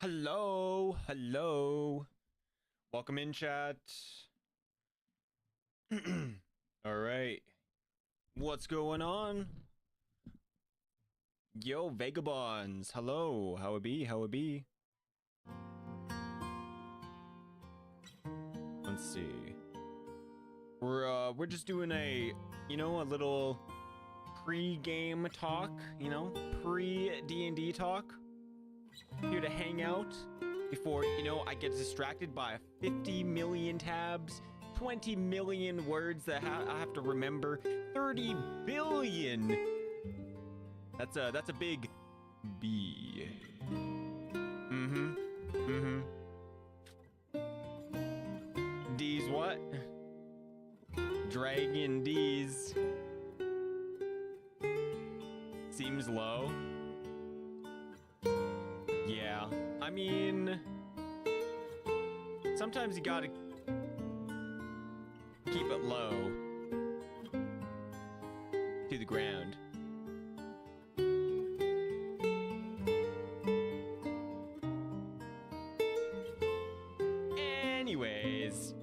Hello, hello. Welcome in, chat. All right. What's going on? Yo, vagabonds. Hello. How it be? How it be? Let's see. We're just doing a little pre-game talk, pre-D&D talk. Here to hang out before, I get distracted by 50 million tabs, 20 million words that I have to remember, 30 billion. That's a big B. Deez what? Dragon Deez. Seems low. Yeah, I mean, sometimes you gotta keep it low to the ground. Anyways.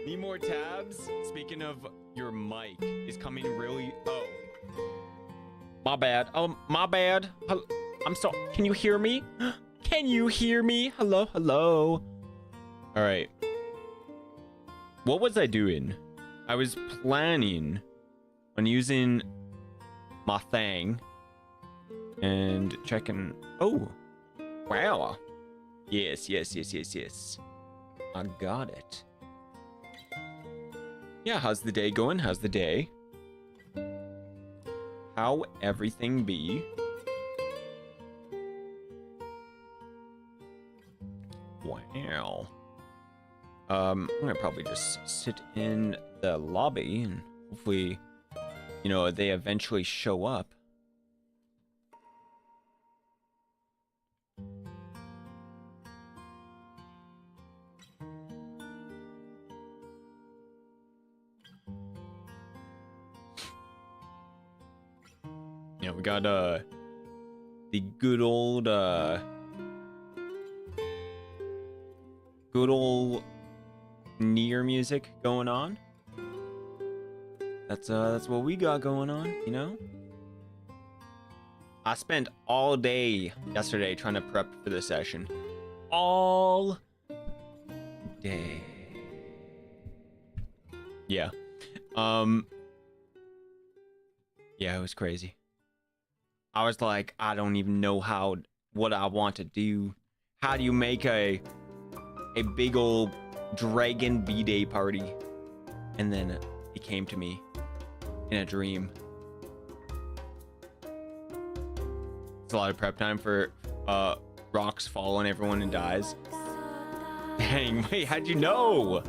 Need more tabs? Speaking of, your mic is coming really... Oh. My bad. Oh, my bad. I'm sorry. Can you hear me? Can you hear me? Hello, hello. All right. What was I doing? I was planning on using my thing and checking. Oh, wow. Yes. I got it. Yeah, how's the day going? How's the day? How everything be? Wow. I'm gonna probably just sit in the lobby and hopefully, they eventually show up. Yeah, we got the good old Nier music going on. That's what we got going on, I spent all day yesterday trying to prep for the session. All day. Yeah. Yeah, it was crazy. I was like, I don't even know what I want to do. How do you make a big old dragon B-Day party? And then it came to me in a dream. It's a lot of prep time for rocks fall on everyone and dies. Dang, wait, how'd you know?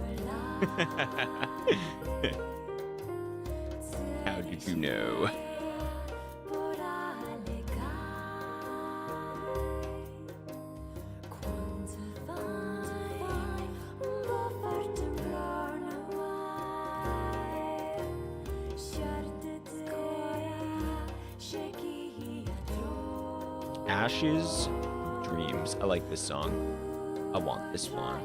How did you know? Ashes, Dreams. I like this song. I want this one.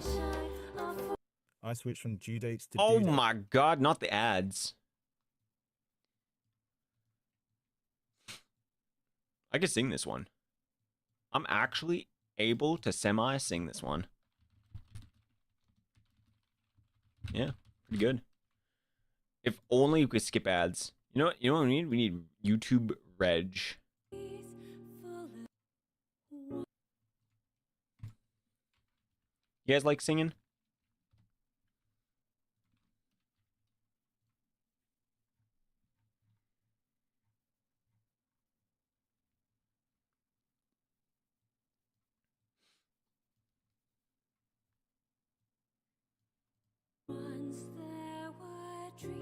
I switched from due dates to Oh my god, not the ads. I could sing this one. I'm actually able to semi-sing this one. Yeah, pretty good. If only we could skip ads. You know what we need? We need YouTube Reg. You guys like singing?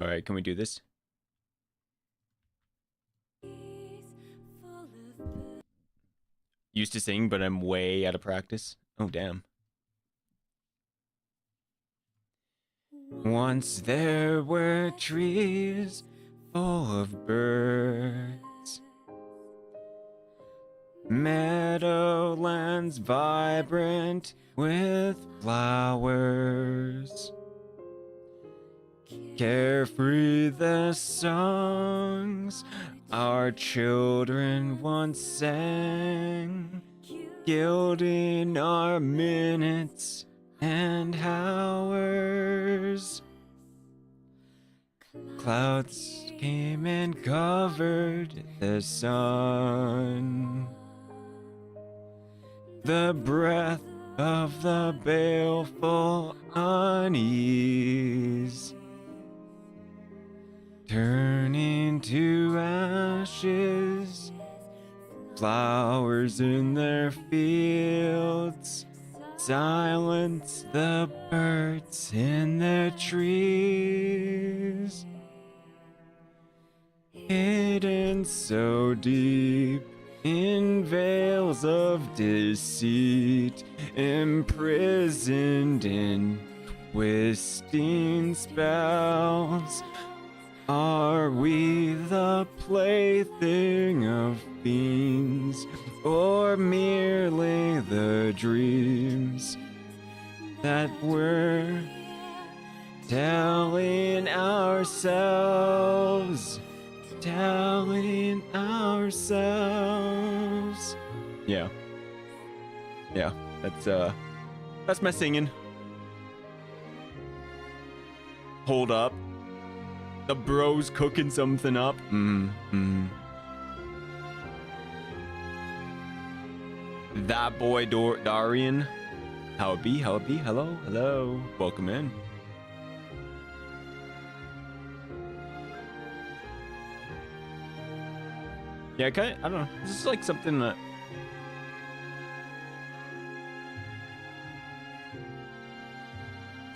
All right, can we do this? Used to sing, but I'm way out of practice. Oh, damn. Once there were trees full of birds, Meadowlands vibrant with flowers. Carefree the songs our children once sang, gilding our minutes and hours. Clouds came and covered the sun. The breath of the baleful unease, turning to ashes, flowers in their fields, silence the birds in their trees. Hidden so deep in veils of deceit, imprisoned in twisting spells, are we the plaything of fiends, or merely the dreams that we're telling ourselves? Telling ourselves. Yeah, that's my singing. Hold up, the bros cooking something up. That boy Darian, how it be, hello, welcome in. Yeah, I don't know. This is like something that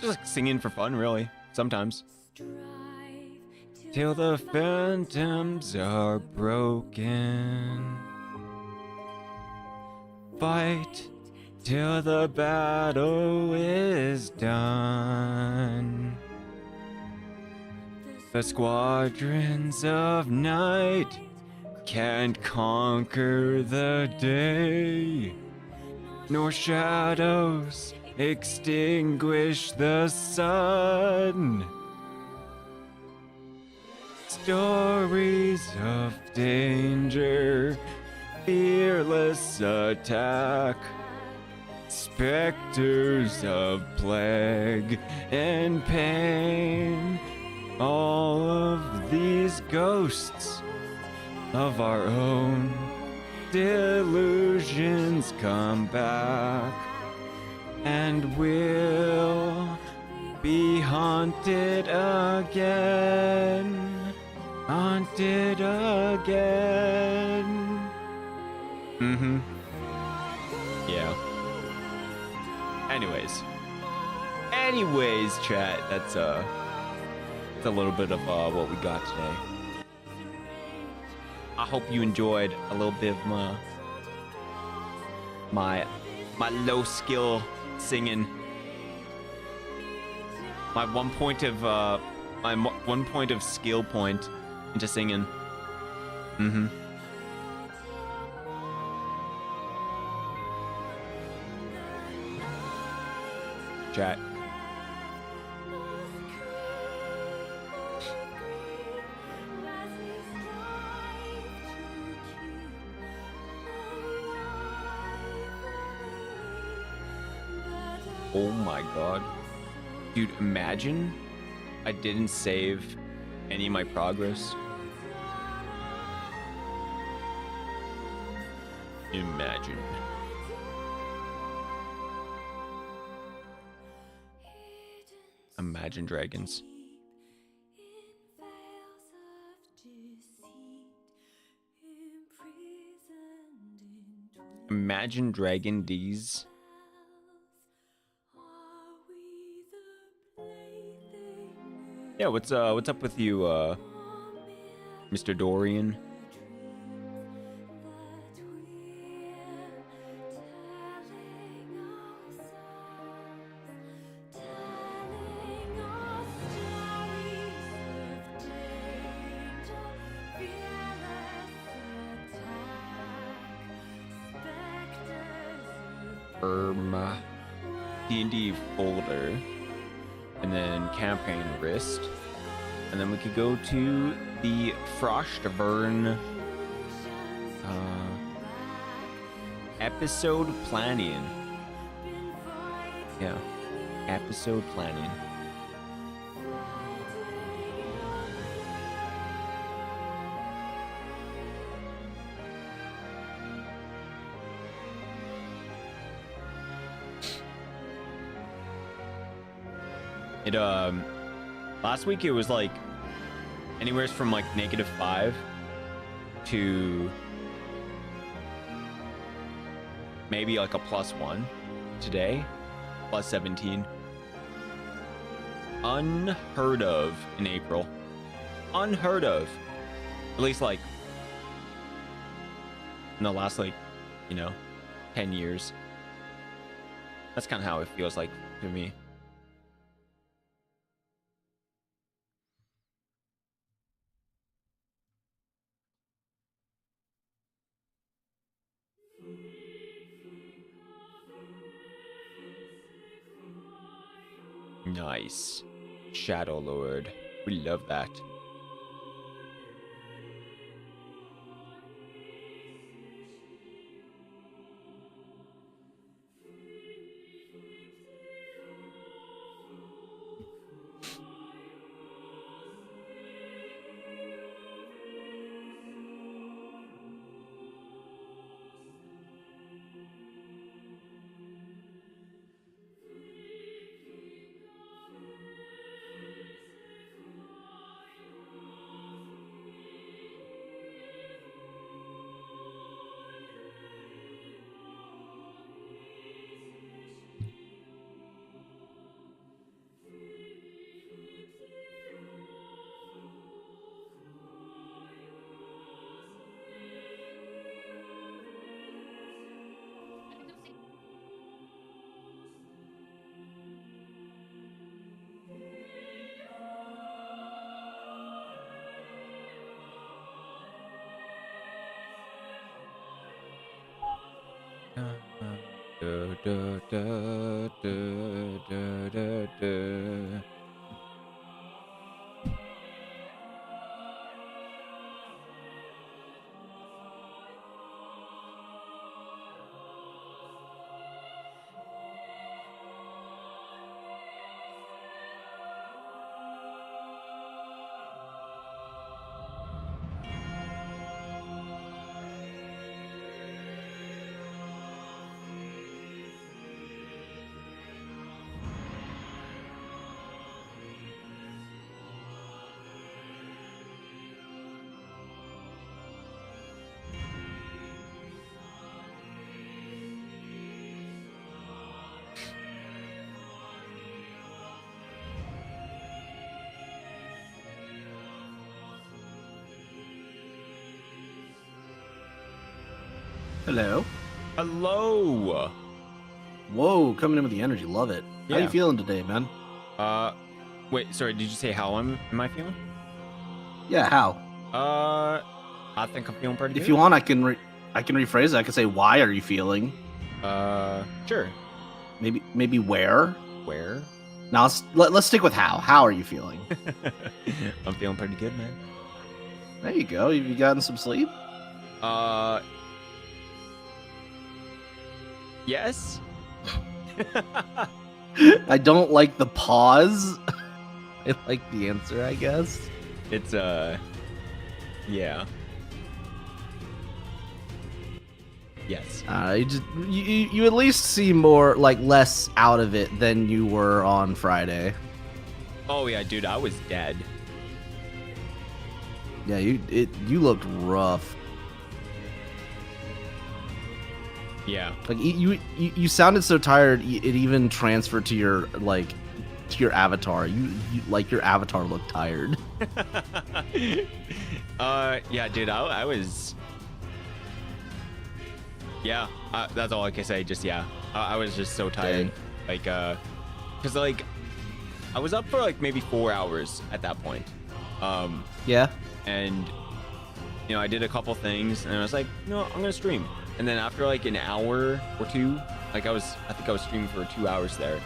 just like singing for fun, really. Sometimes. Till the phantoms are broken. Fight till the battle is done. The squadrons of night can't conquer the day, nor shadows extinguish the sun. Stories of danger, fearless attack, specters of plague and pain, all of these ghosts of our own delusions come back, and we'll be haunted again, haunted again. Yeah. Anyways, chat, that's a little bit of what we got today. I hope you enjoyed a little bit of my low skill singing. My one point of skill point into singing. Chat. Oh my god. Dude, imagine I didn't save any of my progress. Imagine. Imagine Dragons. Imagine Dragon Deez. Yeah, what's up with you, Mr. Dorian? D&D folder, and then campaign wrist, and then we could go to the Frostvirn episode planning. Yeah, episode planning. It last week it was like anywhere from like -5 to maybe like a +1. Today, +17. Unheard of in April. Unheard of. At least like in the last 10 years. That's kind of how it feels like to me. Nice. Shadow Lord. We love that. Hello. Hello. Whoa, coming in with the energy. Love it. Yeah. How you feeling today, man? Wait, sorry, did you say how am I feeling? Yeah, how? I think I'm feeling pretty good. If you want, I can rephrase it. I can say, why are you feeling? Sure. Maybe where? Where? Now let's stick with how. How are you feeling? I'm feeling pretty good, man. There you go. Have you gotten some sleep? Yes. I don't like the pause. I like the answer, I guess. It's yeah. Yes. You at least seem more like less out of it than you were on Friday. Oh yeah, dude, I was dead. Yeah, you looked rough. Yeah. Like you sounded so tired. It even transferred to your avatar. You like your avatar looked tired. Yeah, dude, I was. Yeah, that's all I can say. Just yeah, I was just so tired. Dang. Like, cause like, I was up for like maybe 4 hours at that point. Yeah. And I did a couple things, and I was like, I'm gonna stream. And then after like an hour or two Like I think I was streaming for 2 hours there.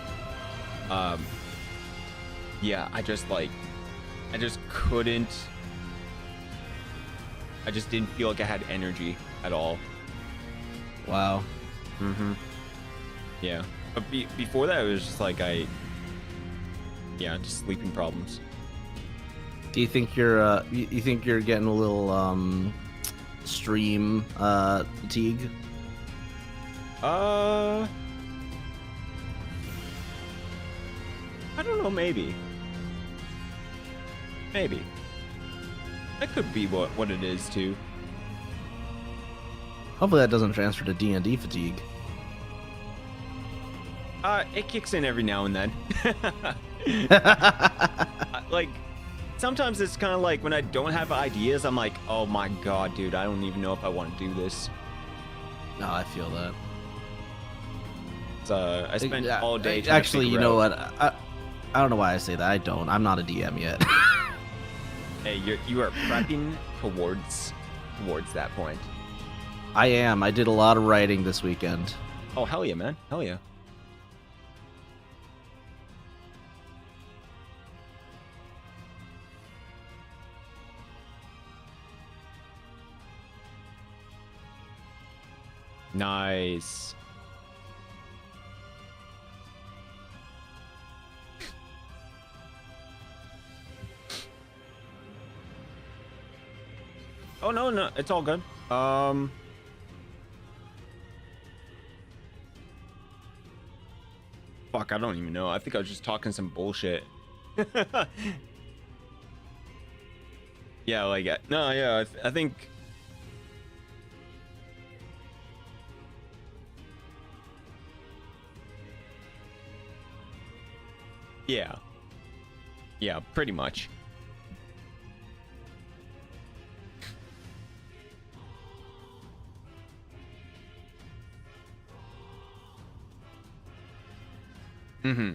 Yeah, I just couldn't. I just didn't feel like I had energy at all. Wow. Mm-hmm. Yeah, but before that, it was just like just sleeping problems. Do you think you're you think you're getting a little stream fatigue? I don't know, maybe. That could be what it is too. Hopefully that doesn't transfer to D&D fatigue. It kicks in every now and then. Like, sometimes it's kind of like when I don't have ideas, I'm like, oh my god, dude, I don't even know if I want to do this. No, I feel that. I spent all day. Actually, you know what? I don't know why I say that. I don't. I'm not a DM yet. Hey, you are prepping towards that point. I am. I did a lot of writing this weekend. Oh hell yeah, man! Hell yeah. Nice. Oh no, it's all good. Fuck, I don't even know. I think I was just talking some bullshit. Yeah, like no, yeah, I think. Yeah, pretty much. Mm-hmm.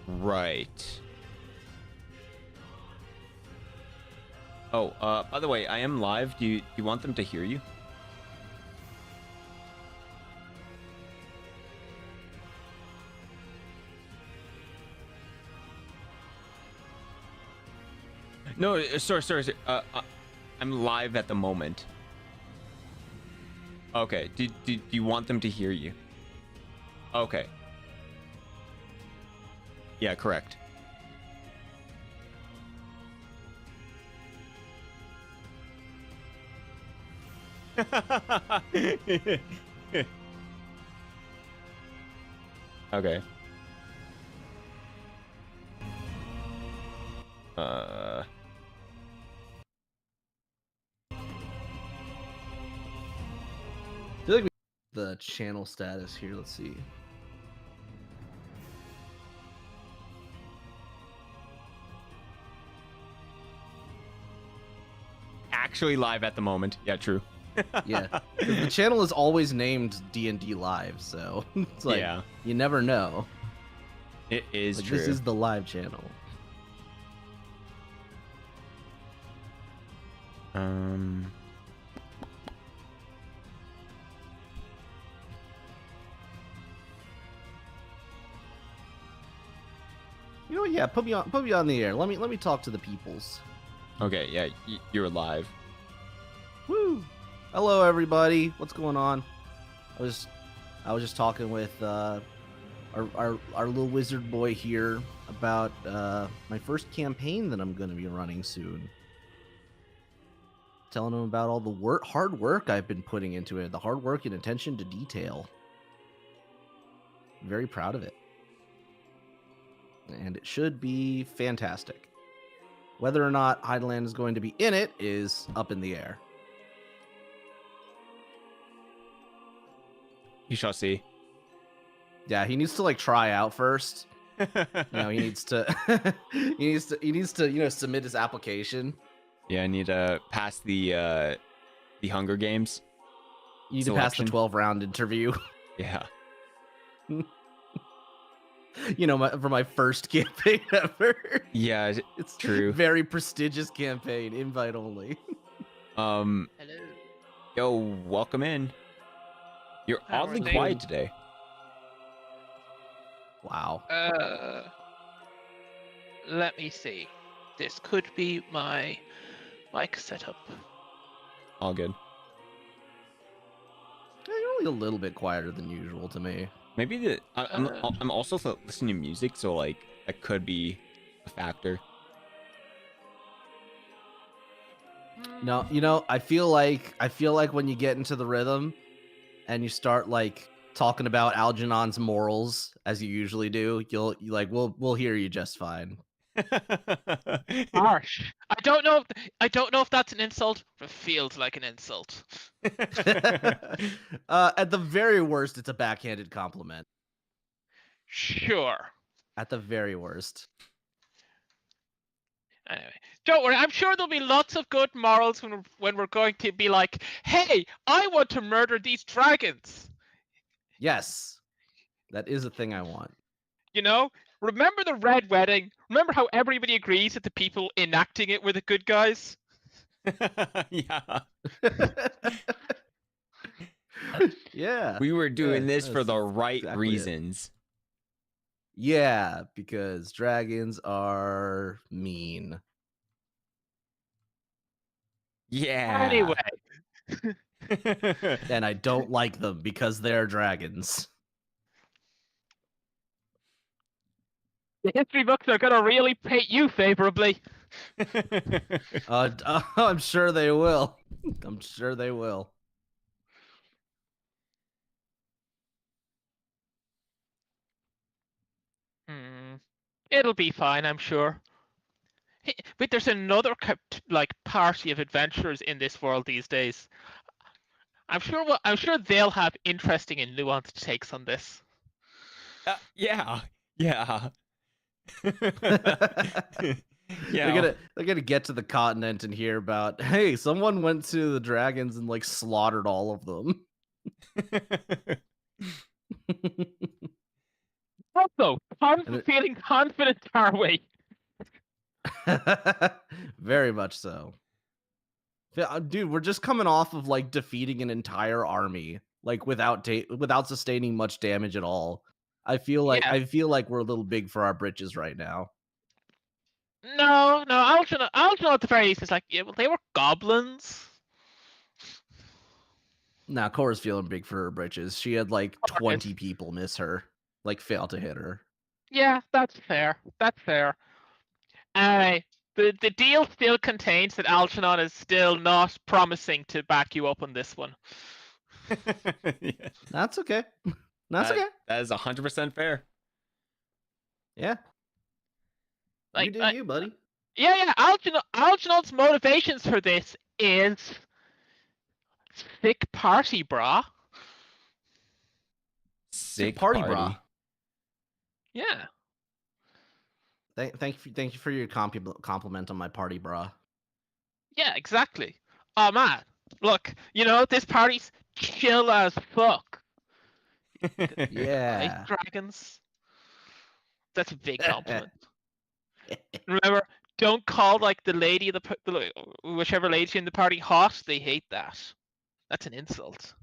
Right. Oh, by the way, I am live. Do you want them to hear you? No, sorry. I'm live at the moment. Okay. Do you want them to hear you? Okay. Yeah, correct. Okay. I feel like the channel status here. Let's see. Actually live at the moment. Yeah, true. Yeah, the channel is always named D&D Live, so it's like you never know. It is like, true. This is the live channel. You know what? Yeah, put me on the air. Let me talk to the peoples. Okay, yeah, you're live. Woo! Hello, everybody. What's going on? I was just talking with our little wizard boy here about my first campaign that I'm going to be running soon. Telling him about all the hard work I've been putting into it, the hard work and attention to detail. I'm very proud of it. And it should be fantastic. Whether or not Hydalann is going to be in it is up in the air. You shall see. Yeah, he needs to like try out first. He needs to he needs to submit his application. Yeah, I need to pass the Hunger Games. You need to pass the 12-round interview. Yeah. for my first campaign ever. Yeah, It's true. very prestigious campaign, invite only. Hello. Yo, welcome in. You're How are oddly things? quiet today. Wow. Let me see. This could be my mic setup. All good. You're only a little bit quieter than usual to me. Maybe I'm also listening to music, so like that could be a factor. No, I feel like when you get into the rhythm and you start like talking about Algernon's morals as you usually do, we'll hear you just fine. Harsh. I don't know if that's an insult, but it feels like an insult. At the very worst, it's a backhanded compliment. Sure. At the very worst. Anyway, don't worry. I'm sure there'll be lots of good morals when we're going to be like, "Hey, I want to murder these dragons." Yes, that is a thing I want. Remember the Red Wedding? Remember how everybody agrees that the people enacting it were the good guys? Yeah. Yeah. We were doing Yeah, this for the that's right exactly it. reasons. Yeah, because dragons are mean. Yeah. Anyway. And I don't like them because they're dragons. The history books are gonna really paint you favorably. I'm sure they will. I'm sure they will. It'll be fine, I'm sure. But there's another party of adventurers in this world these days. I'm sure they'll have interesting and nuanced takes on this. Yeah. Yeah. They're gonna get to the continent and hear about, hey, someone went to the dragons and like slaughtered all of them. Also, feeling confident, are we? Very much so. Dude, we're just coming off of like defeating an entire army, like without sustaining much damage at all. I feel like we're a little big for our britches right now. No, Algernon at the very least is like, yeah, well, they were goblins. Nah, Cora's feeling big for her britches. She had like 20 people miss her, like fail to hit her. Yeah, that's fair. The deal still contains that Algernon is still not promising to back you up on this one. Yeah. That's okay. Okay. That is 100% fair. Yeah. You do you, buddy. Yeah. Algernon's motivations for this is sick party, brah. Sick party, brah. Yeah. Thank you for your compliment on my party, brah. Yeah, exactly. Oh man, look, this party's chill as fuck. Yeah. Like dragons. That's a big compliment. Remember, don't call like the lady whichever lady's in the party hot. They hate that. That's an insult.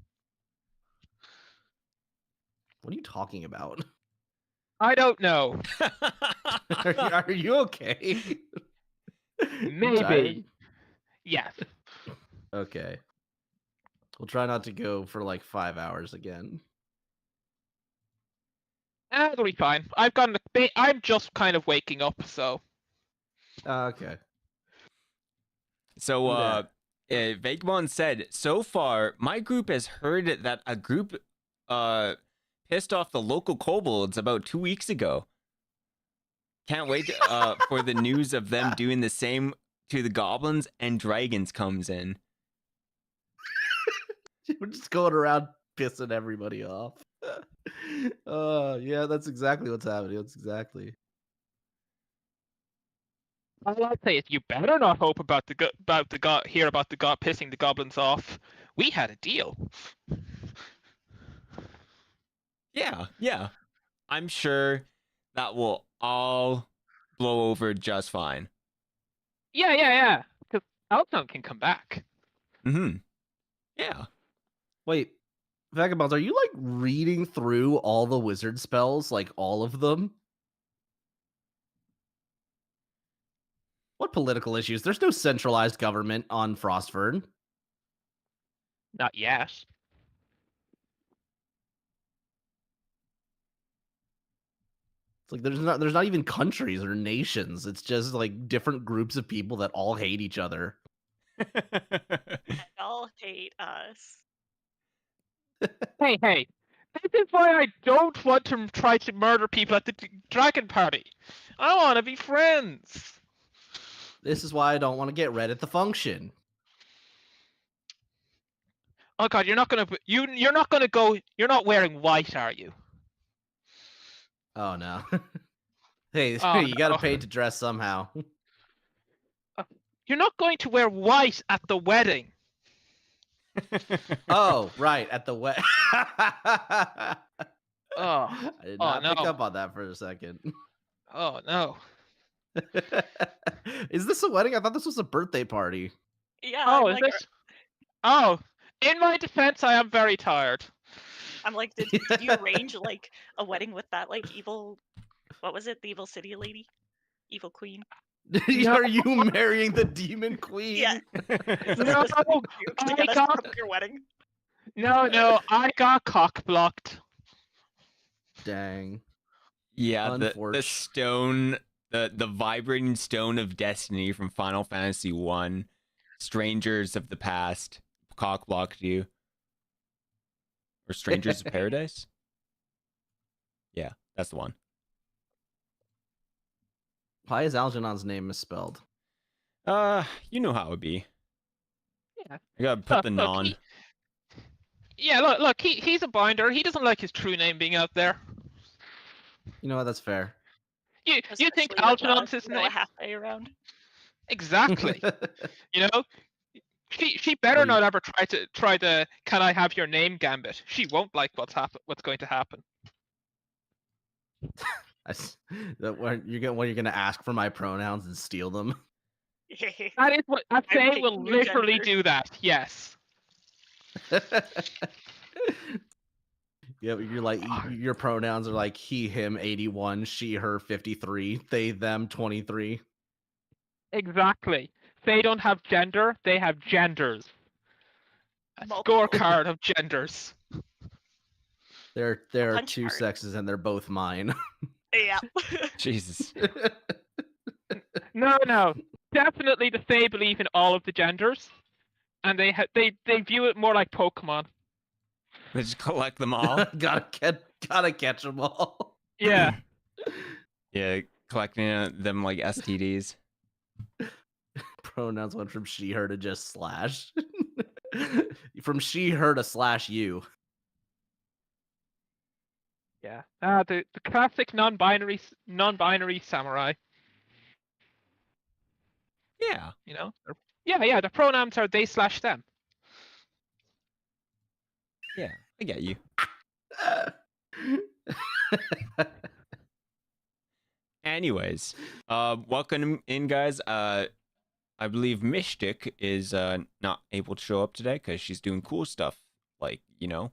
What are you talking about? I don't know. Are you okay? Maybe. Yes. Okay. We'll try not to go for like 5 hours again. It'll be fine. I'm just kind of waking up, so. Okay. So, Vagabond said, so far, my group has heard that a group pissed off the local kobolds about 2 weeks ago. Can't wait for the news of them doing the same to the goblins and dragons comes in. We're just going around pissing everybody off. Yeah, that's exactly what's happening. That's exactly. All I'd say is you better not hope hear about the god pissing the goblins off. We had a deal. Yeah. I'm sure that will all blow over just fine. Yeah. Because Alton can come back. Mm-hmm. Yeah. Wait, Vagabonds, are you like reading through all the wizard spells, like all of them? What political issues? There's no centralized government on Frostvirn. Not yet. It's like there's not even countries or nations. It's just like different groups of people that all hate each other. They all hate us. Hey. This is why I don't want to try to murder people at the dragon party. I want to be friends. This is why I don't want to get red at the function. Oh God, you're not gonna go. You're not wearing white, are you? Oh no. Hey, Oh, you gotta no. pay to dress somehow. You're not going to wear white at the wedding. Oh, right, at the wet. Oh, I did oh, not pick no. up on that for a second. Oh no. Is this a wedding? I thought this was a birthday party. Yeah. Oh, I'm is like, this? Oh, in my defense, I am very tired. I'm like, did you arrange like a wedding with that like evil? What was it? The evil city lady, evil queen. Are you marrying the demon queen? Yeah. No, To get us out of your wedding. No, I got cock blocked. Dang. Yeah, the Unfortunate. stone, the vibrating stone of destiny from Final Fantasy 1, Strangers of the Past, cock blocked you. Or Strangers of Paradise? Yeah, that's the one. Why is Algernon's name misspelled? You know how it would be. Yeah. I gotta put the Look, non. Look, he's a binder. He doesn't like his true name being out there. You know what? That's fair. You think Especially with, Algernon's his a name? half day around. Exactly. You know, she better Well, not ever try to can I have your name gambit. She won't like what's going to happen. You're gonna ask for my pronouns and steal them. That is what I say. taking Will your literally gender. do that. Yes. Yeah, you're like your pronouns are like he, him, 81, she, her, 53, they, them, 23. Exactly. They don't have gender. They have genders. A Multiple. scorecard of genders. There are punch two card. sexes and they're both mine. Yeah. Jesus. No. Definitely, they believe in all of the genders, and they view it more like Pokemon. They just collect them all. gotta catch them all. Yeah. Yeah, collecting them like STDs. Pronouns went from she, her to just slash. From she, her to slash you. Yeah. The classic non-binary samurai. Yeah. You know. Yeah. The pronouns are they/them. Yeah, I get you. Anyways, welcome in, guys. I believe Mystic is not able to show up today because she's doing cool stuff, like, Yeah.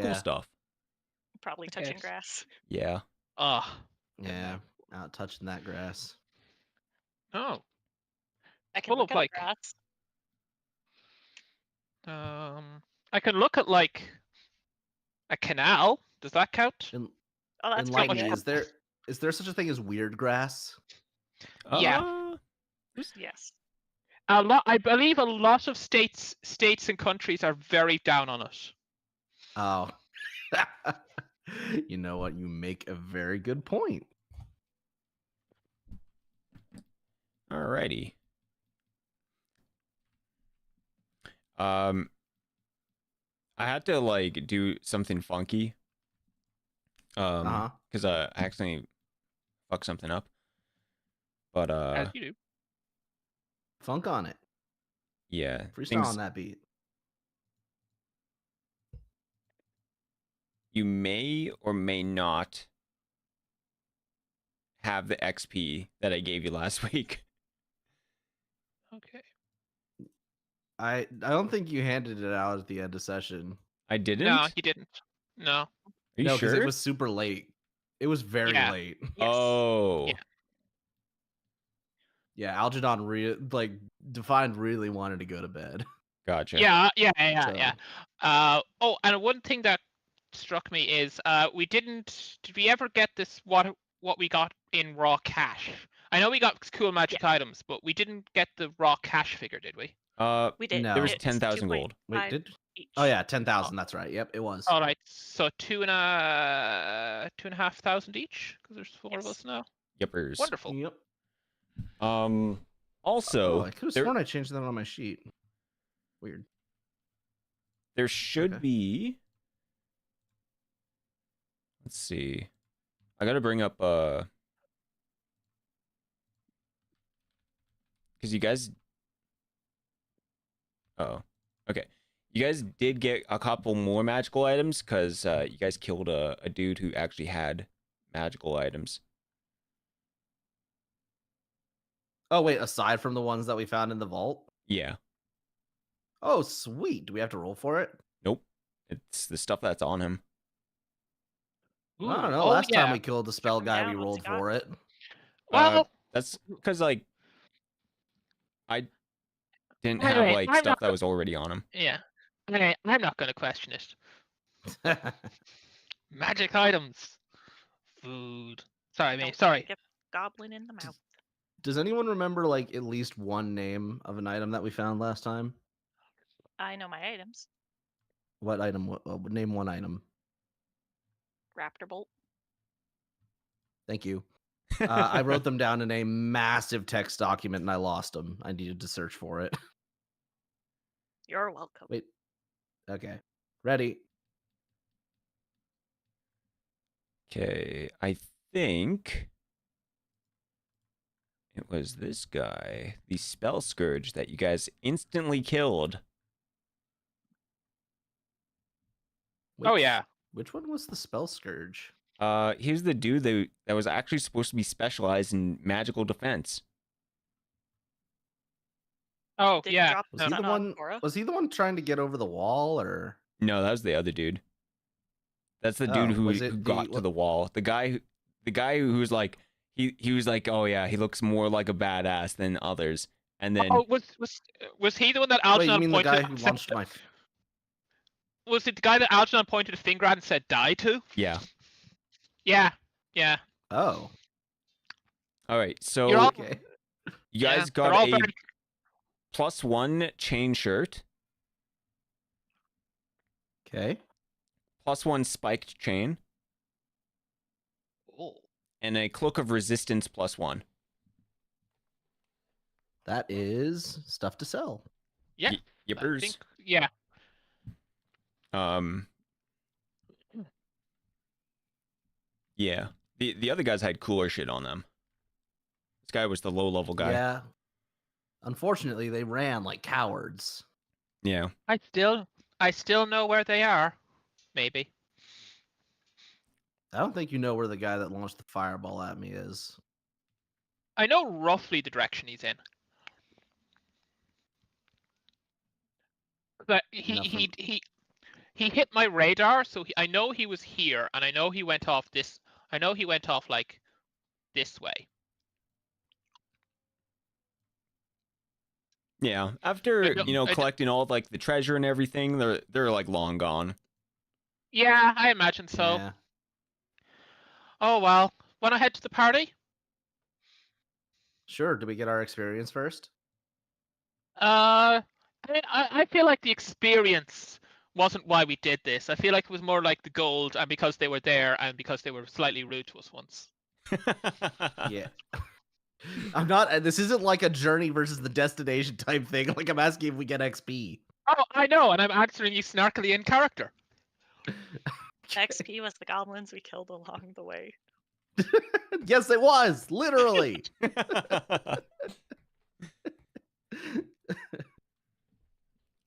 cool stuff. Probably touching Yes. grass. Yeah. Oh. Yeah. Out touching that grass. Oh. I can Full look of, at like- grass. I can look at like a canal. Does that count? En- Oh, that's Enlighten pretty me. good. Is there such a thing as weird grass? Yeah. Yes. I believe a lot of states and countries are very down on it. Oh. You know what? You make a very good point. Alrighty. I had to like do something funky. Because I accidentally fucked something up. But As you do. Funk on it. yeah, Freestyle on that beat. you may or may not have the XP that I gave you last week. Okay. I don't think you handed it out at the end of session. I didn't? No, Are he didn't. No. you No, because sure? it was super late. It was very Yeah. late. Yes. Oh. Yeah. Yeah, Algernon defined really wanted to go to bed. Gotcha. Yeah. So- Oh, and one thing that struck me is we did we ever get this what we got in raw cash? I know we got cool magic items, but we didn't get the raw cash figure, did we? We did. No. There was It's 10,000 gold. Wait, 2.5 did? each. Oh yeah, 10,000. That's right. Yep, it was. All right, so 2,500 each because there's four of Yes. us now. Yippers. Wonderful. Yep. Also, Oh, I could have there, sworn I changed that on my sheet. Weird. there should Okay. be. Let's see. I gotta bring up because you guys. Oh, okay. You guys did get a couple more magical items because you guys killed a dude who actually had magical items. Oh wait, aside from the ones that we found in the vault. Yeah. Oh sweet. Do we have to roll for it? Nope. It's the stuff that's on him. I don't Ooh, know. oh, Last time yeah. we killed the spell him guy, down, we what's rolled he got? for it. Well, That's because like I didn't have Anyway, like I'm stuff not that was already on him. yeah. Anyway, I'm not going to question it. Magic items, food. Sorry, mate. Don't Sorry. Get goblin in the mouth. Does anyone remember like at least one name of an item that we found last time? I know my items. What item? Name one item. Raptor bolt. Thank you. I wrote them down in a massive text document and I lost them. I needed to search for it. You're welcome. Wait. Okay. Ready. Okay, I think it was this guy, the spell scourge that you guys instantly killed. Oh, yeah. Which one was the spell scourge? Here's the dude that was actually supposed to be specialized in magical defense. Oh, Did you yeah. drop Was he that the on one? Cora? Was he the one trying to get over the wall, or? No, that was the other dude. That's the dude Oh, who was it got to the wall. The guy who was like he was like, oh yeah, he looks more like a badass than others. And then Oh, was he the one that Wait, you Algernon mean the pointed? guy who launched my? Was it the guy that Algernon pointed a finger at and said "die" to? yeah. Yeah. Yeah. Oh, All right, so You're all- okay. you guys yeah, they're got all a very- +1 chain shirt, Okay. +1 spiked chain, Oh. and a cloak of resistance +1. That is stuff to sell. Yeah. I Yippers. think, yeah. Yeah. The other guys had cooler shit on them. This guy was the low level guy. Yeah. Unfortunately, they ran like cowards. Yeah. I still know where they are. Maybe. I don't think you know where the guy that launched the fireball at me is. I know roughly the direction he's in. But he hit my radar, so I know he was here, and I know he went off this. I know he went off like this way. Yeah. After, don't- you know, I don't- collecting all like the treasure and everything, they're like long gone. Yeah, I imagine so. Yeah. Oh well. Want to head to the party? Sure. Do we get our experience first? I feel like the experience wasn't why we did this. I feel like it was more like the gold, and because they were there, and because they were slightly rude to us once. Yeah. I'm not. This isn't like a journey versus the destination type thing. Like I'm asking if we get XP. Oh, I know, and I'm answering you snarkily in character. XP was the goblins we killed along the way. Yes, it was literally.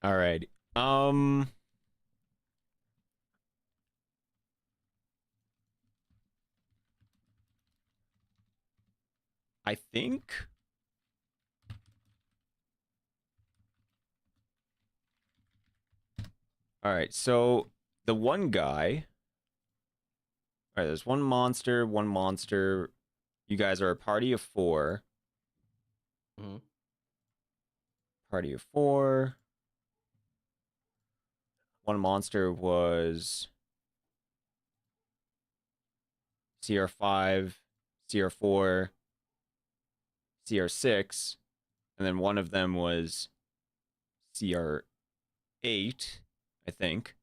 All right. I think. All right, so the one guy. All right, there's one monster, one monster. You guys are a party of 4. Mhm. Party of 4. One monster was CR5, CR4, CR6, and then one of them was CR8, I think.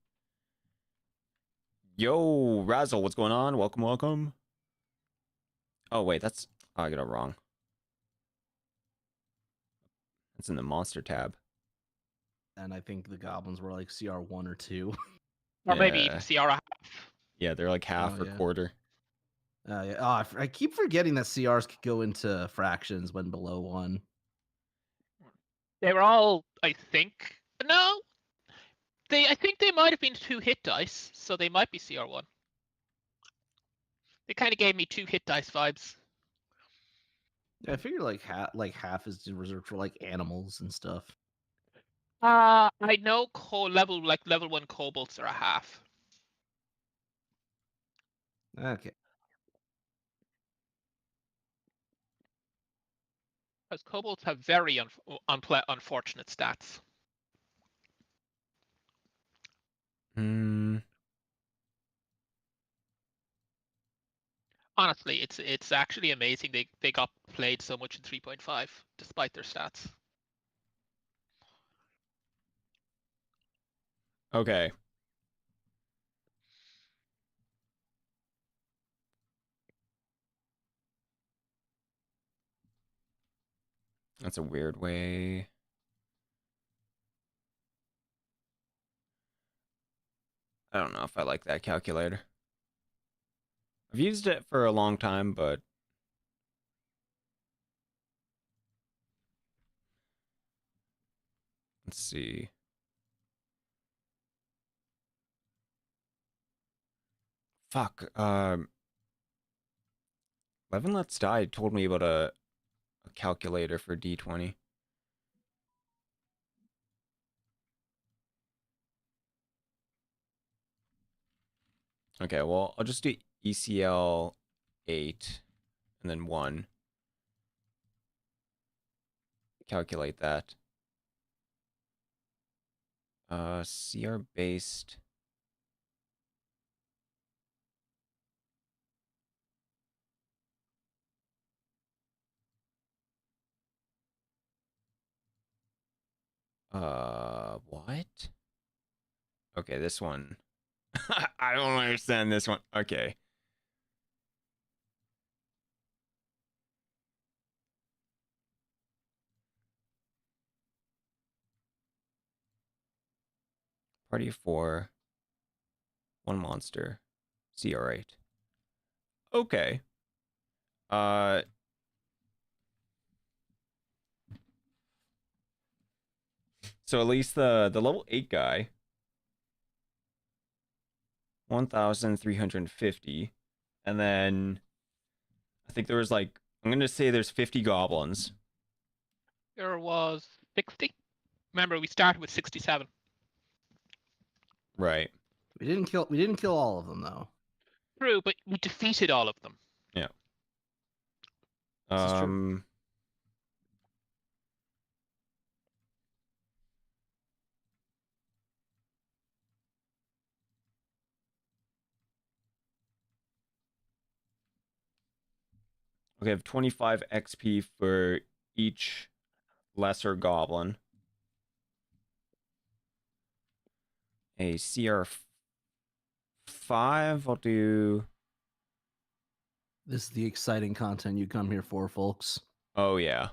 Yo, Razzle, what's going on? Welcome, welcome. Oh, wait, that's... Oh, I got it wrong. That's in the monster tab. And I think the goblins were like CR1 or 2. Or maybe even Yeah. Ciara. Yeah, they're like half Oh, or yeah. quarter. Yeah. Oh, I keep forgetting that CRs could go into fractions when below 1. They were all, I think. No, I think they might have been 2 hit dice, so they might be CR1. They kind of gave me 2 hit dice vibes. Yeah, I figure like half is reserved for like animals and stuff. I know level 1 kobolds are a half. Okay. Because kobolds have very unfortunate stats. Hmm. Honestly, it's actually amazing they got played so much in 3.5 despite their stats. Okay. That's a weird way. I don't know if I like that calculator. I've used it for a long time, but let's see. Fuck. 11 Let's Die told me about a calculator for D20. Okay, well, I'll just do ECL 8 and then 1. Calculate that. CR based. What? Okay, this one. I don't understand this one. Okay. Party of 4. One monster. CR8. Okay. Uh, so at least the level 8 guy, 1,350, and then I think there was like I'm gonna say there's 50 goblins. There was 60. Remember, we started with 67. Right. We didn't kill all of them though. True, but we defeated all of them. Yeah. This is true. Okay, I have 25 XP for each lesser goblin. A CR5, I'll do. This is the exciting content you come here for, folks. Oh, yeah.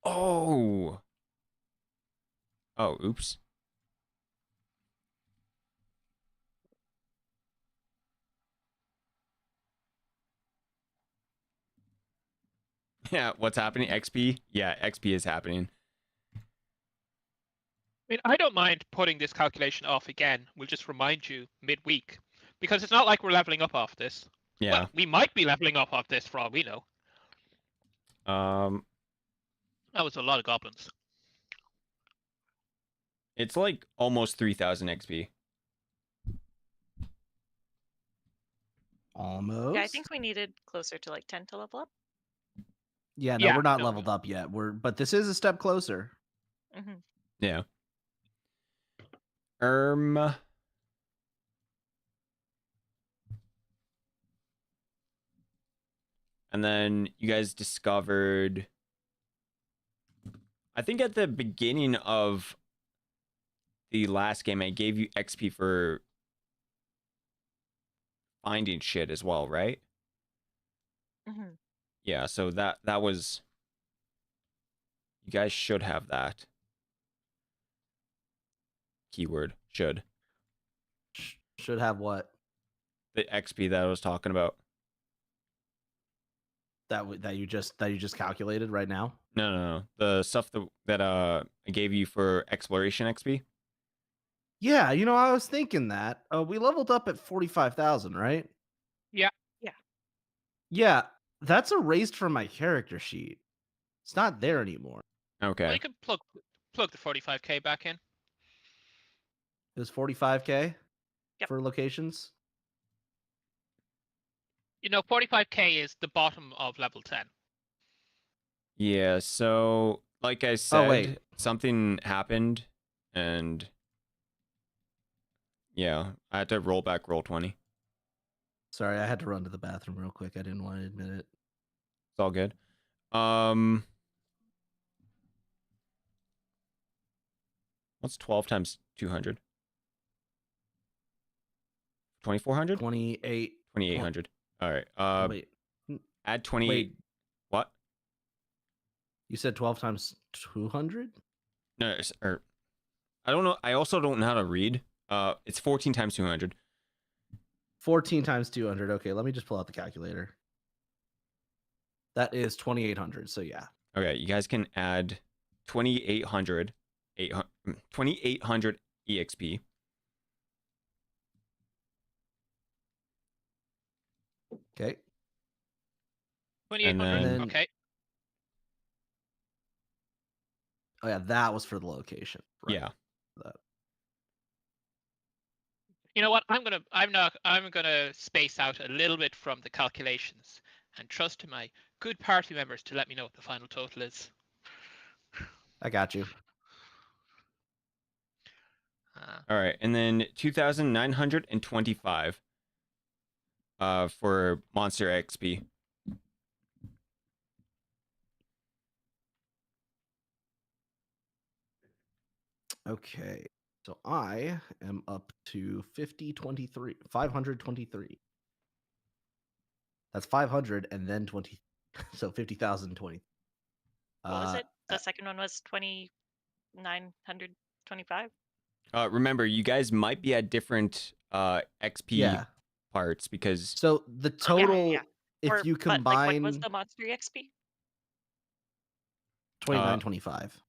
Oh. Oh, oops. Yeah, what's happening? XP? Yeah, XP is happening. I mean, I don't mind putting this calculation off again. We'll just remind you midweek. Because it's not like we're leveling up off this. Yeah. Well, we might be leveling up off this for all we know. That was a lot of goblins. It's like almost 3,000 XP. Almost. Yeah, I think we needed closer to like 10 to level up. Yeah, no, Yeah, we're not no, leveled no. up yet. But this is a step closer. Hmm. Yeah. And then you guys discovered, I think at the beginning of the last game, I gave you XP for finding shit as well, right? Hmm. Yeah, so that was, you guys should have that. Keyword, should. Should have what? The XP that I was talking about. That you just calculated right now? No. The stuff that I gave you for exploration XP. Yeah, I was thinking that. We leveled up at 45,000, right? Yeah. Yeah. Yeah, that's erased from my character sheet. It's not there anymore. Okay. Well, you can plug the 45k back in. It was 45K Yep. for locations. 45k is the bottom of level 10. Yeah, so like I said, wait. something happened and yeah, I had to roll back roll 20. Sorry, I had to run to the bathroom real quick. I didn't want to admit it. It's all good. What's 12 times 200? 2,400? 28. 2,800. All right. Wait. Add 28. Wait. What? You said 12 times 200? No, or I don't know. I also don't know how to read. It's 14 times 200. 14 times 200. Okay, let me just pull out the calculator. That is 2,800. So yeah. Okay, you guys can add 2,800 EXP. Okay. 2800. then- Okay. Oh yeah, that was for the location. Right. Yeah. That. You know what? I'm gonna space out a little bit from the calculations and trust to my good party members to let me know what the final total is. I got you. All right, and then 2,925 for monster XP. Okay. So I am up to 523. That's 500 and then 20. So 50,020. What was it? The second one was 2,925. Remember, you guys might be at different XP parts because So the total, if you But, combine, what was the monster XP? 2925.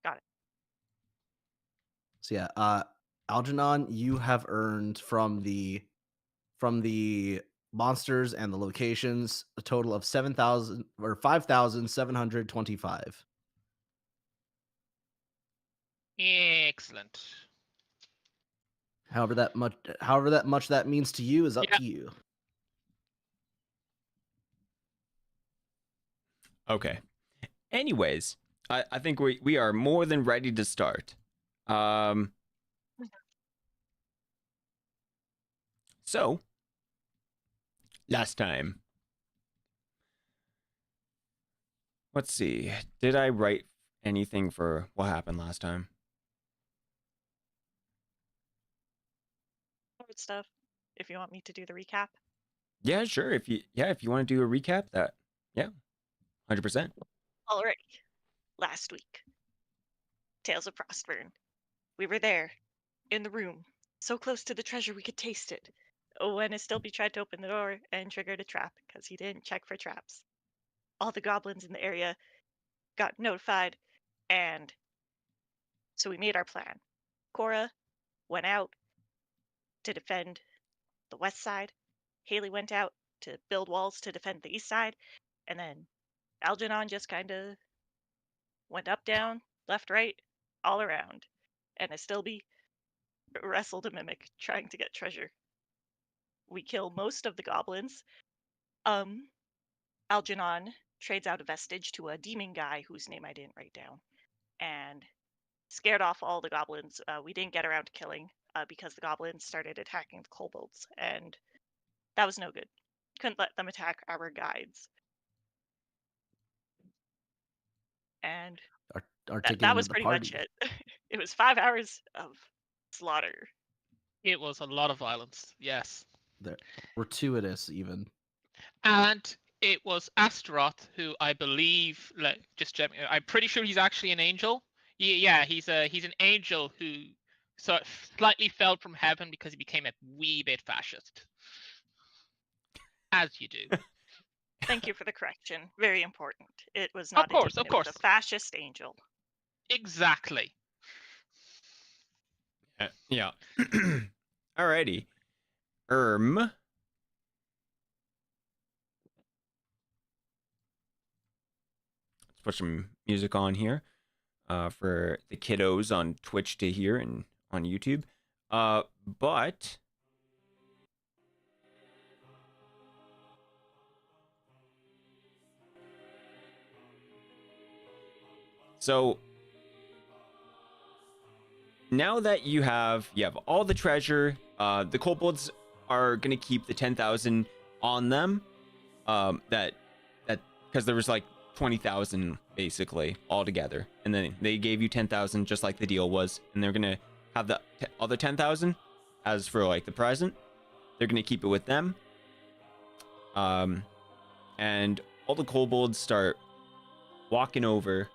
Got it. So yeah, Algernon, you have earned from the monsters and the locations a total of 7,000 or 5,725. Excellent. However that much that means to you is up to you. Okay. Anyways, I think we are more than ready to start. So last time, let's see. Did I write anything for what happened last time? Stuff. If you want me to do the recap. Yeah, sure. If you want to do a recap, that 100%. Alrighty. Last week, Tales of Frostvirn. We were there, in the room, so close to the treasure we could taste it. when Astilbe tried to open the door and triggered a trap because he didn't check for traps. All the goblins in the area got notified, and so we made our plan. Cora went out to defend the west side. Haley went out to build walls to defend the east side, and then Algernon just kind of went up, down, left, right, all around. And Astilbe wrestled a mimic trying to get treasure. We kill most of the goblins. Algernon trades out a vestige to a demon guy whose name I didn't write down, and scared off all the goblins. We didn't get around to killing because the goblins started attacking the kobolds, and that was no good. Couldn't let them attack our guides. And that was pretty much it. It was 5 hours of slaughter. It was a lot of violence, yes. They're gratuitous, even. And it was Astaroth, who I believe, I'm pretty sure he's actually an angel. Yeah, he's an angel who slightly fell from heaven because he became a wee bit fascist. As you do. Thank you for the correction. Very important. It was not of course. It was a fascist angel. Exactly. Yeah. Alrighty. Let's put some music on here for the kiddos on Twitch to hear and on YouTube. But so now that you have all the treasure, the kobolds are gonna keep the 10,000 on them. That because there was like 20,000 basically altogether, and then they gave you 10,000 just like the deal was, and they're gonna have the other 10,000 as for like the present. They're gonna keep it with them. And all the kobolds start walking over.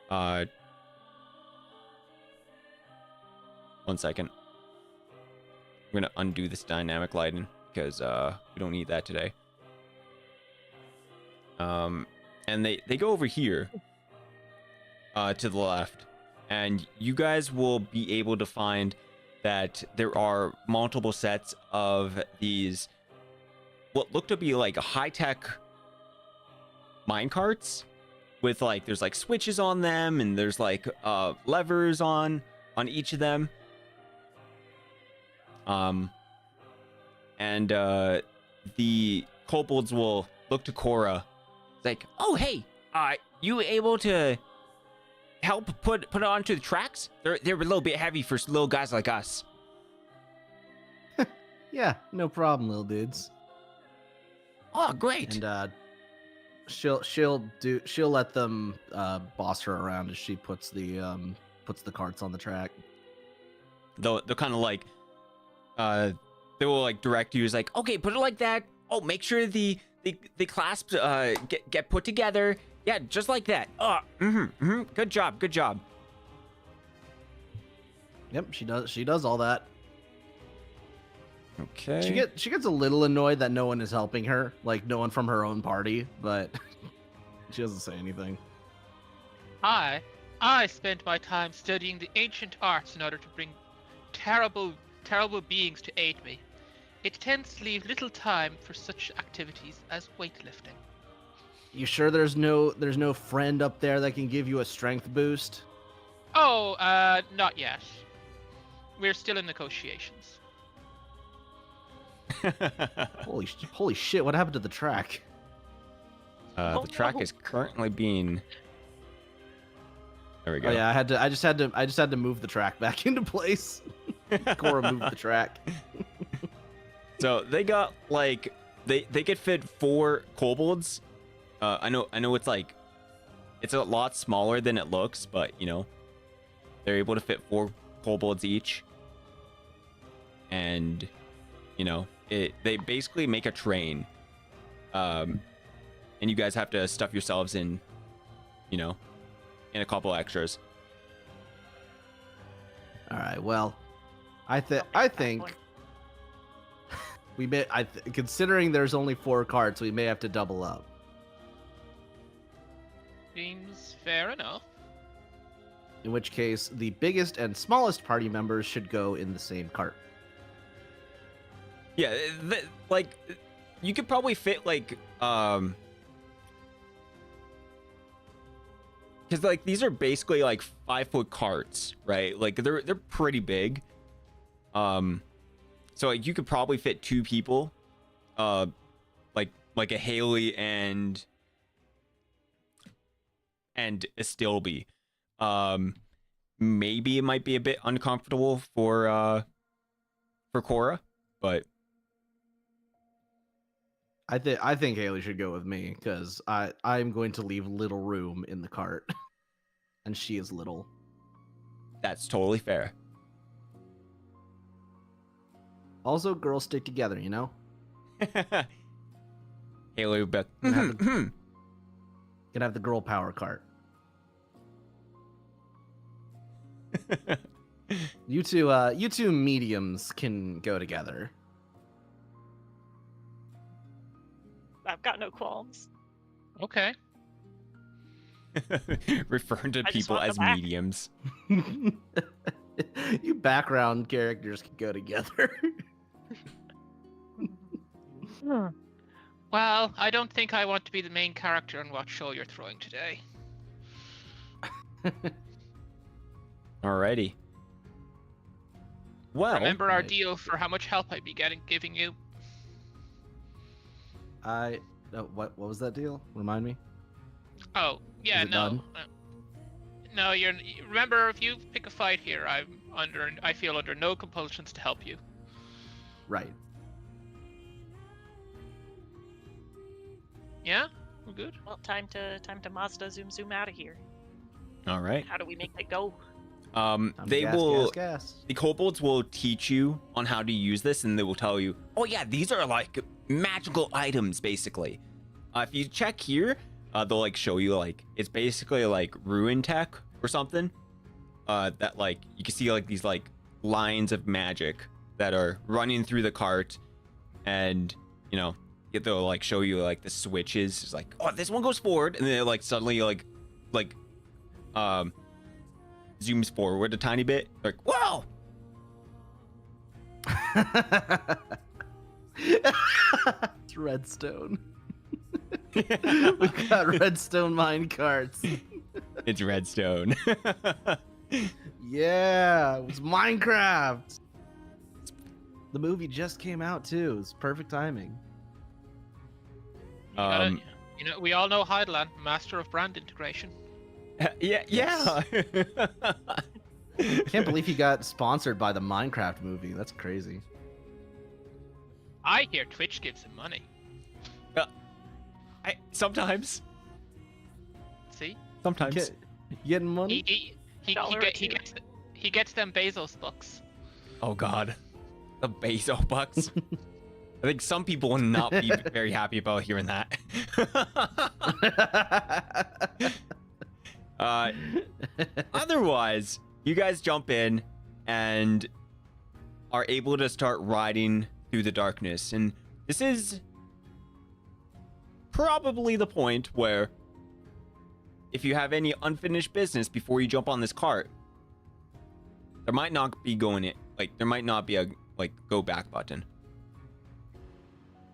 One second. We're gonna undo this dynamic lighting because we don't need that today. And they go over here to the left, and you guys will be able to find that there are multiple sets of these what look to be like high-tech minecarts with like there's like switches on them, and there's like levers on each of them. And the kobolds will look to Cora. It's like, oh hey, you able to help put it onto the tracks? They're a little bit heavy for little guys like us. Yeah, no problem, little dudes. Oh, great. And she'll let them boss her around as she puts the carts on the track. They'll kind of like they will like direct you as like, okay, put it like that. Oh, make sure the clasps get put together. Yeah, just like that. Good job. Yep, she does all that. Okay. She gets a little annoyed that no one is helping her, like no one from her own party, but she doesn't say anything. I spent my time studying the ancient arts in order to bring terrible beings to aid me. It tends to leave little time for such activities as weightlifting. You sure there's no friend up there that can give you a strength boost? Oh, not yet. We're still in negotiations. Holy shit! What happened to the track? The track is currently being. There we go. Oh yeah, I just had to move the track back into place. Cora moved the track. So they got like they could fit 4 kobolds. I know it's like it's a lot smaller than it looks, but you know they're able to fit 4 kobolds each, and you know they basically make a train, and you guys have to stuff yourselves in, you know, in a couple extras. All right, well, I think We may, considering there's only 4 carts, we may have to double up. Seems fair enough. In which case, the biggest and smallest party members should go in the same cart. Yeah, like you could probably fit like because like these are basically like 5-foot carts, right? Like they're pretty big. So like you could probably fit 2 people, like a Haley and a Stilby. Maybe it might be a bit uncomfortable for Cora, but I think Haley should go with me because I'm going to leave little room in the cart, and she is little. that's totally fair. Also, girls stick together, you know. Haley, Beth. Can have the girl power cart. You two mediums can go together. I've got no qualms. Okay. Referring to I just people want the as back. mediums. You background characters can go together. Well, I don't think I want to be the main character in what show you're throwing today. Alrighty. Well, Remember our right. deal for how much help I'd be giving you. What was that deal? Remind me. Oh, yeah, Is it no. done? No, remember, if you pick a fight here, I feel under no compulsions to help you. Right. Yeah? We're good? Well, time to Mazda zoom out of here. all right. How do we make that go? Time to They gas, will. gas. The kobolds will teach you on how to use this, and they will tell you, "Oh yeah, these are like magical items, basically." If you check here, they'll like show you like it's basically like ruin tech or something. That like you can see like these like lines of magic that are running through the cart, and you know they'll like show you like the switches. It's like, oh, this one goes forward, and then it like suddenly like zooms forward a tiny bit. Like, whoa! It's redstone. We've got redstone mine carts. It's redstone. Yeah, it was Minecraft. The movie just came out too. It's perfect timing. You gotta, we all know Hydalann, master of brand integration. yeah. I can't believe he got sponsored by the Minecraft movie. That's crazy. I hear Twitch gives him money. Sometimes. See? Sometimes. Getting money? He gets them Bezos bucks. Oh God, the Bezo bucks. I think some people will not be very happy about hearing that. Otherwise, you guys jump in and are able to start riding through the darkness, and this is probably the point where if you have any unfinished business before you jump on this cart, there might not be there might not be a go back button.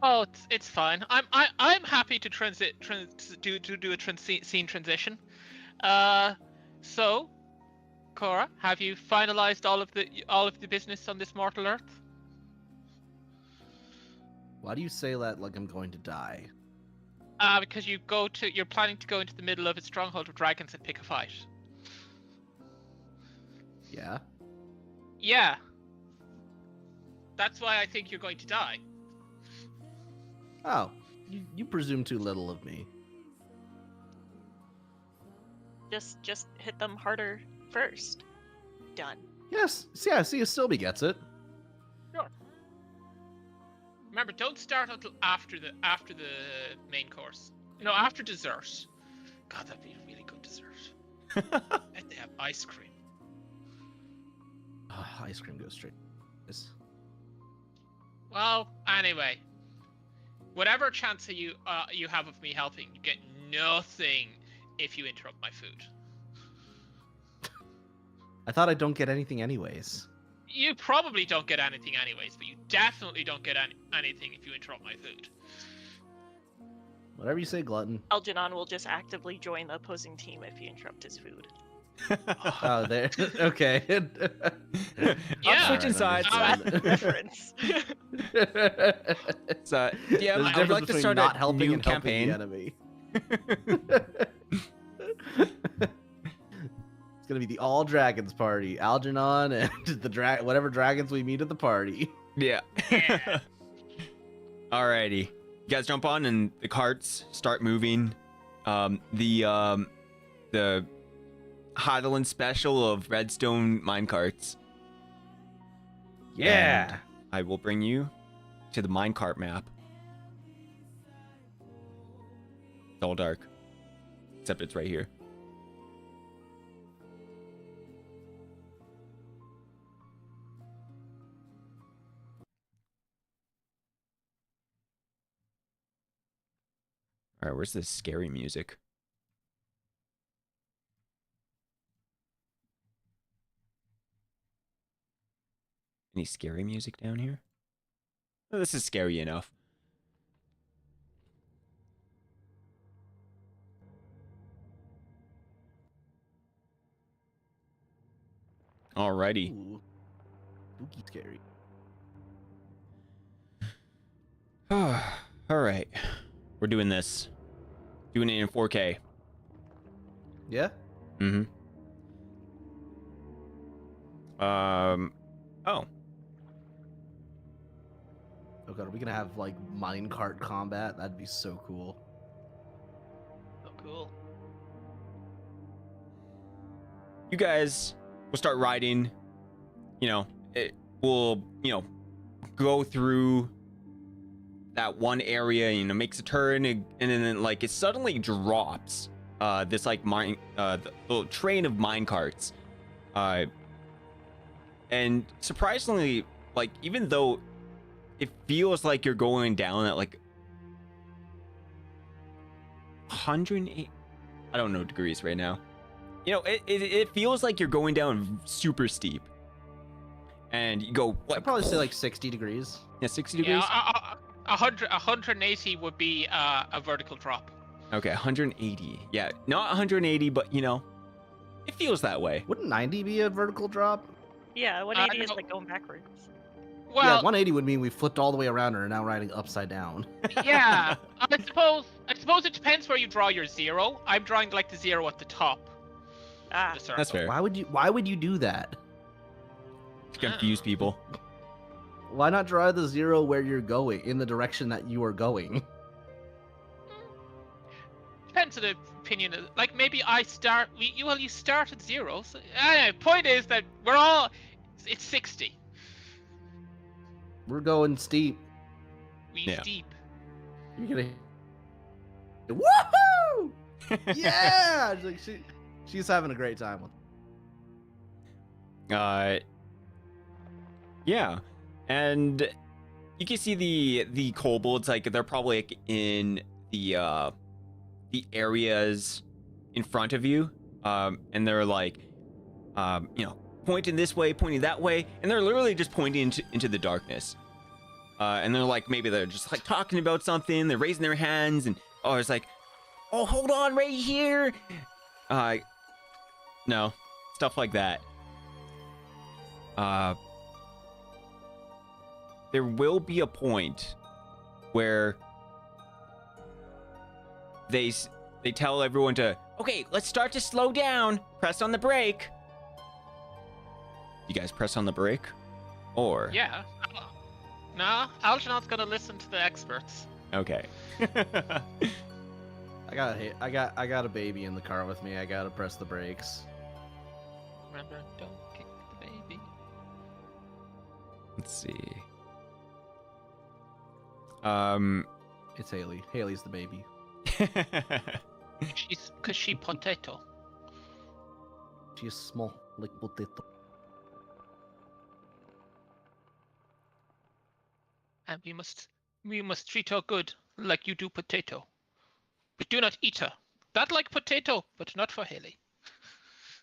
Oh, it's fine. I'm happy to do a scene transition. So, Cora, have you finalized all of the business on this mortal earth? Why do you say that like I'm going to die? Because you're planning to go into the middle of a stronghold of dragons and pick a fight. Yeah. Yeah. That's why I think you're going to die. Oh, you presume too little of me. Just hit them harder first. Done. Yes. Yeah. See, Sylvie gets it. Sure. Remember, don't start until after the main course. After dessert. God, that'd be a really good dessert. Bet they have ice cream. Ice cream goes straight. Yes. Well, anyway, whatever chance you have of me helping, you get nothing if you interrupt my food. I thought I don't get anything anyways. You probably don't get anything anyways, but you definitely don't get anything if you interrupt my food. Whatever you say, Glutton. Algernon will just actively join the opposing team if you interrupt his food. Oh, there. Okay. Yeah. I'm switching sides. Reference. So, yeah, There's a I'd difference like to between start not a helping new and campaign. helping the enemy. It's gonna be the all dragons party. Algernon and the whatever dragons we meet at the party. Yeah. Yeah. Alrighty. You guys jump on and the carts start moving. The Hydalann special of redstone minecarts. Yeah. And I will bring you to the minecart map. It's all dark. Except it's right here. Alright, where's this scary music? Any scary music down here? Oh, this is scary enough. Alrighty. Ooh. Spooky scary. Alright. We're doing this. Doing it in 4K. Yeah. Mm-hmm. Oh. Oh god, are we gonna have like minecart combat? That'd be so cool. Oh, cool. You guys will start riding. You know, it will, go through that one area, makes a turn, and then like it suddenly drops this like the little train of minecarts. And surprisingly, like even though it feels like you're going down at like 108, I don't know degrees right now. It feels like you're going down super steep. And you go what? I'd probably say like 60 degrees. Yeah, 60 degrees. Yeah, 180 would be a vertical drop. Okay, 180. Yeah, not 180, but it feels that way. Wouldn't 90 be a vertical drop? Yeah, 180 is no. like going backwards. Yeah, Well, 180 would mean we flipped all the way around and are now riding upside down. yeah. I suppose it depends where you draw your zero. I'm drawing like the zero at the top. Ah, Of the circle. That's fair. Why would you do that? To confuse people. Why not draw the zero where you're going, in the direction that you are going? Depends on the opinion. Like maybe I start. You start at zero. So, point is that we're all. It's 60. We're going steep. We steep. You're gonna. Woohoo! Yeah! Like she's having a great time with. Yeah, and you can see the kobolds, like they're probably like in the areas in front of you, and they're like, pointing this way, pointing that way, and they're literally just pointing into the darkness. And they're like, maybe they're just like talking about something. They're raising their hands, and it's like, oh, hold on, right here. No, stuff like that. There will be a point where they tell everyone to, okay, let's start to slow down. Press on the brake. You guys press on the brake, or Yeah. No, Algernon's gonna listen to the experts. okay. I got a baby in the car with me. I gotta press the brakes. Remember, don't kick the baby. Let's see. It's Haley. Haley's the baby. Cause she potato. She's small, like potato. and we must treat her good, like you do potato. But do not eat her. That like potato, but not for Haley.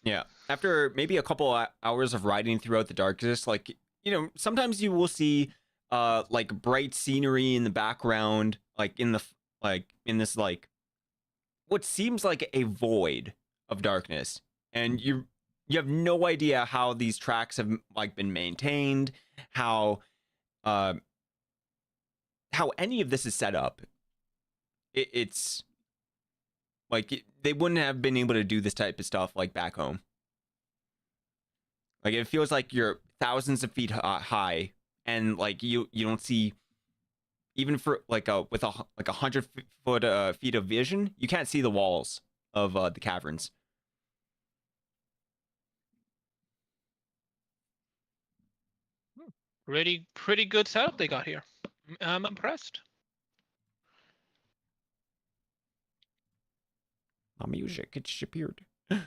Yeah. After maybe a couple hours of riding throughout the darkness, like, you know, sometimes you will see like bright scenery in the background, like in this like what seems like a void of darkness. And you have no idea how these tracks have like been maintained, how any of this is set up. It's like they wouldn't have been able to do this type of stuff like back home. Like it feels like you're thousands of feet high, and like you don't see, even for like with a 100 foot feet of vision, you can't see the walls of the caverns. Pretty good setup they got here. I'm impressed. My music, it disappeared. Room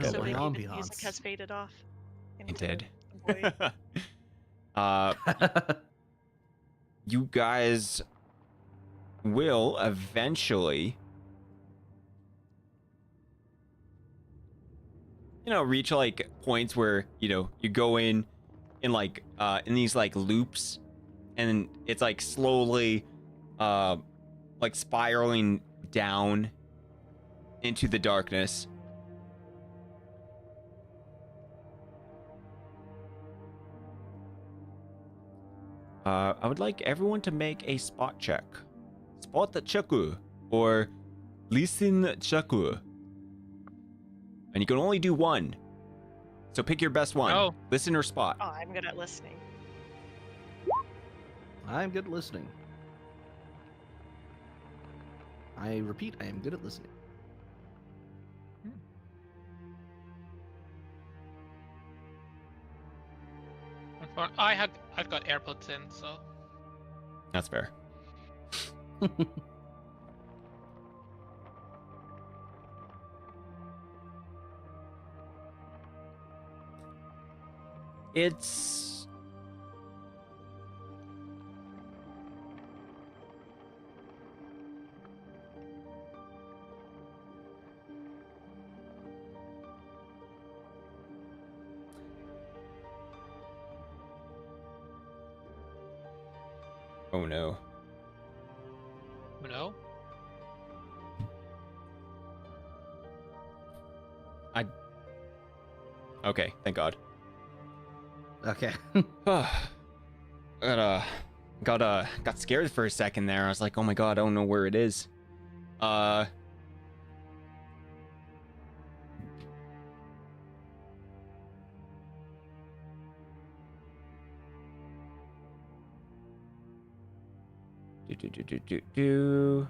Yeah, so my big, the music ambiance. has faded off. It into did. the void. You guys will eventually, you know, reach like points where, you know, you go in like in these like loops, and it's like slowly like spiraling down into the darkness. I would like everyone to make a spot check. Spot check or listen check. And you can only do one. So pick your best one. Oh. Listen or spot. Oh, I'm good at listening. I'm good at listening. I repeat, I am good at listening. I've got AirPods in, so That's fair. It's oh no. no. Okay, thank God. Okay. Got scared for a second there. I was like, oh my God, I don't know where it is. Do.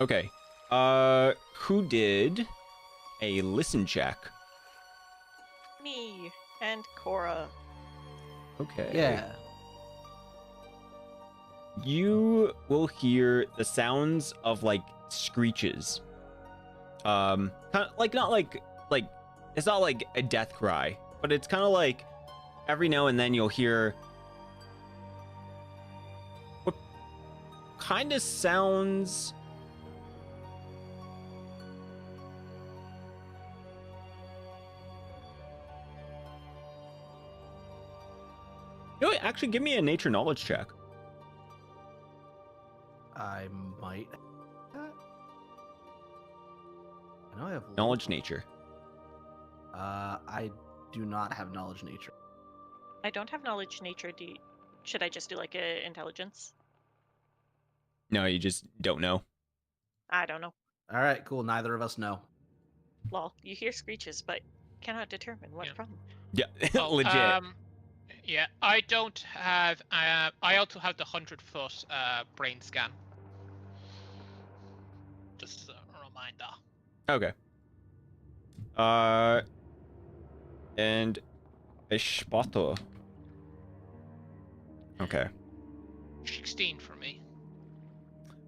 Okay. Who did a listen check? Me and Cora. Okay. Yeah. You will hear the sounds of like screeches. Kind of like not like it's not like a death cry, but it's kind of like every now and then you'll hear what kind of sounds. You know what? Actually, give me a nature knowledge check. I might. I know I have Knowledge nature. I do not have knowledge nature. I don't have knowledge nature. Should I just do like a intelligence? No, you just don't know. I don't know. All right, cool. Neither of us know. Lol, you hear screeches, but cannot determine what Yeah. from. Yeah, Oh, legit. Yeah, I don't have. I also have the 100-foot brain scan. Just as a reminder. Okay. And a Spato. Okay. 16 for me.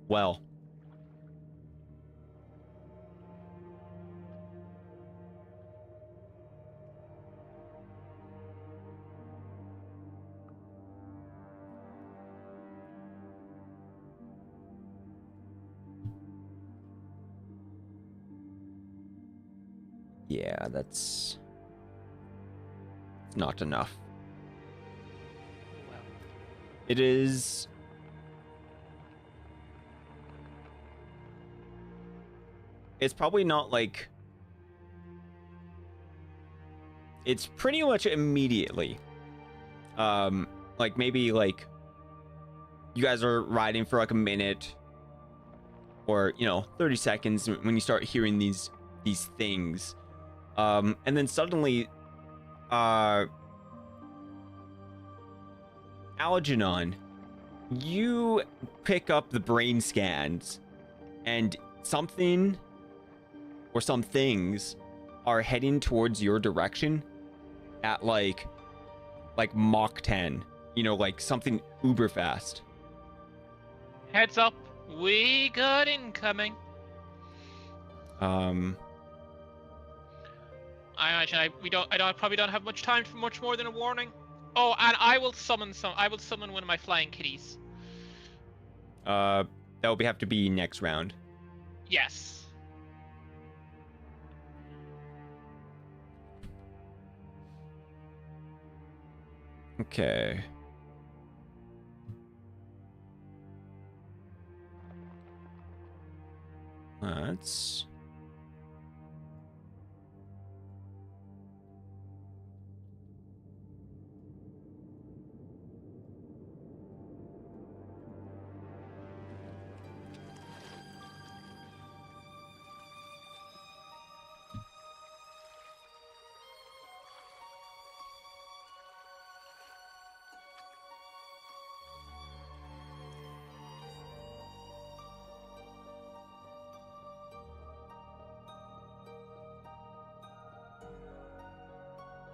Well. Yeah, that's not enough. Well, It is... It's probably not like... It's pretty much immediately. Like maybe like you guys are riding for like a minute or, 30 seconds when you start hearing these things. And then suddenly, Algernon, you pick up the brain scans and something or some things are heading towards your direction at like Mach 10, like something uber fast. heads up, we got incoming. Um, I imagine I probably don't have much time for much more than a warning. Oh, and I will summon one of my flying kitties. that will have to be next round. Yes. Okay. Let's...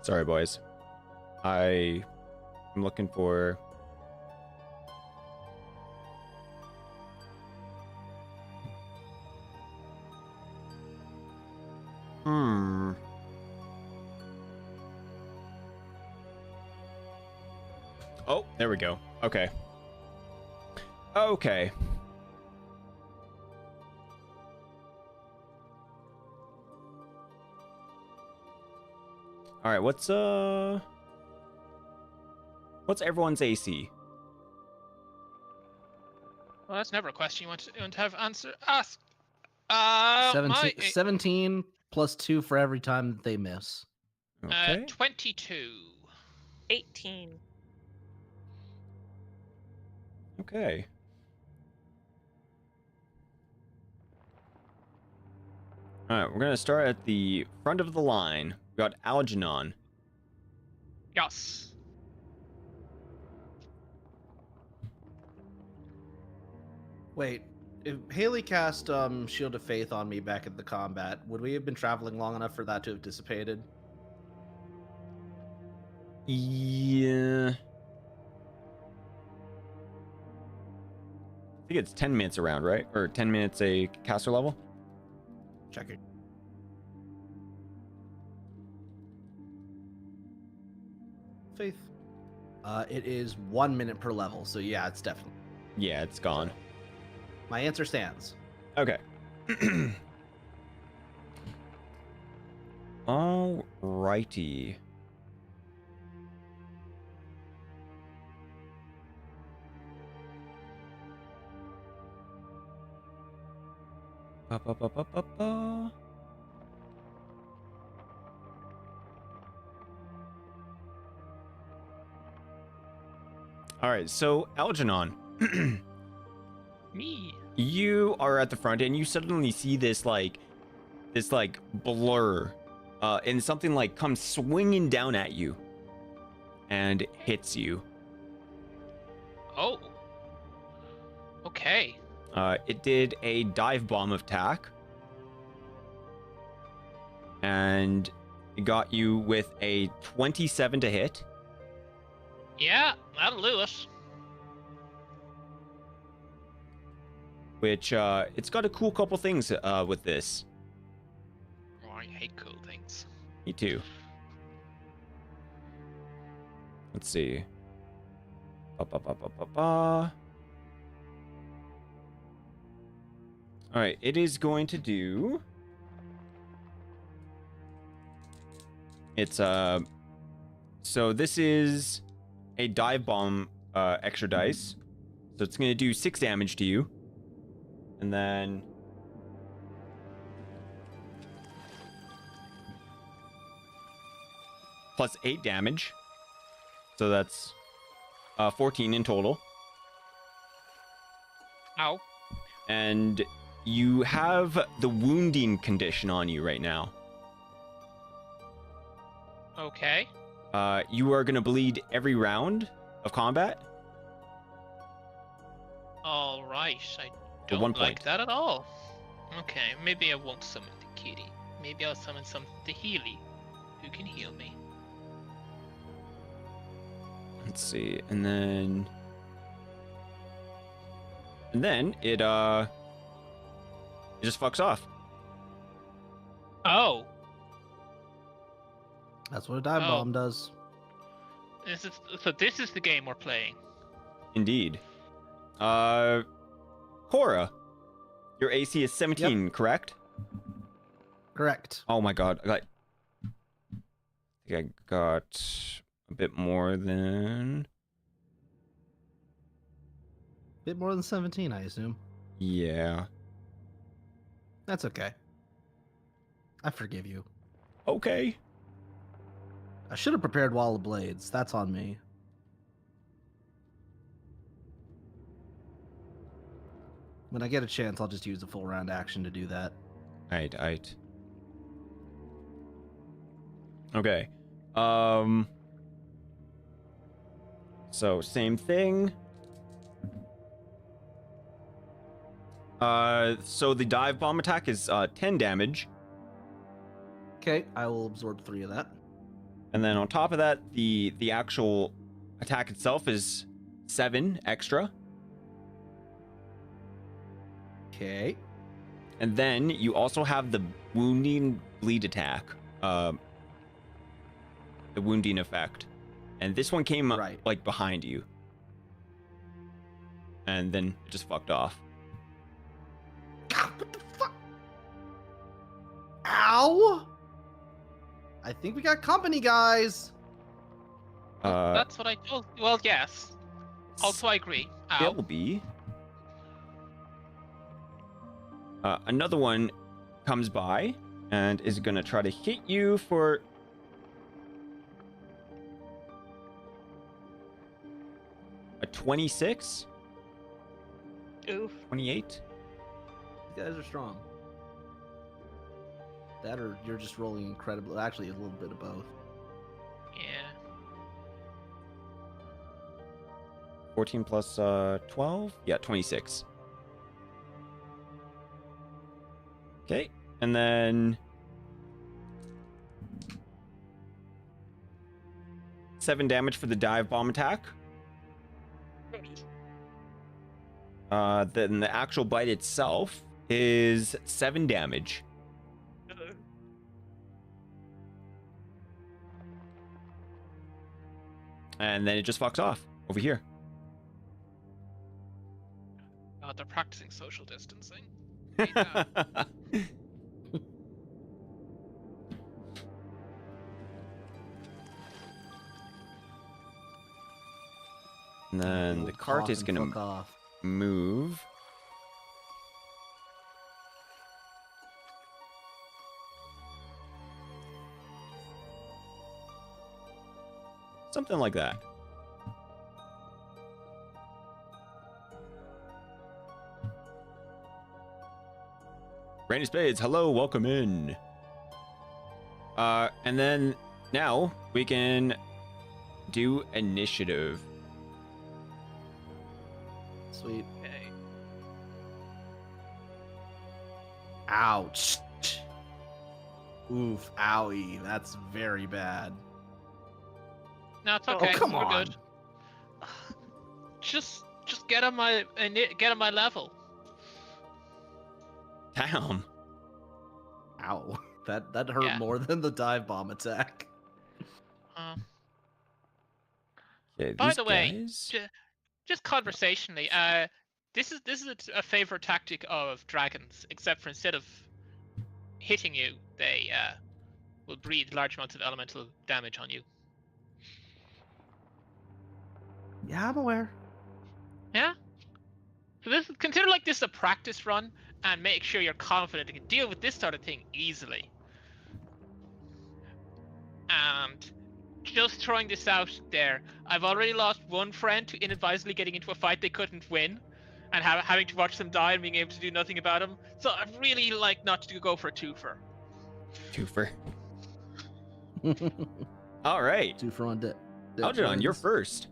Sorry, boys. I'm looking for... Oh, there we go. Okay. Okay. All right, what's everyone's AC? Well, that's never a question you want to have asked. 17 plus 2 for every time that they miss. Okay. 22. 18. Okay. All right, we're gonna start at the front of the line. We got Algernon. Yes. Wait, if Haley cast Shield of Faith on me back at the combat, would we have been traveling long enough for that to have dissipated? Yeah. I think it's 10 minutes around, right? Or 10 minutes a caster level? Check it. Faith. It is 1 minute per level, so yeah, it's definitely. Yeah, it's gone. My answer stands. Okay. Alrighty. Ba, ba, ba, ba, ba, ba. All right, so Algernon, Me. you are at the front and you suddenly see this blur, and something like comes swinging down at you and hits you. Oh. Okay. It did a dive bomb attack, and It got you with a 27 to hit. Yeah, that'll do it. Which, it's got a cool couple things with this. Oh, I hate cool things. Me too. Let's see. All right, it is going to do. It's so this is a dive bomb extra dice. So it's going to do 6 damage to you. And then plus 8 damage. So that's 14 in total. Ow. And you have the wounding condition on you right now. Okay. You are going to bleed every round of combat. All right. I For don't 1 like point. that at all. Okay, maybe I won't summon the kitty. Maybe I'll summon the Healy, who can heal me. Let's see. And then it just fucks off. Oh, That's what a dive Oh. bomb does. so this is the game we're playing. Indeed. Cora, your AC is 17, correct? Correct. Oh my god. I think I got a bit more than... Bit more than 17, I assume. Yeah. That's okay. I forgive you. Okay. I should have prepared Wall of Blades. That's on me. When I get a chance, I'll just use a full round action to do that. Aight. Okay. So same thing. So the dive bomb attack is 10 damage, Okay, I will absorb 3 of that. and then on top of that, the actual attack itself is 7 extra, Okay. and then you also have the wounding bleed attack, the wounding effect, and this one came Right. like behind you, and then it just fucked off. God, what the fuck? Ow! I think we got company, guys. That's what I told. Well, yes. Also, I agree. Ow. Shelby. Another one comes by and is gonna try to hit you for a 26, Oof. 28. You guys are strong. That or you're just rolling incredibly. Actually, a little bit of both. Yeah. 14 plus 12. Yeah, 26. Okay, and then 7 damage for the dive bomb attack. Then the actual bite itself is 7 damage. And then it just fucks off over here. They're practicing social distancing. Hey, now. And then the Old cart cough is and gonna fuck off. move. Something like that. Randy Spades, hello, welcome in. And then now we can do initiative. Sweet. Okay. Ouch. Oof, owie, that's very bad. No, it's Oh, okay. come We're on. good. Just get on my level. Damn. Ow. That hurt Yeah. more than the dive bomb attack. Okay, By these the way, guys. just conversationally, this is a favorite tactic of dragons, except for instead of hitting you, they will breathe large amounts of elemental damage on you. Yeah, I'm aware. Yeah. So consider like this a practice run, and make sure you're confident you can deal with this sort of thing easily. And just throwing this out there, I've already lost one friend to inadvisably getting into a fight they couldn't win, and having to watch them die and being able to do nothing about them. So I'd really like not to go for a twofer. Twofer. All right. 2 for 1 dead. Algernon, you're first.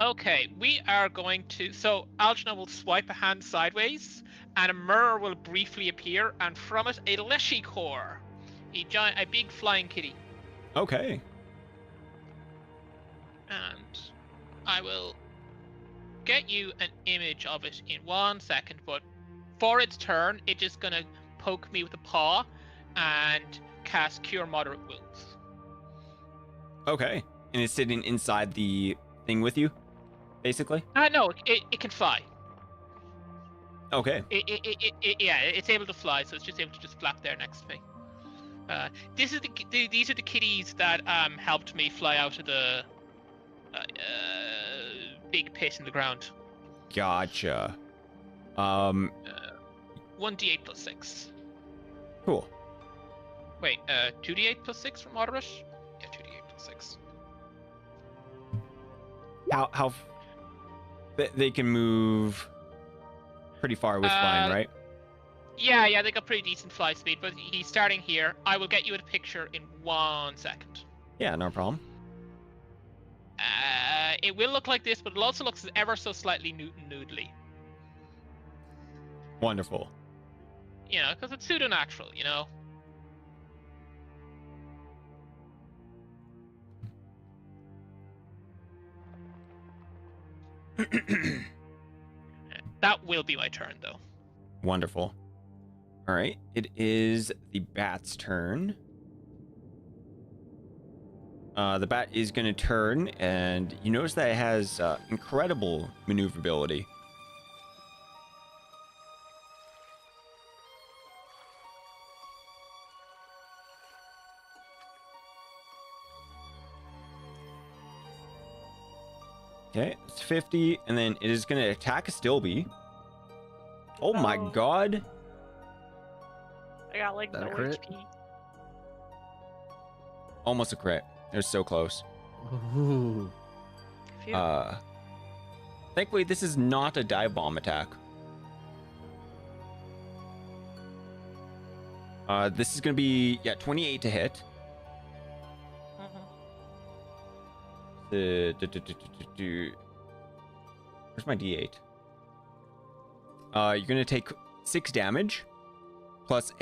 Okay, we are going to. So Algernon will swipe a hand sideways, and a mirror will briefly appear, and from it a Leshy core, a big flying kitty. Okay. And I will get you an image of it in 1 second, but for its turn, it's just gonna poke me with a paw and cast Cure Moderate Wounds. Okay. And it's sitting inside the thing with you, basically? No, it can fly. Okay. Yeah, it's able to fly, so it's just able to just flap there next to me. These are the kitties that helped me fly out of the big pit in the ground. Gotcha. 1d8 plus 6. Cool. Wait, 2d8 plus 6 from moderate? Yeah, 2d8 plus 6. How they can move pretty far with flying, right? Yeah, they got pretty decent fly speed, but he's starting here. I will get you a picture in 1 second. Yeah, no problem. It will look like this, but it also looks ever so slightly noodly. Wonderful. You know, because it's pseudo-natural, you know? That will be my turn, though. Wonderful. All right. It is the bat's turn. The bat is going to turn, and you notice that it has incredible maneuverability. Okay, it's 50, and then it is going to attack a Stilby. Oh my Oh. god. I got like That a no crit? HP. Almost a crit. It was so close. Ooh. Phew. Thankfully, this is not a dive bomb attack. This is going to be, 28 to hit. Mhm. Where's my D8? You're gonna take 6 damage, plus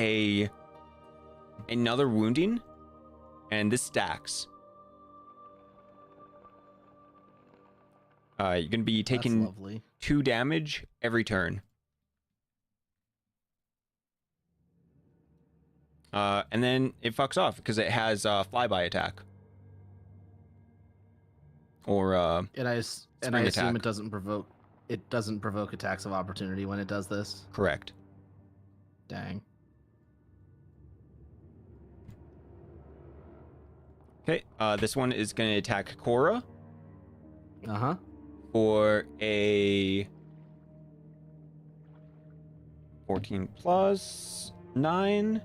another wounding, and this stacks. You're gonna be That's taking lovely. 2 damage every turn. And then it fucks off because it has flyby attack. Or And I spring assume attack. it doesn't provoke attacks of opportunity when it does this. Correct. Dang. Okay, this one is going to attack Cora Uh-huh. for a 14 plus 9.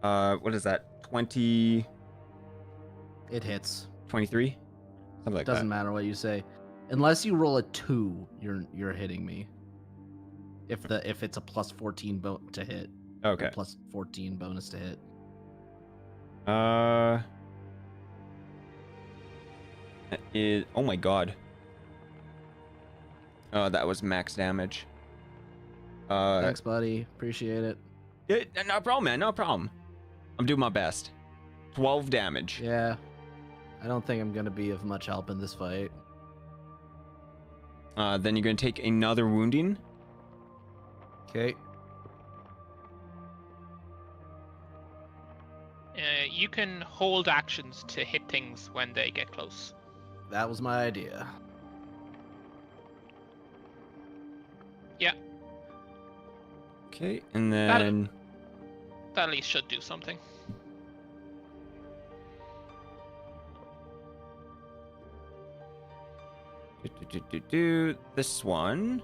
What is that? 20, It hits. 23? Something like Doesn't that. matter what you say. Unless you roll a 2, you're hitting me. If it's a plus 14 to hit. Okay. Plus 14 bonus to hit. That is, oh my god. That was max damage. Thanks, buddy. Appreciate it. No problem, man. No problem. I'm doing my best. 12 damage. Yeah. I don't think I'm gonna be of much help in this fight. Then you're gonna take another wounding. Okay. You can hold actions to hit things when they get close. That was my idea. Yeah, Okay, and then that at least should do something. This one.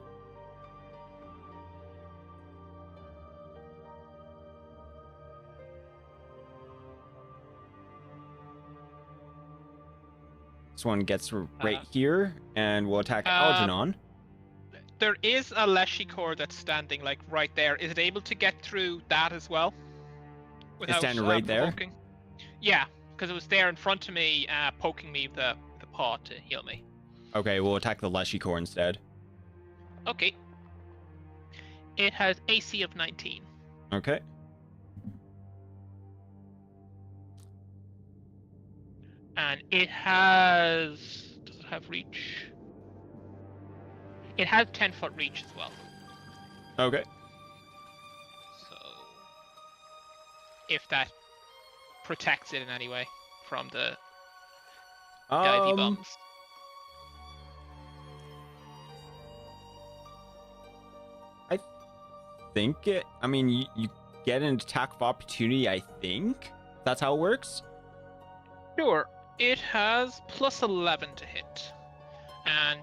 This one gets right here, and we'll attack Algernon. There is a Leshy core that's standing like right there. Is it able to get through that as well? It's standing right there? Provoking? Yeah, because it was there in front of me, poking me with the paw to heal me. Okay, we'll attack the Leshy core instead. Okay. It has AC of 19. Okay. And it has... Does it have reach? It has 10-foot reach as well. Okay. So... If that protects it in any way from the ivy bombs. I think it... I mean, you get an attack of opportunity, I think. That's how it works? Sure. It has plus 11 to hit. And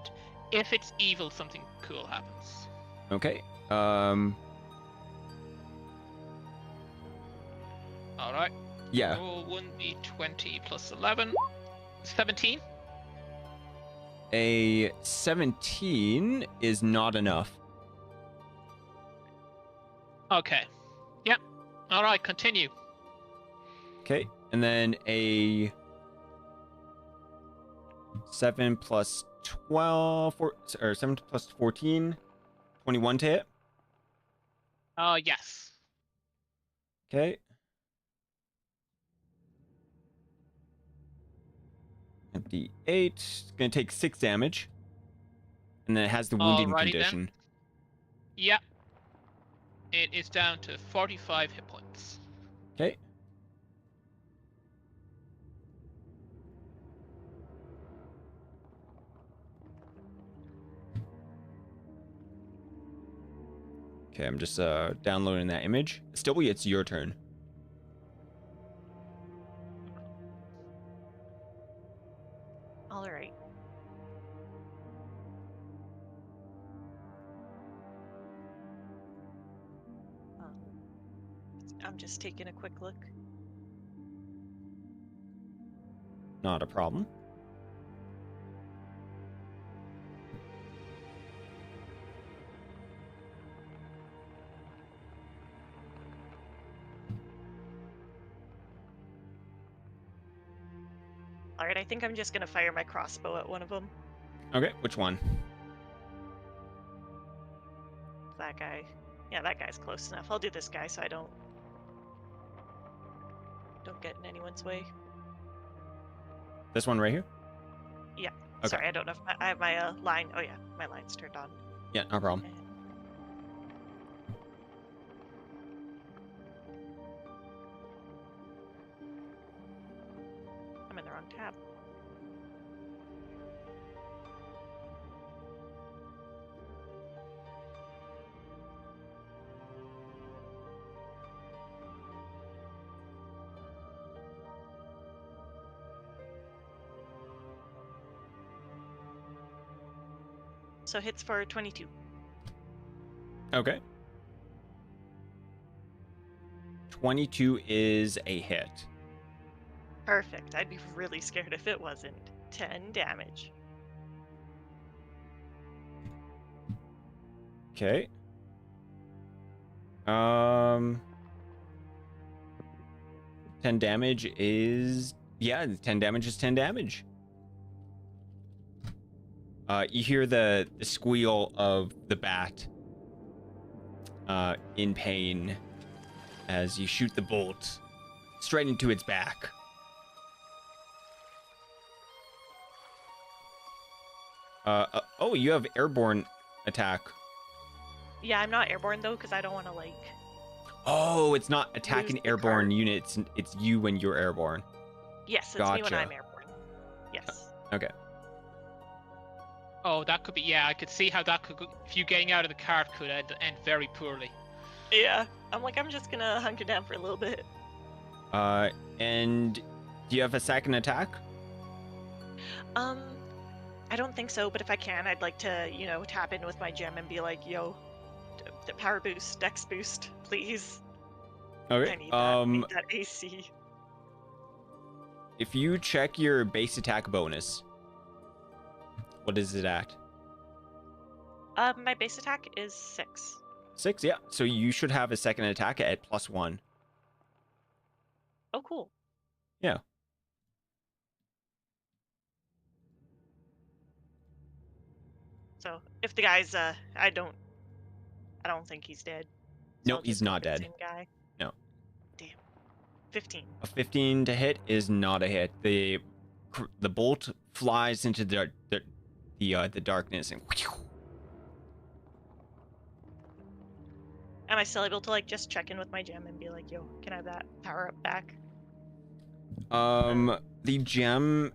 if it's evil, something cool happens. Okay. Alright. Yeah. Roll 1d20 plus 11. 17? A 17 is not enough. Okay. Yep. Alright, continue. Okay. And then a 7 plus 12, or 7 plus 14, 21 to hit. Yes. Okay. D8. It's going to take 6 damage. And then it has the wounding Alrighty condition. then. Yep. It is down to 45 hit points. Okay. Okay, I'm just downloading that image. Still, it's your turn. All right. I'm just taking a quick look. Not a problem. All right, I think I'm just gonna fire my crossbow at one of them. Okay, which one? That guy. Yeah, that guy's close enough. I'll do this guy so I don't get in anyone's way. This one right here? Yeah. Okay. Sorry, I don't know if I have my line. Oh yeah, my line's turned on. Yeah, no problem. And... I'm in the wrong tab. So hits for 22. Okay. 22 is a hit. Perfect. I'd be really scared if it wasn't. 10 damage. Okay. 10 damage is... Yeah, 10 damage is 10 damage. You hear the squeal of the bat in pain. as you shoot the bolt straight into its back. Oh, you have airborne attack. Yeah, I'm not airborne though, because I don't want to like. Oh, it's not attacking Lose the airborne card. units. It's you when you're airborne. Yes, it's me when Gotcha. I'm airborne. Yes. Okay. Oh, that could be. Yeah, I could see how that could go. If you getting out of the cart could end very poorly. Yeah. I'm like, I'm just gonna hunker down for a little bit. And do you have a second attack? I don't think so, but if I can, I'd like to, tap in with my gem and be like, yo, power boost, dex boost, please. Okay. I need that. I need that AC. If you check your base attack bonus, what is it at? My base attack is 6. 6, yeah. So you should have a second attack at +1. Oh, cool. Yeah. So if the guy's, I don't think he's dead. So No, I'll he's just go not for the dead. same guy. No. Damn. 15. A 15 to hit is not a hit. The bolt flies into the darkness and Am I still able to like just check in with my gem and be like, yo, can I have that power up back? the gem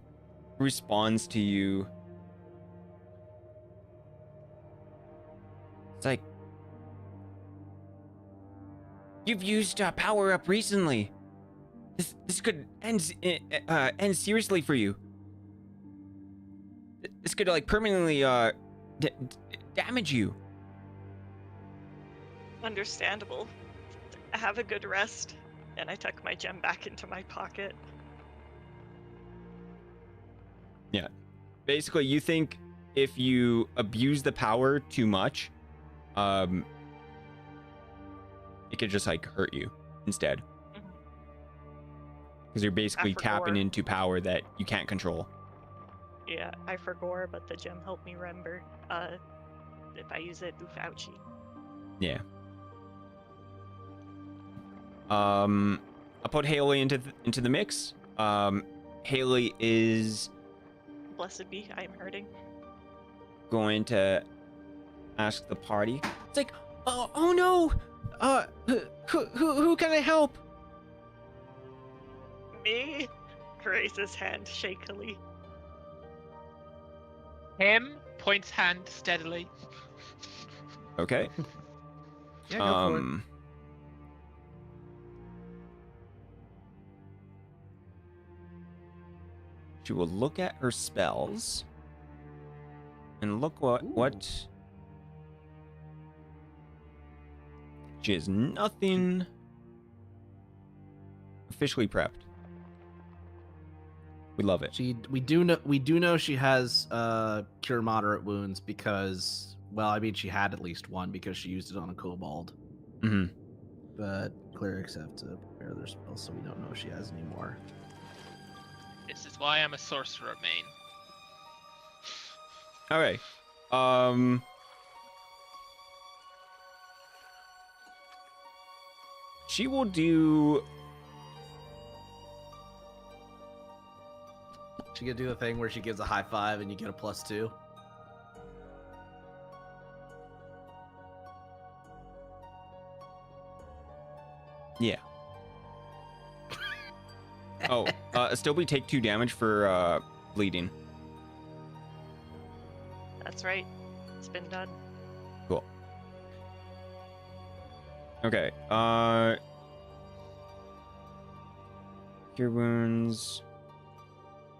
responds to you. It's like, you've used power up recently. This could end seriously for you. This could like permanently damage you. Understandable. Have a good rest. And I tuck my gem back into my pocket. Yeah. Basically, you think if you abuse the power too much, it could just like hurt you instead. Because you're basically tapping into power that you can't control. Yeah, I forgot, but the gem helped me remember. If I use it, oof, ouchie. Yeah. I'll put Haley into the mix. Haley is Blessed be, I am hurting. going to ask the party. It's like, oh no, who can I help? Me? Raise his hand shakily. Him points hand steadily. Okay. Yeah, go for it. She will look at her spells and look what she has nothing officially prepped. We love it. We do know she has cure moderate wounds because, well, I mean, she had at least one because she used it on a kobold. Mm-hmm. But clerics have to prepare their spells, so we don't know if she has any more. This is why I'm a sorcerer main. Okay. She will do. She could do the thing where she gives a high five and you get a +2. Yeah. Oh, Astobi, take 2 damage for bleeding. That's right. It's been done. Cool. Okay. Cure wounds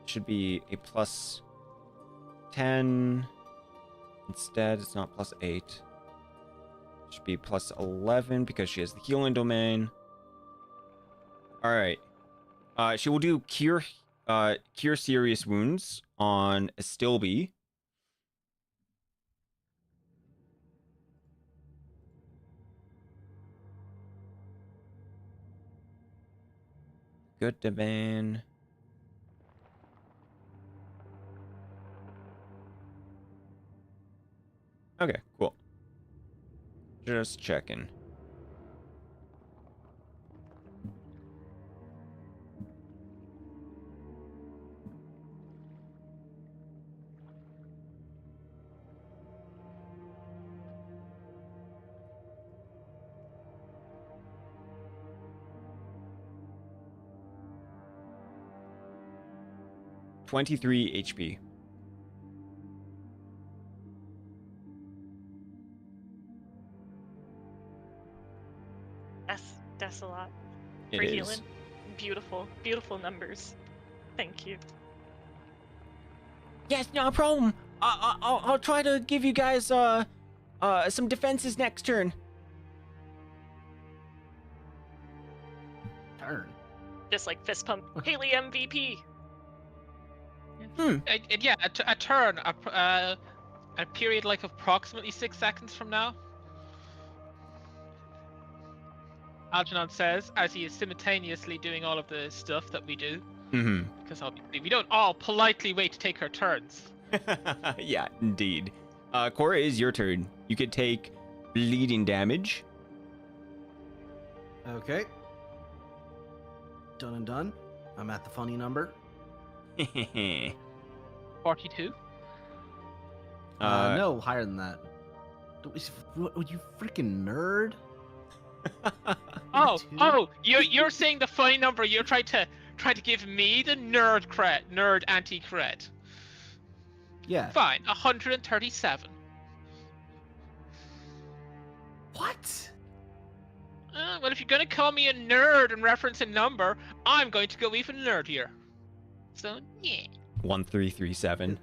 should be a +10. Instead, it's not +8. It should be +11 because she has the healing domain. All right. She will do cure serious wounds on Astilby. Good domain. Okay, cool. Just checking. 23 HP. That's a lot It for is. healing. Beautiful, beautiful numbers. Thank you. Yes, no problem. I'll try to give you guys some defenses next turn. Turn. Just like fist pump. Haley MVP. Yeah, a turn, a period like approximately 6 seconds from now. Algernon says, as he is simultaneously doing all of the stuff that we do, Mm-hmm. because obviously we don't all politely wait to take our turns. Yeah, indeed. Cora, it is your turn. You could take bleeding damage. Okay. Done and done. I'm at the funny number. 42. No, higher than that. What, you freaking nerd? Oh, 42? you're saying the funny number. You're trying to give me the nerd anti-cred. Yeah. Fine, 137. What? Well, if you're gonna call me a nerd and reference a number, I'm going to go even nerdier. So yeah. 1337.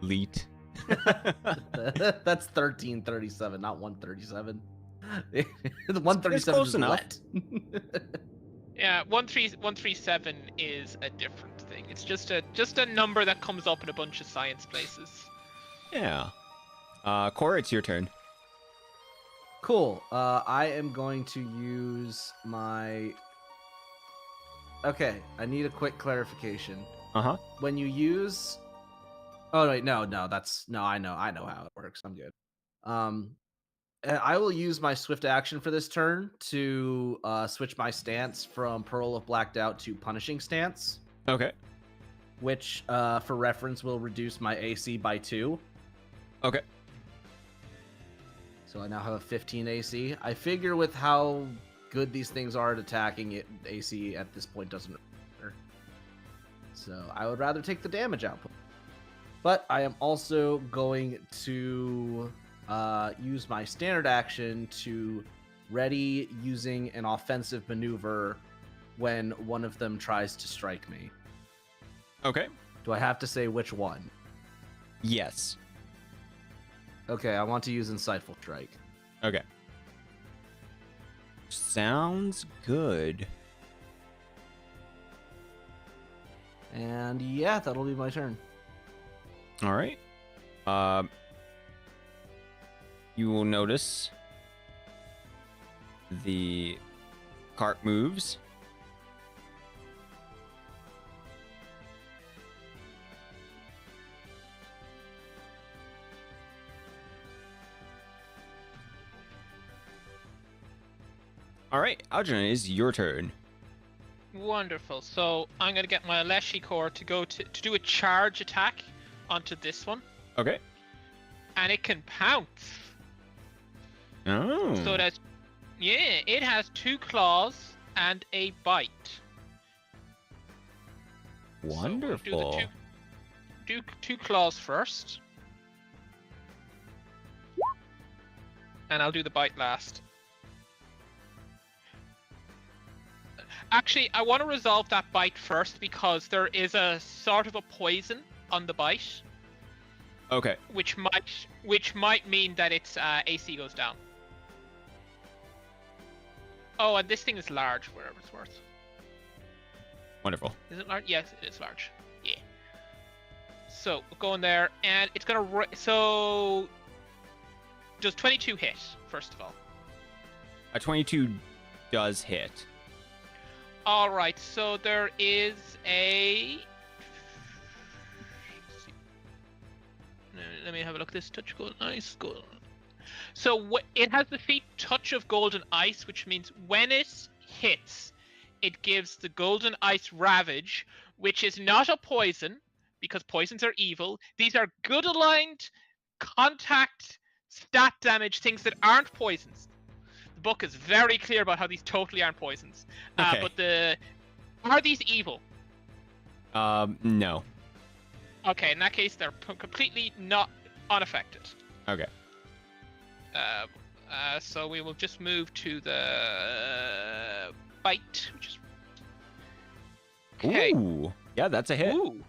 Leet. That's 1337, not 137. The 137 It's close is enough. Yeah, 137 is a different thing. It's just a number that comes up in a bunch of science places. Yeah. Cora, it's your turn. Cool. I am going to use my... Okay, I need a quick clarification. Uh-huh. When you use... Oh, wait, no, that's... No, I know how it works. I'm good. I will use my swift action for this turn to switch my stance from Pearl of Blacked Out to Punishing Stance, Okay. which, for reference, will reduce my AC by 2. Okay. So I now have a 15 AC. I figure with how good these things are at attacking, it AC at this point doesn't matter. So I would rather take the damage output. But I am also going to use my standard action to ready using an offensive maneuver when one of them tries to strike me. Okay. Do I have to say which one? Yes. Okay, I want to use Insightful Strike. Okay. Sounds good. And yeah, that'll be my turn. All right. You will notice the cart moves. All right, Algernon, it is your turn. Wonderful. So I'm gonna get my Leshy Core to go to do a charge attack onto this one, Okay. and it can pounce. Oh. So that's it has 2 claws and a bite. Wonderful. So we'll do 2 claws first, and I'll do the bite last. Actually, I want to resolve that bite first because there is a sort of a poison on the bite, Okay. which might mean that its AC goes down. Oh, and this thing is large, wherever it's worth. Wonderful. Is it large? Yes, it is large. Yeah. So we'll go in there, and it's gonna. So does 22 hit first of all? A 22 does hit. All right. So there is a. Let me have a look at this. Touch golden ice. Golden. So it has the feat Touch of Golden Ice, which means when it hits, it gives the Golden Ice Ravage, which is not a poison, because poisons are evil. These are good aligned contact stat damage things that aren't poisons. The book is very clear about how these totally aren't poisons. Okay. But are these evil? No. Okay, in that case, they're completely not unaffected. Okay. So we will just move to the bite, which is... Okay. Ooh. Yeah, that's a hit. Ooh.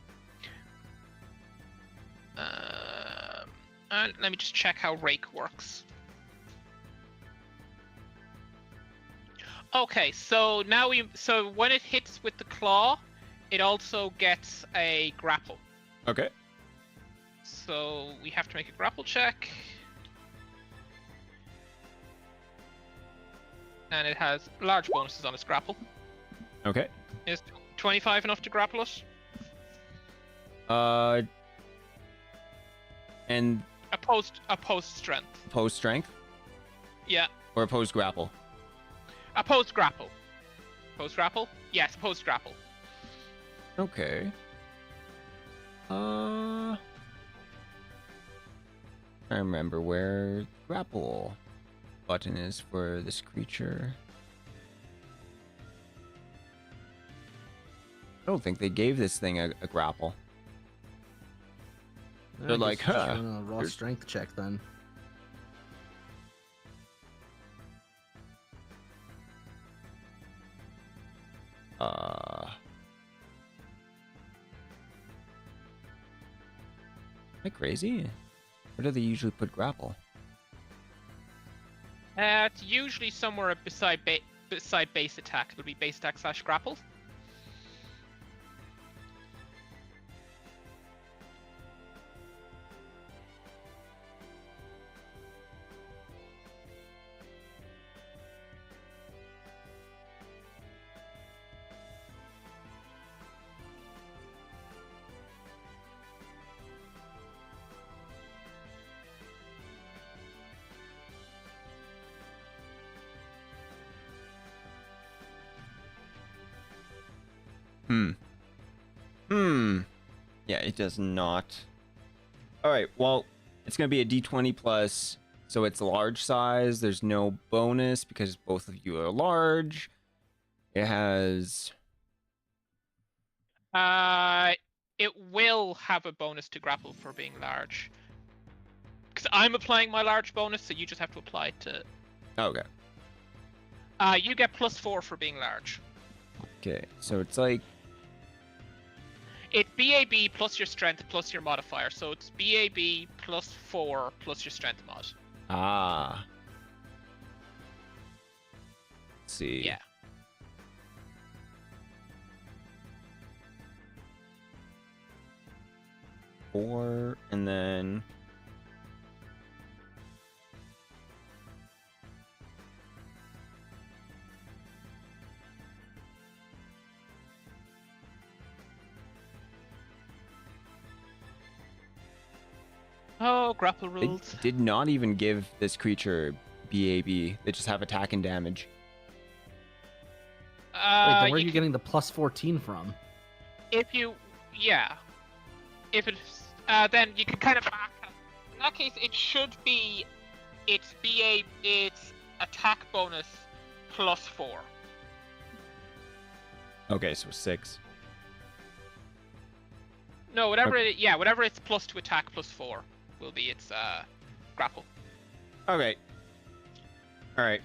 And let me just check how rake works. Okay, so now so when it hits with the claw, it also gets a grapple. Okay. So we have to make a grapple check. And it has large bonuses on its grapple. Okay. Is 25 enough to grapple it? And Opposed strength. opposed strength Yeah. or opposed grapple? Opposed grapple. Opposed grapple? Yes, opposed grapple. Okay. I remember where grapple button is for this creature. I don't think they gave this thing a grapple. I They're guess like, it's just huh, doing a raw here's- strength check then. Am I crazy? Where do they usually put grapple? It's usually somewhere beside base attack. It'll be base attack / grapple. Yeah, it does not. All right, well, it's going to be a d20 plus, so it's large size. There's no bonus because both of you are large. It has... It will have a bonus to grapple for being large. Because I'm applying my large bonus, so you just have to apply it to... Okay. You get +4 for being large. Okay, so it's like... It's BAB plus your strength plus your modifier, so it's BAB +4 plus your strength mod. Ah. Let's see. Yeah. Four, and then... Oh, grapple They rules. did not even give this creature BAB. They just have attack and damage. Wait, then where are you you getting the +14 from? If you, yeah. If it's, then you can kind of back up. In that case, it should be, it's attack bonus +4. Okay, so 6. No, whatever whatever it's plus to attack +4 will be its, grapple. Okay. Alright.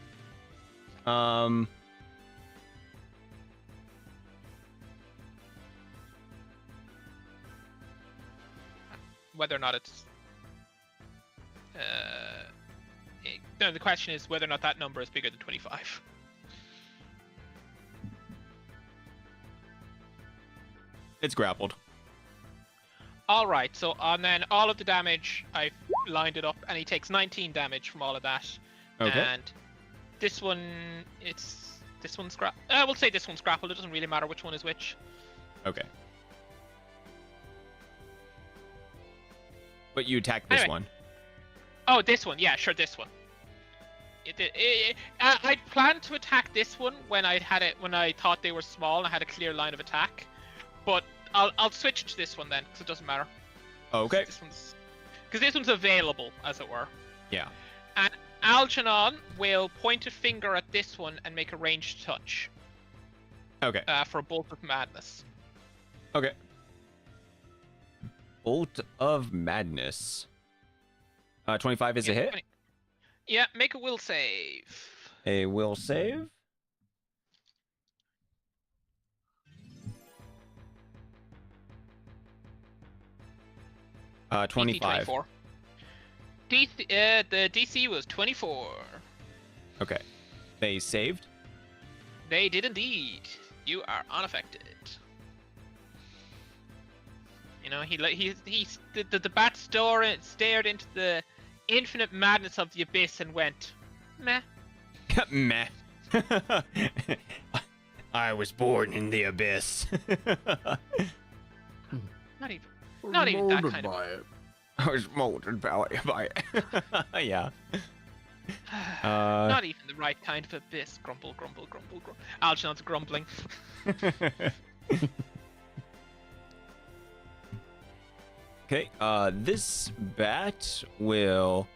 Whether or not it's, no, the question is whether or not that number is bigger than 25. It's grappled. All right, so and then all of the damage, I've lined it up, and he takes 19 damage from all of that. Okay. And this one, this one's we'll say this one's grappled. It doesn't really matter which one is which. Okay. But you attack this Anyway. one. Oh, this one, yeah, sure, this one. I'd planned to attack this one when I thought they were small and I had a clear line of attack, but I'll switch to this one then because it doesn't matter. Okay. Because this one's available, as it were. Yeah. And Algernon will point a finger at this one and make a ranged touch. Okay. For a bolt of madness. Okay. Bolt of Madness. 25 is a hit. Yeah, make a will save. A will save. DC 25. 24. DC, the DC was 24. Okay. They saved. They did indeed. You are unaffected. You know, the bat stared into the infinite madness of the abyss and went, meh. Meh. I was born in the abyss. Not even that kind of. it. I was molded by it. Yeah. Not even the right kind of abyss. Grumble, grumble, grumble, grumble. Algernon's grumbling. Okay, this bat will...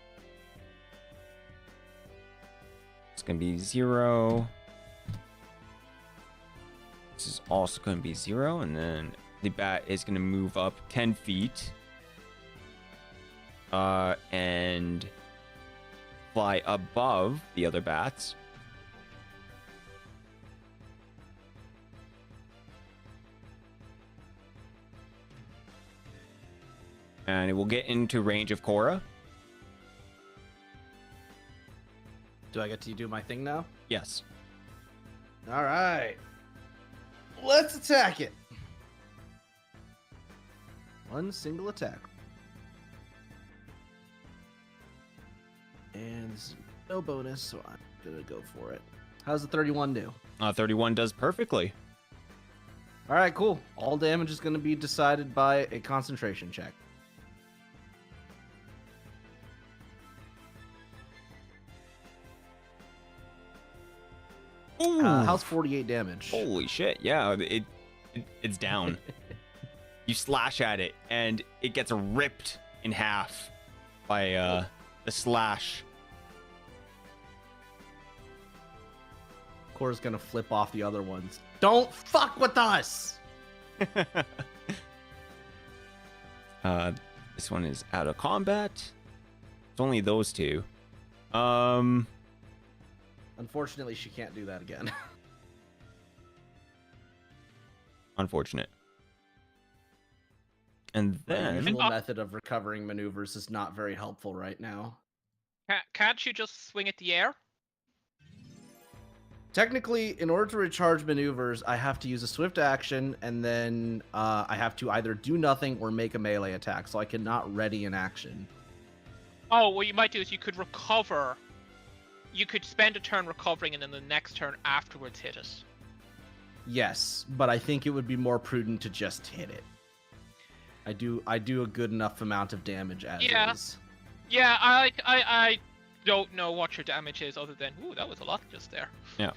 It's gonna be 0. This is also gonna be 0, and then the bat is gonna move up 10 feet. And fly above the other bats. And it will get into range of Korra. Do I get to do my thing now? Yes. All right. Let's attack it. One single attack. And this is no bonus, so I'm gonna go for it. How's the 31 do? 31 does perfectly. All right, cool. All damage is gonna be decided by a concentration check. Ooh. How's 48 damage? Holy shit! Yeah, it's down. You slash at it, and it gets ripped in half by the slash. Cora's gonna flip off the other ones. Don't fuck with us! This one is out of combat. It's only those two. Unfortunately, she can't do that again. Unfortunate. And My then usual method of recovering maneuvers is not very helpful right now. Can't you just swing at the air? Technically, in order to recharge maneuvers, I have to use a swift action, and then I have to either do nothing or make a melee attack, so I cannot ready an action. Oh, what you might do is you could recover. You could spend a turn recovering, and then the next turn afterwards hit it. Yes, but I think it would be more prudent to just hit it. I do a good enough amount of damage as is. Yeah, I don't know what your damage is other than that was a lot just there. yeah.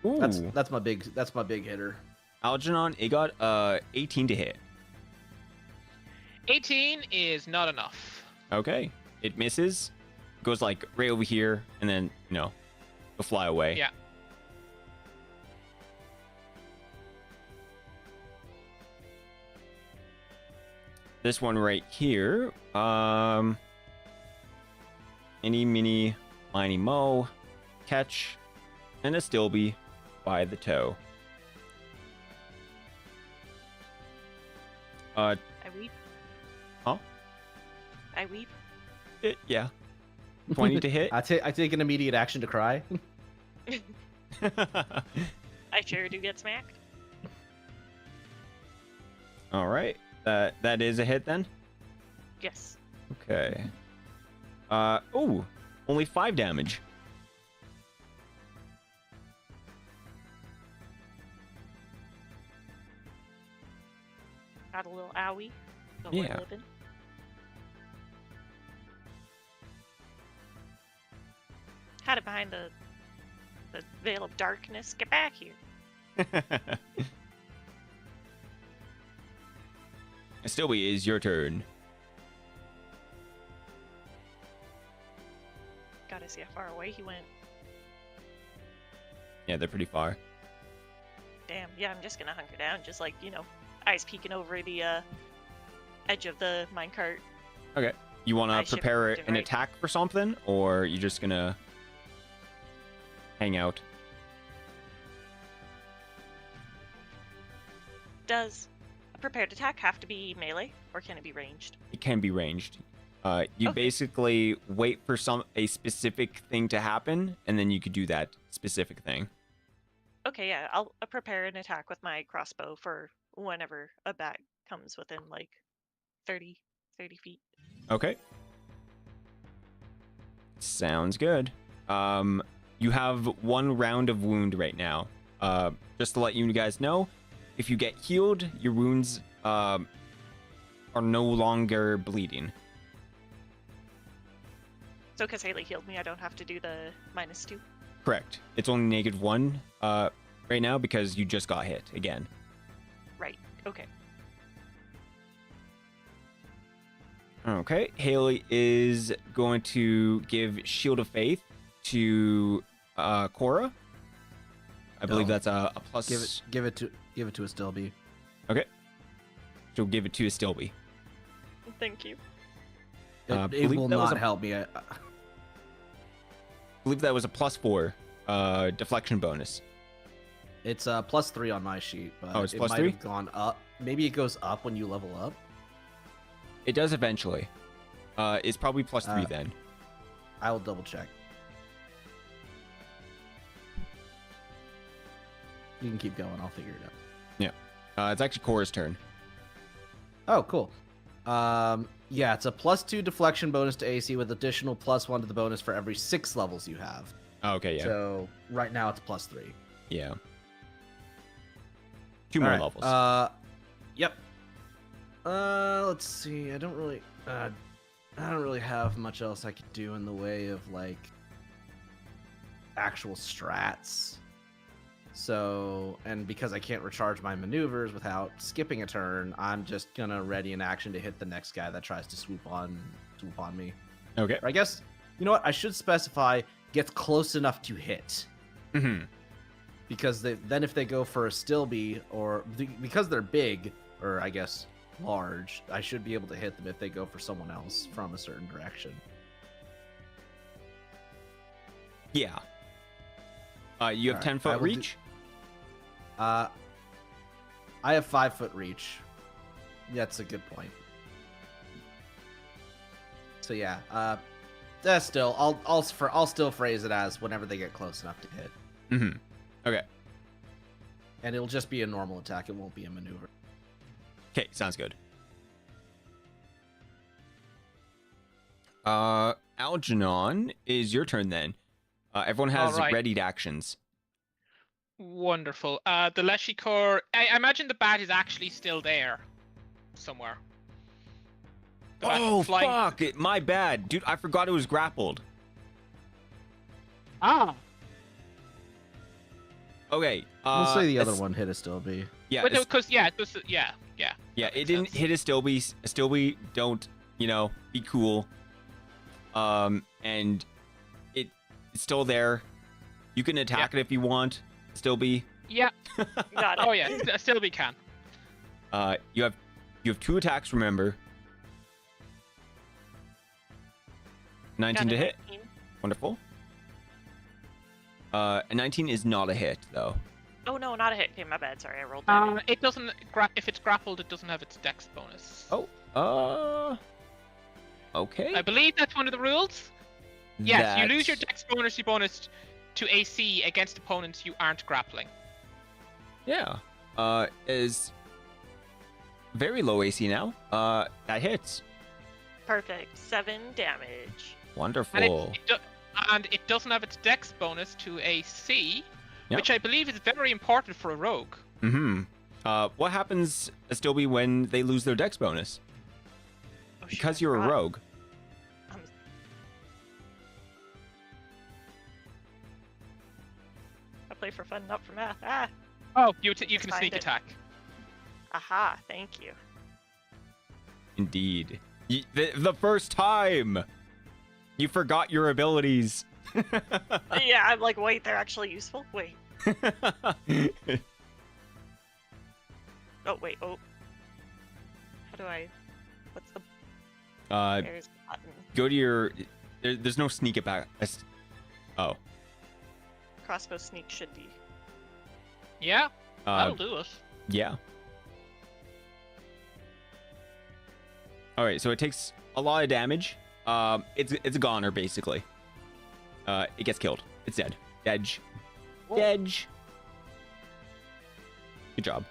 Ooh. That's my big hitter. Algernon, it got 18 to hit. 18 is not enough. Okay. It misses. Goes like right over here, and then it'll fly away. Yeah. This one right here, any mini miny mo, catch, and a Stilby by the toe. I weep. Huh? I weep. Yeah. 20 to hit. I take an immediate action to cry. I sure do get smacked. All right. That is a hit then. Yes. Okay. Ooh, only 5 damage. Got a little owie. But Yeah. we're living. Had it behind the veil of darkness. Get back here. Stilby, is your turn. Gotta see how far away he went. Yeah, they're pretty far. Damn. Yeah, I'm just gonna hunker down, just like eyes peeking over the edge of the minecart. Okay. You want I to should prepare do an right. attack for something, or you just gonna hang out? Does a prepared attack have to be melee, or can it be ranged? It can be ranged. You Okay. basically wait for a specific thing to happen, and then you could do that specific thing. Okay, yeah, I'll prepare an attack with my crossbow for whenever a bat comes within like 30 feet. Okay. Sounds good. You have 1 round of wound right now. Just to let you guys know, if you get healed, your wounds are no longer bleeding. So because Haley healed me, I don't have to do the -2. Correct. It's only -1 right now because you just got hit again. Right. Okay. Okay. Haley is going to give Shield of Faith to Cora. I believe that's a plus. Give it to a Stilby. Okay. She'll give it to a Stilby. Thank you. It believe will that was not a- help me. I believe that was a +4 deflection bonus. It's a +3 on my sheet, but Oh, it's it plus might 3? have gone up. Maybe it goes up when you level up. It does eventually. It's probably +3 Uh, then. I will double check. You can keep going. I'll figure it out. It's actually Cora's turn. Oh, cool. Yeah, it's a +2 deflection bonus to AC with additional +1 to the bonus for every 6 levels you have. Oh, okay, yeah. So right now it's +3. Yeah. 2 more All right, levels. Yep. Let's see. I don't really have much else I could do in the way of like actual strats. So, and because I can't recharge my maneuvers without skipping a turn, I'm just gonna ready an action to hit the next guy that tries to swoop on me. Okay. Or I guess, you know what? I should specify gets close enough to hit. Mm-hmm. Because then if they go for a Stilby, or because they're big, or I guess large, I should be able to hit them if they go for someone else from a certain direction. Yeah. You have Alright, 10 I foot will do- reach? I have 5-foot reach. That's a good point. So yeah, still, I'll still phrase it as whenever they get close enough to hit, Mm-hmm. Okay. and it'll just be a normal attack. It won't be a maneuver. Okay, sounds good. Algernon, is your turn then. Everyone has Alright. readied actions. Wonderful. The Leshikor. I imagine the bat is actually still there somewhere. The bat Oh, flying- fuck! My bad. Dude, I forgot it was grappled. Ah. Okay. We'll say the other es- one hit a Stilby. Yeah, But no, es- because yeah, yeah, it makes didn't sense. hit a Stilby. Stilby, don't, be cool. And it's still there. You can attack it if you want. Stilby. Yeah. Got it. Oh yeah, still we can. You have 2 attacks, remember. 19 Got to a hit. 19. Wonderful. A 19 is not a hit, though. Oh no, not a hit. Okay, my bad. Sorry, I rolled that. It doesn't. If it's grappled, it doesn't have its dex bonus. Oh. Okay. I believe that's one of the rules. Yes, you lose your That's- dex bonus to AC against opponents you aren't grappling. Yeah. Is very low AC now. That hits. Perfect. 7 damage. Wonderful. And it doesn't have its dex bonus to AC, Yep. which I believe is very important for a rogue. Mm-hmm. What happens, Stilby, when they lose their dex bonus? Oh, shoot, Because I you're a forgot. rogue. I play for fun, not for math. Ah, Oh, you can find sneak it. attack. aha! Thank you. Indeed. The first time! You forgot your abilities. Yeah, I'm like, wait, they're actually useful. Wait. Oh wait. Oh. How do I? What's the? Uh, There's the button. go to your. There's no sneak attack. Oh. Crossbow sneak should be. Yeah, that'll Uh, do it. yeah. All right, so it takes a lot of damage. It's a goner basically. It gets killed. It's dead. Dead. Dead. Good job.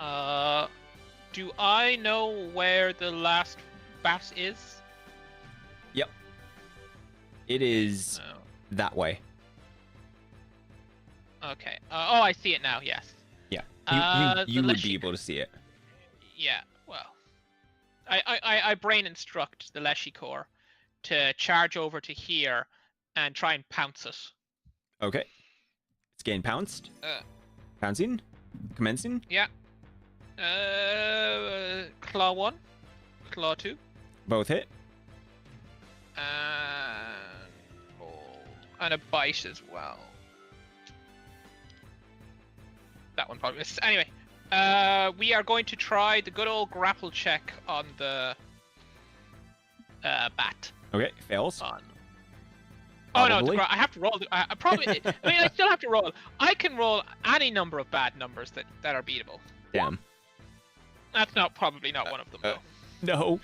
Do I know where the last bat is? Yep. It is Oh. that way. Okay. Oh, I see it now. Yes. Yeah. The You would Leshy- be able to see it. Yeah. Well, I brain instruct the Leshy Core to charge over to here and try and pounce it. Okay. It's getting pounced. Uh. Pouncing. Commencing. Yeah. Claw 1, Claw 2, Both hit. and a bite as well. That one probably missed. Anyway, we are going to try the good old grapple check on the bat. Okay. Fails. Oh no, Probably. I have to roll. I probably. I mean, I still have to roll. I can roll any number of bad numbers that are beatable. Damn. That's probably not one of them though. No.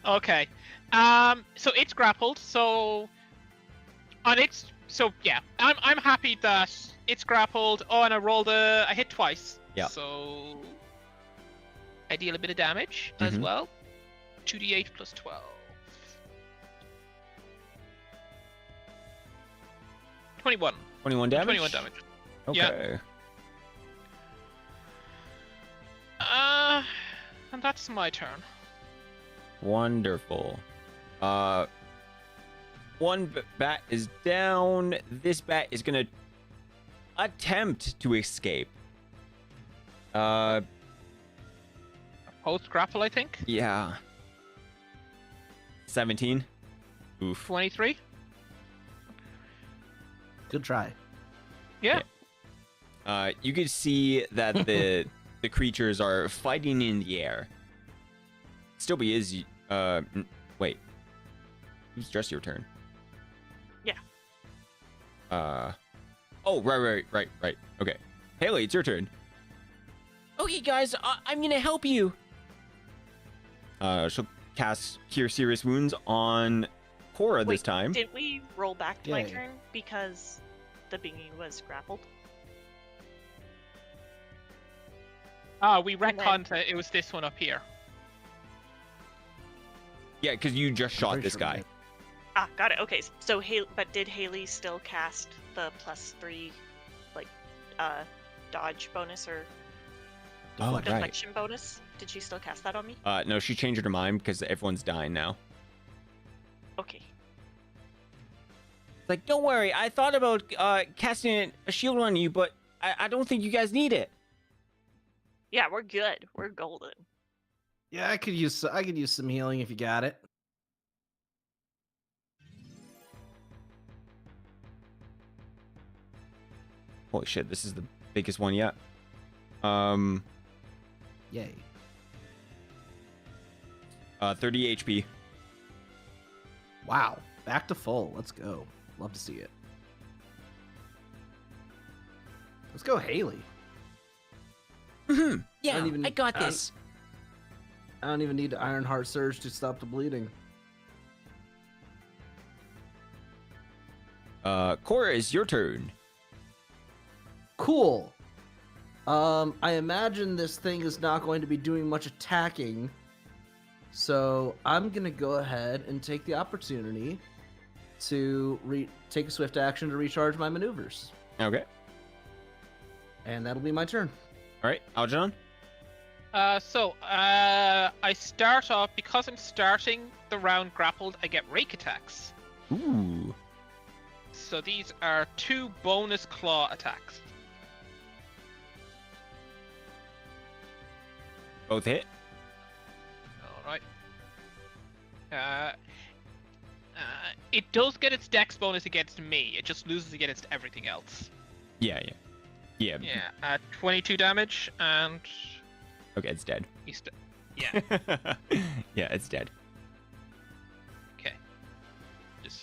Okay. So it's grappled. So yeah. I'm happy that it's grappled. Oh, and I hit twice. Yeah. So I deal a bit of damage as Mhm. well. 2d8 plus 12. 21. 21 damage. 21 damage. Okay. And that's my turn. Wonderful. One bat is down. This bat is gonna attempt to escape. Post grapple, I think. Yeah. 17. Oof. 23. Good try. Yeah. You could see that the creatures are fighting in the air. Still be is wait. It's just your turn. Yeah. Oh, right. Okay. Haley, it's your turn. Okay, guys, I'm gonna help you. She'll cast Cure Serious Wounds on Cora this Wait, time. Didn't we roll back to my Yay. turn because the bingy was grappled? We And then- retconned it was this one up here. Yeah, because you just shot Pretty this sure we guy. did. Ah, got it. Okay, so but did Haley still cast the +3, like, dodge bonus or Oh, right. deflection bonus? Did she still cast that on me? No, she changed her mind because everyone's dying now. Okay. Like, don't worry. I thought about casting a shield on you, but I don't think you guys need it. Yeah, we're good. We're golden. Yeah, I could use some healing if you got it. Holy shit, this is the biggest one yet. Yay. 30 HP. Wow. Back to full. Let's go. Love to see it. Let's go, Haley. Yeah, don't even- I got I don't- this. I don't even need to Iron Heart Surge to stop the bleeding. Cora, it's your turn. Cool. I imagine this thing is not going to be doing much attacking. So I'm gonna go ahead and take the opportunity to take a swift action to recharge my maneuvers. Okay. And that'll be my turn. All right, Algernon. I start off, because I'm starting the round grappled, I get rake attacks. Ooh. So these are 2 bonus claw attacks. Both hit. Alright. It does get its dex bonus against me, it just loses against everything else. Yeah. Yeah, 22 damage, and Okay, it's dead. he's Yeah. Yeah, it's dead. Okay. Just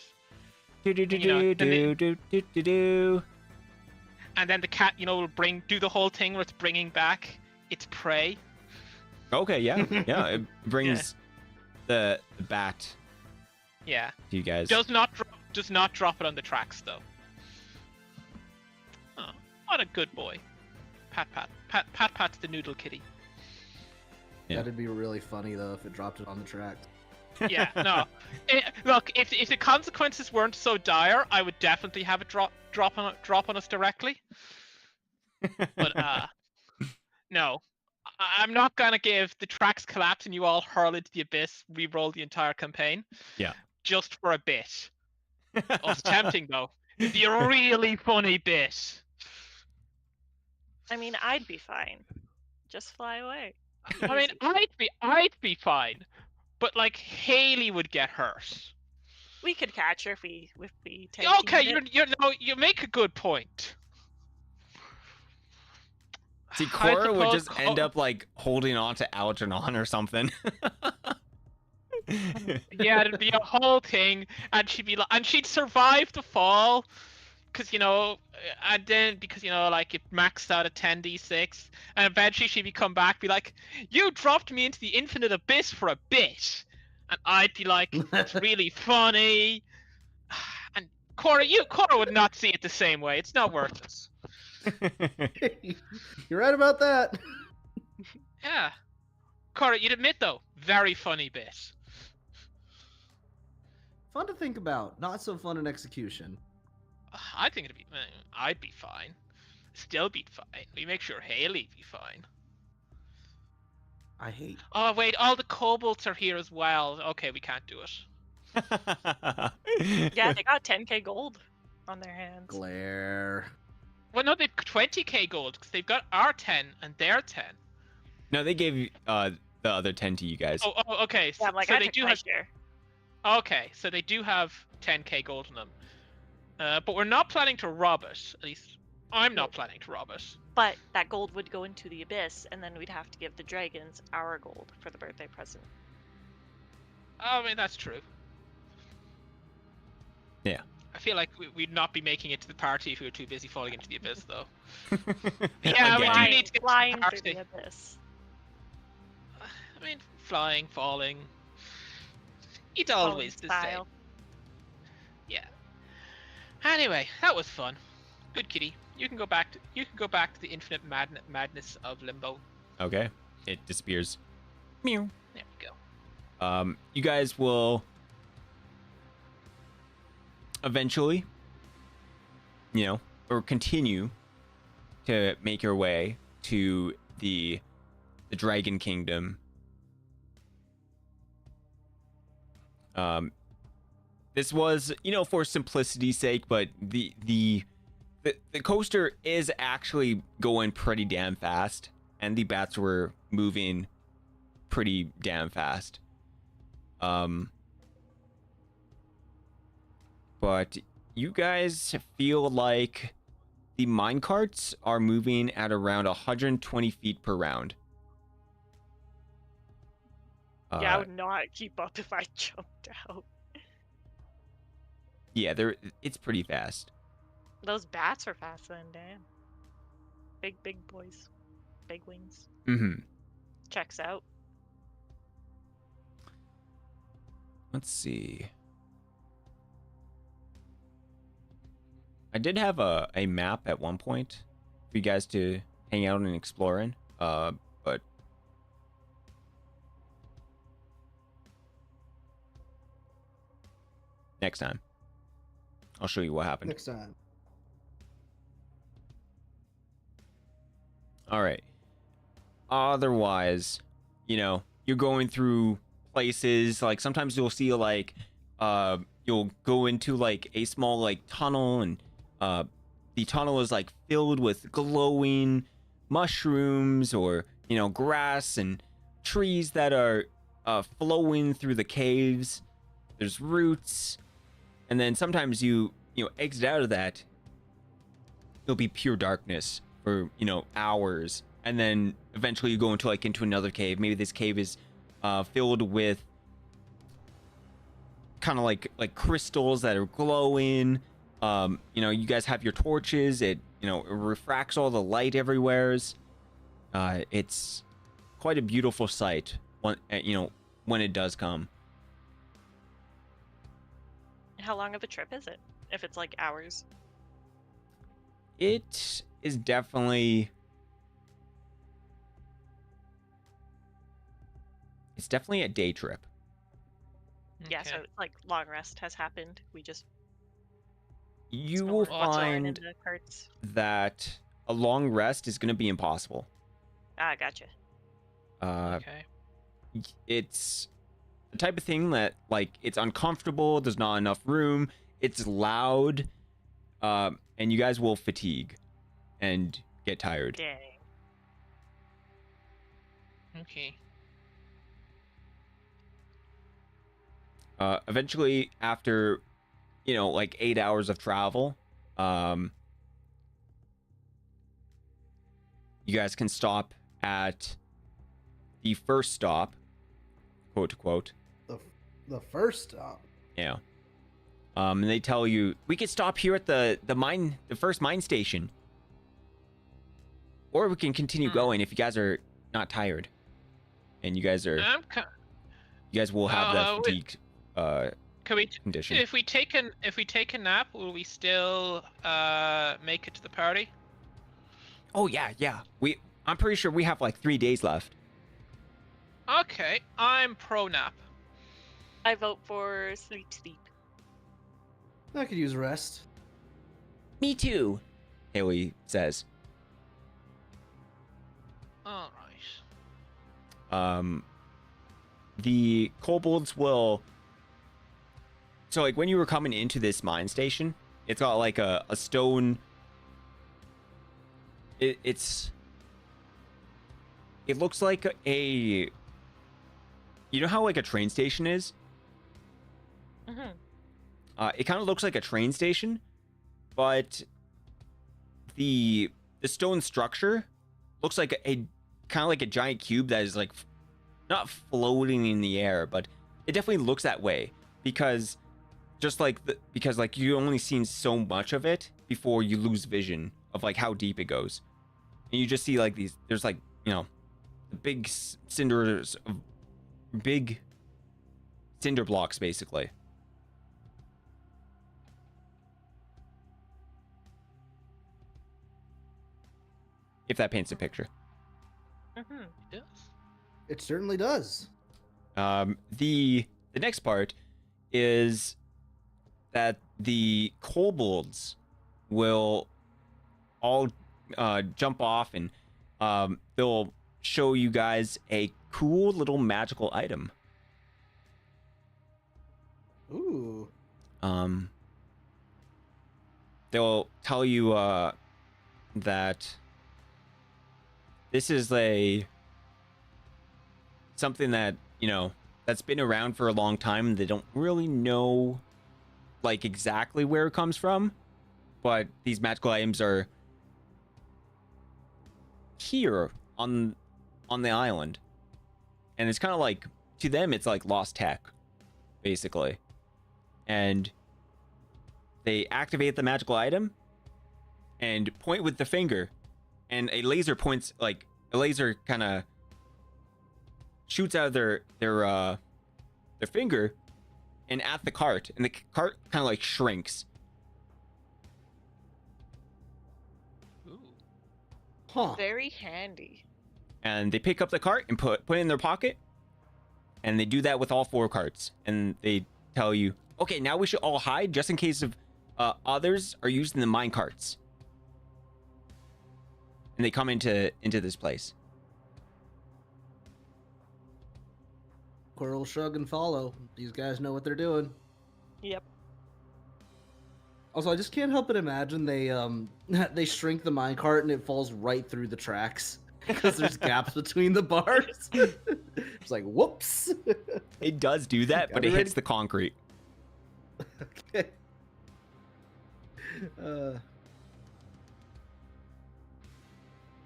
Do do do You know, do do do do do. and then the cat, will do the whole thing where it's bringing back its prey. Okay, yeah, yeah. It brings the bat Yeah. to you guys. Does not drop it on the tracks though. Oh, what a good boy. Pat pat's the noodle kitty. Yeah. That'd be really funny though if it dropped it on the track. Yeah, no. Look, if the consequences weren't so dire, I would definitely have it drop on us directly. But no. I'm not gonna give the tracks collapse and you all hurl into the abyss, re-roll the entire campaign. Yeah. Just for a bit. Oh, it's tempting though. It'd be a really funny bit. I mean, I'd be fine. Just fly away. I mean, I'd be fine, but like Haley would get hurt. We could catch her if we take. Okay, you make a good point. See, I Cora would suppose just end up like holding on to Algernon or something. Yeah, it'd be a whole thing, and she'd survive the fall, and then because like it maxed out at 10d6, and eventually she'd come back, be like, "You dropped me into the infinite abyss for a bit," and I'd be like, "It's really funny," and Cora would not see it the same way. It's not worth it. You're right about that. Yeah, Cora, you'd admit though, very funny bit. Fun to think about, not so fun in execution. I think I'd be fine. Still be fine. We make sure Haley'd be fine. I hate. Oh wait, all the kobolds are here as well. Okay, we can't do it. Yeah, they got 10k gold on their hands. Glare. Well, no, they've 20k gold because they've got our 10 and their 10. No, they gave the other 10 to you guys. Oh, okay. Yeah, I'm like, so I they took do my have. share. Okay, so they do have 10k gold in them. But we're not planning to rob it. At least I'm not planning to rob it. But that gold would go into the abyss, and then we'd have to give the dragons our gold for the birthday present. I mean, that's true. Yeah. I feel like we'd not be making it to the party if we were too busy falling into the abyss, though. Yeah, we Again. do need to get to flying the through party. the abyss. I mean, flying, falling. It's always the same. Style. Yeah. Anyway, that was fun. Good kitty. You can go back to the infinite madness of limbo. Okay. It disappears. Meow. There we go. You guys will eventually, or continue to make your way to the Dragon Kingdom. This was, for simplicity's sake, but the coaster is actually going pretty damn fast, and the bats were moving pretty damn fast. But you guys feel like the minecarts are moving at around 120 feet per round. Yeah, I would not keep up if I jumped out. Yeah, it's pretty fast. Those bats are fast then, damn. Big boys. Big wings. Mm-hmm. Checks out. Let's see. I did have a map at one point for you guys to hang out and explore in, but next time I'll show you what happened. Next time. All right. Otherwise, you're going through places, like sometimes you'll see like you'll go into like a small like tunnel, and the tunnel is like filled with glowing mushrooms or grass and trees that are flowing through the caves. There's roots, and then sometimes you exit out of that, it'll be pure darkness for hours, and then eventually you go into another cave. Maybe this cave is filled with kind of like crystals that are glowing. You know, you guys have your torches. It, you know, it refracts all the light everywheres. It's quite a beautiful sight when, you know, when it does come. How long of a trip is it? If it's like hours. It is definitely... It's definitely a day trip. Yeah, so Okay. it's like long rest has happened. We just You will in find the carts. that a long rest is going to be impossible. Ah, gotcha. Okay. It's the type of thing that, like, it's uncomfortable, there's not enough room, it's loud, and you guys will fatigue and get tired. Dang. Okay. Eventually, after, you know, like 8 hours of travel, you guys can stop at the first stop, quote to quote. The first stop. Yeah. And they tell you we could stop here at the first mine station, or we can continue going if you guys are not tired, and you guys are. You guys will have that fatigue Can we, condition. if we take a nap, will we still make it to the party? Oh yeah. I'm pretty sure we have like 3 days left. Okay, I'm pro nap. I vote for sleep. I could use rest. Me too, Haley says. All right. The kobolds will. So like when you were coming into this mine station, it's got like a stone. It looks like a. You know how like a train station is? Mm-hmm. It kind of looks like a train station, but the stone structure looks like a kind of like a giant cube that is like not floating in the air, but it definitely looks that way because just like because like you only seen so much of it before you lose vision of like how deep it goes, and you just see like these. There's like, you know, the big big cinder blocks basically. If that paints a picture. Mm-hmm. Yes. It certainly does. The next part is that the kobolds will all jump off and they'll show you guys a cool little magical item. Ooh. They'll tell you that this is something that, you know, that's been around for a long time and they don't really know like exactly where it comes from, but these magical items are here on the island, and it's kind of like, to them it's like lost tech basically, and they activate the magical item and point with the finger, and a laser points, like a laser kind of shoots out of their finger and at the cart, and the cart kind of like shrinks. Ooh. Huh. Very handy. And they pick up the cart and put it in their pocket, and they do that with all 4 carts, and they tell you, okay, now we should all hide just in case of others are using the mine carts, and they come into this place. Coral shrug and follow. These guys know what they're doing. Yep. Also, I just can't help but imagine they they shrink the minecart and it falls right through the tracks because there's gaps between the bars. It's like, whoops. It does do that, but it hits the concrete. Okay.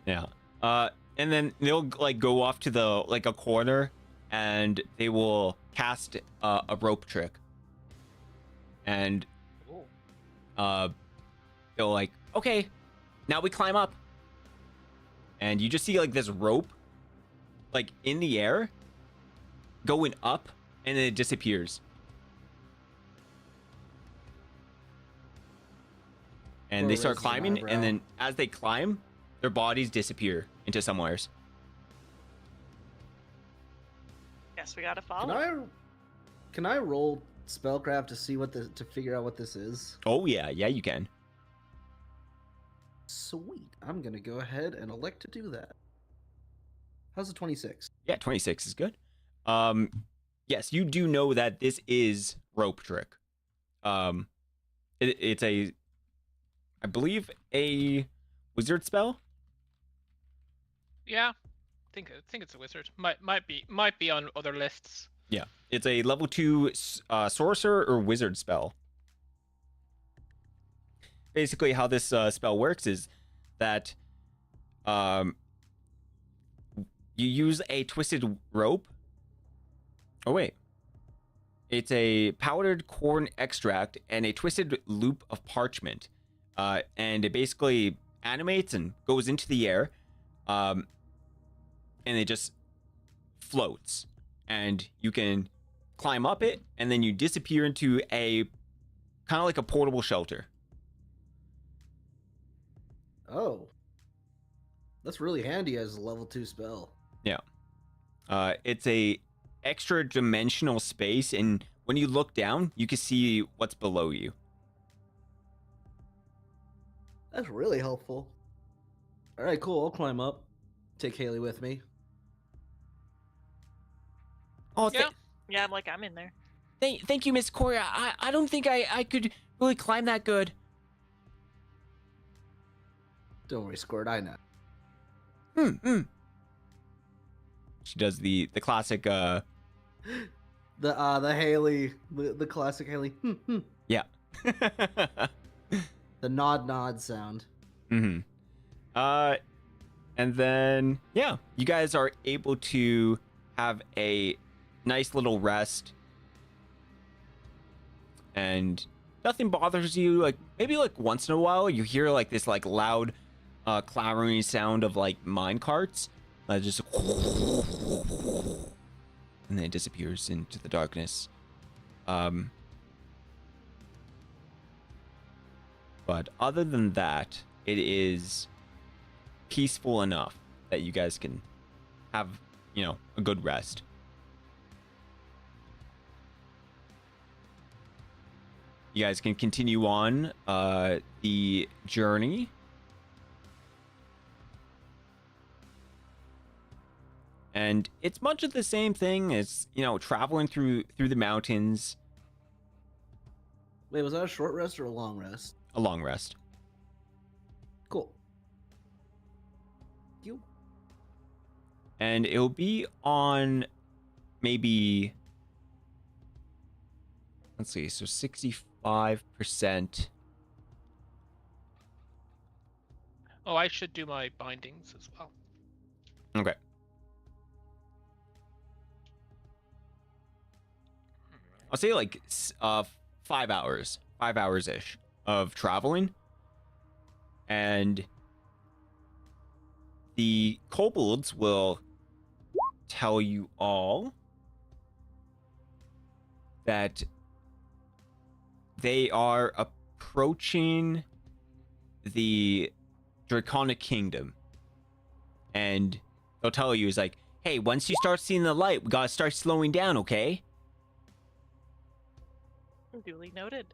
Yeah. And then they'll like go off to the like a corner and they will cast a rope trick. And they'll like, okay, now we climb up. And you just see like this rope like in the air going up, and then it disappears. And they start climbing, and then as they climb, their bodies disappear into somewheres. Guess we gotta follow. Can I roll spellcraft to see to figure out what this is? Oh yeah, you can. Sweet. I'm gonna go ahead and elect to do that. How's the 26? Yeah, 26 is good. Yes, you do know that this is rope trick. It's a, I believe, a wizard spell. Yeah, I think it's a wizard. Might be on other lists. Yeah, it's a level 2 sorcerer or wizard spell. Basically, how this spell works is that you use a twisted rope. Oh wait, it's a powdered corn extract and a twisted loop of parchment, and it basically animates and goes into the air, and it just floats, and you can climb up it, and then you disappear into a kind of like a portable shelter. Oh, that's really handy as a level 2 spell. Yeah, it's a extra dimensional space, and when you look down, you can see what's below you. That's really helpful. All right, cool. I'll climb up. Take Haley with me. Oh, Yeah, I'm in there. thank you, Miss Corey. I don't think I could really climb that good. Don't worry, Squirt. I know. She does the classic The Haley, the classic Haley. Yeah. The nod sound. And then yeah, you guys are able to have a nice little rest, and nothing bothers you. Like maybe like once in a while you hear like this like loud clattering sound of like mine carts just and then it disappears into the darkness. But other than that, it is peaceful enough that you guys can have, a good rest. You guys can continue on the journey. And it's much of the same thing as, traveling through the mountains. Wait, was that a short rest or a long rest? A long rest. Cool. You. And it'll be on maybe, let's see, so 65%. Oh, I should do my bindings as well. Okay. I'll say like 5 hours, 5 hours ish of traveling, and the kobolds will tell you all that they are approaching the Draconic Kingdom, and they'll tell you is like, hey, once you start seeing the light, we gotta start slowing down, okay? Duly noted.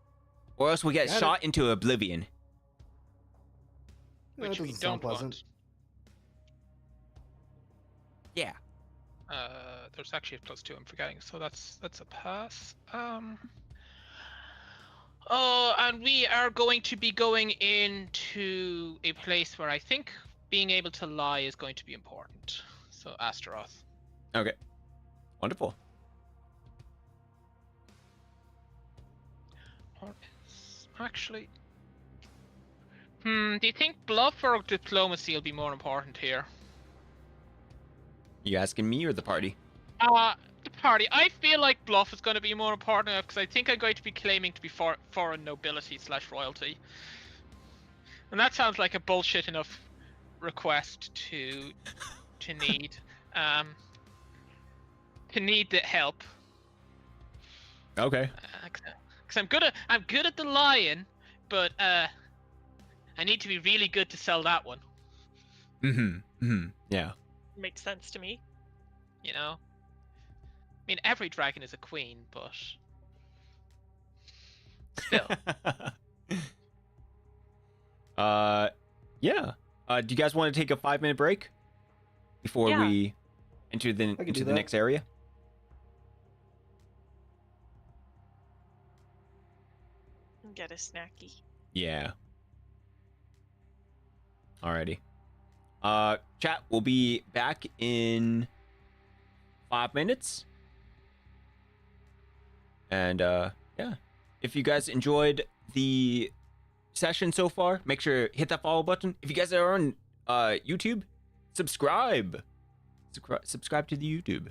Or else we get shot into oblivion. Which we don't want. Yeah. There's actually a +2 I'm forgetting, so that's a pass. Oh, and we are going to be going into a place where I think being able to lie is going to be important. So Astaroth. Okay. Wonderful. Actually, do you think bluff or diplomacy will be more important here? You asking me or the party? party. I feel like bluff is going to be more important because I think I'm going to be claiming to be foreign nobility / royalty, and that sounds like a bullshit enough request to need the help. Okay. Because I'm good at the lion, but I need to be really good to sell that one. Yeah. Makes sense to me. You know, I mean, every dragon is a queen, but still. Yeah. Do you guys want to take a 5-minute break before Yeah. we enter can into do the that. next area? Get a snacky. Yeah. Alrighty. Chat, we'll be back in 5 minutes. And yeah, if you guys enjoyed the session so far, make sure hit that follow button. If you guys are on YouTube, subscribe to the YouTube.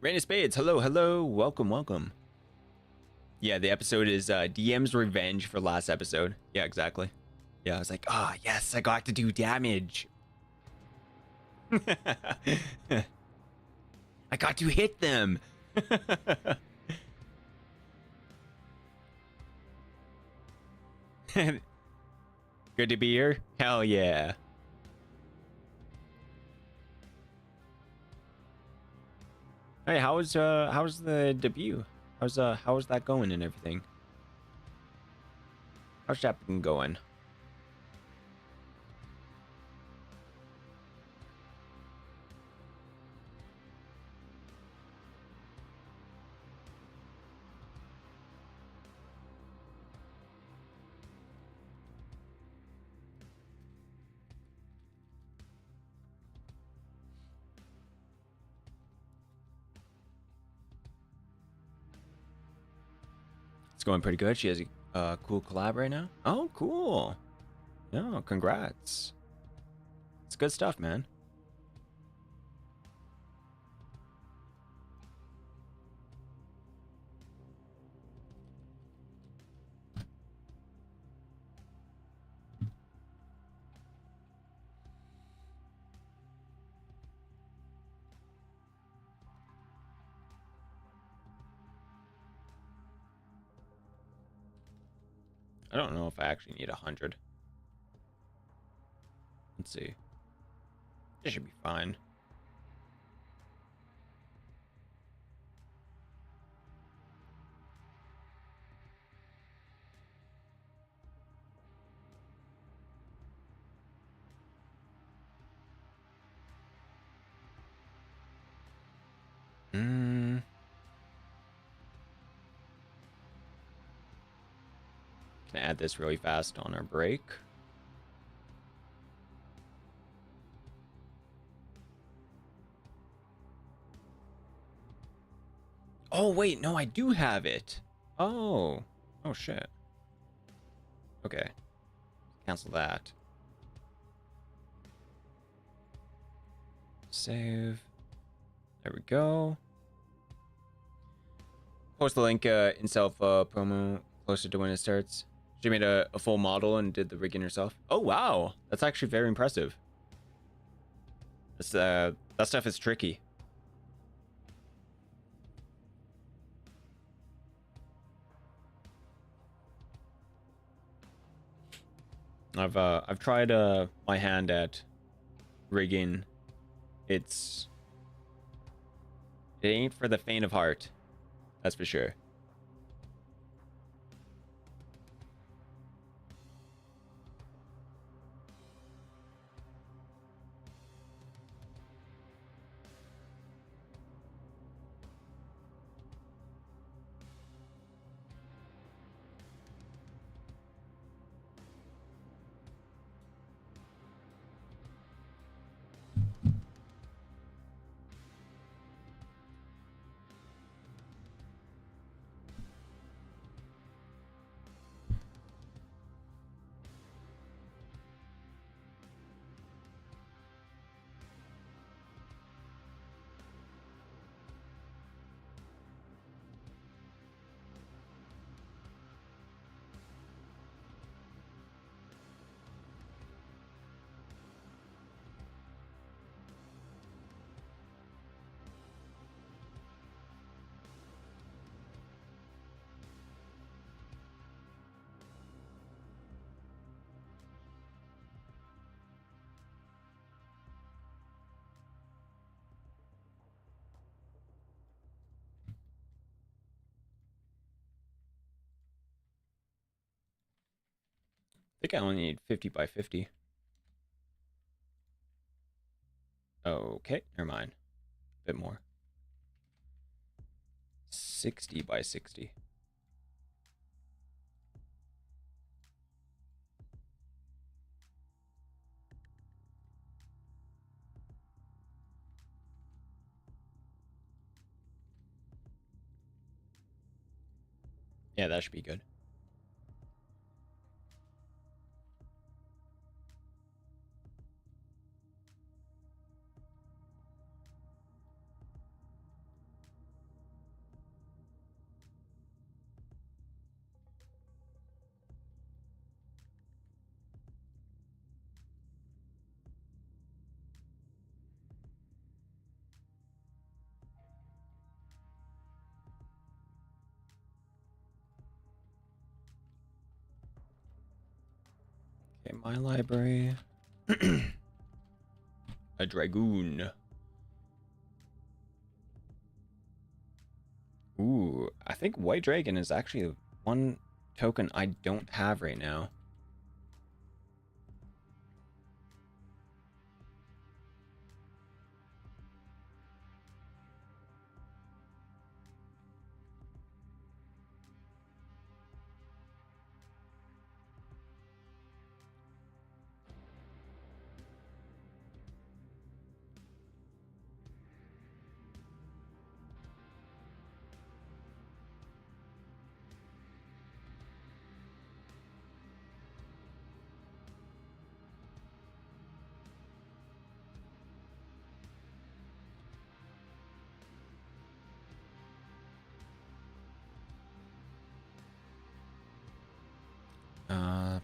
Rain of Spades, hello, welcome. Yeah, the episode is DM's revenge for last episode. Yeah, exactly. Yeah, I was like, yes, I got to do damage. I got to hit them. Good to be here. Hell yeah. Hey, how's the debut? How's that going and everything? How's that been going? It's going pretty good. She has a cool collab right now. Oh, cool. No, congrats. It's good stuff, man. I don't know if I actually need 100. Let's see. This should be fine. Can add this really fast on our break. Oh, wait, no, I do have it. Oh shit. Okay. Cancel that. Save. There we go. Post the link in self promo closer to when it starts. She made a full model and did the rigging herself. Oh, wow. That's actually very impressive. That's, that stuff is tricky. I've tried my hand at rigging. It ain't for the faint of heart. That's for sure. think I only need 50 by 50. Okay, never mind. A bit more. 60 by 60. Yeah, that should be good. Okay, my library. A dragoon. Ooh, I think White Dragon is actually one token I don't have right now.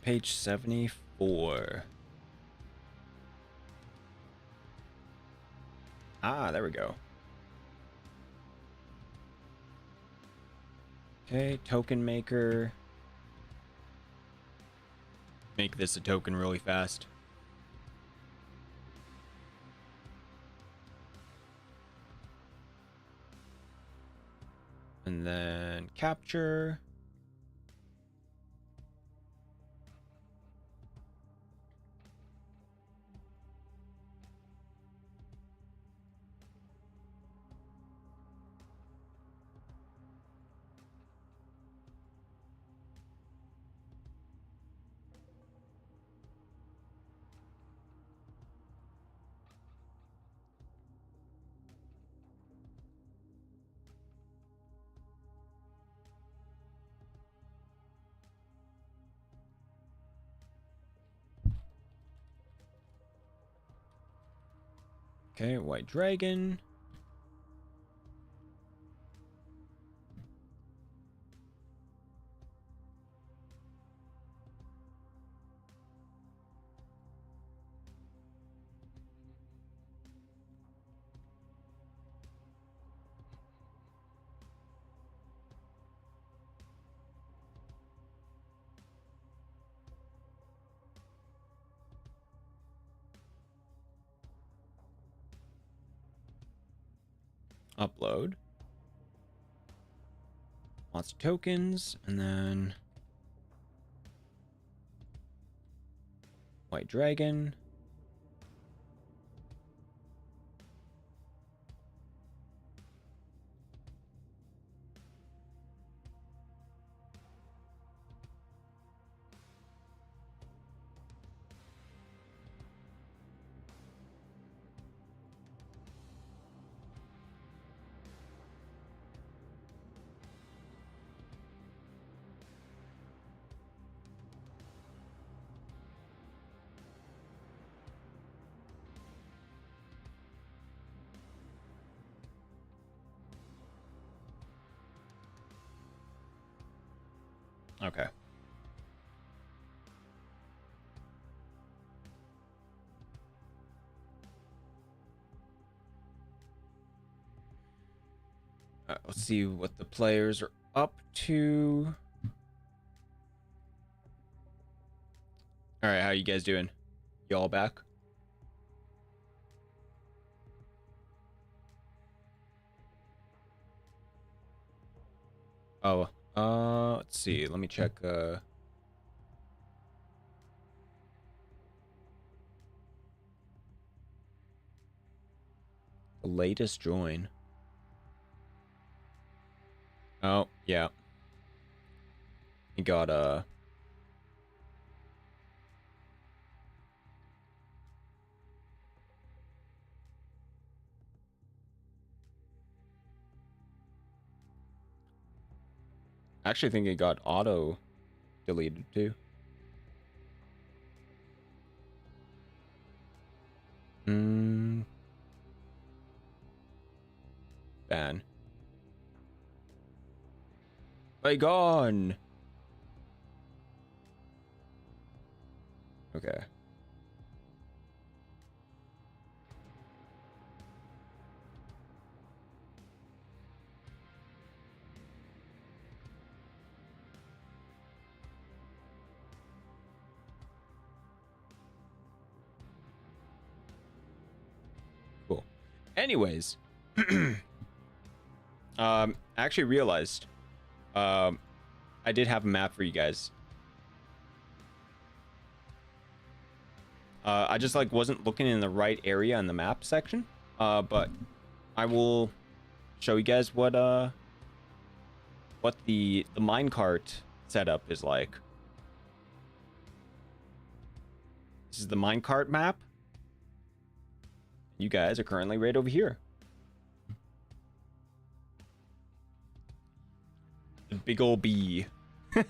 Page 74. Ah, there we go. Okay, token maker. Make this a token really fast. And then capture. Okay, White Dragon. Upload. Lots of tokens, and then White Dragon. Okay. Let's see what the players are up to. All right, how you guys doing? Y'all back? Oh, let's see. Let me check. The latest join. Oh, yeah. He got I actually think it got auto deleted too. Ban. Gone. Okay. Cool. Anyways, I actually realized, I did have a map for you guys. I just like wasn't looking in the right area in the map section. But I will show you guys what the minecart setup is like. This is the minecart map. You guys are currently right over here. The big old bee. All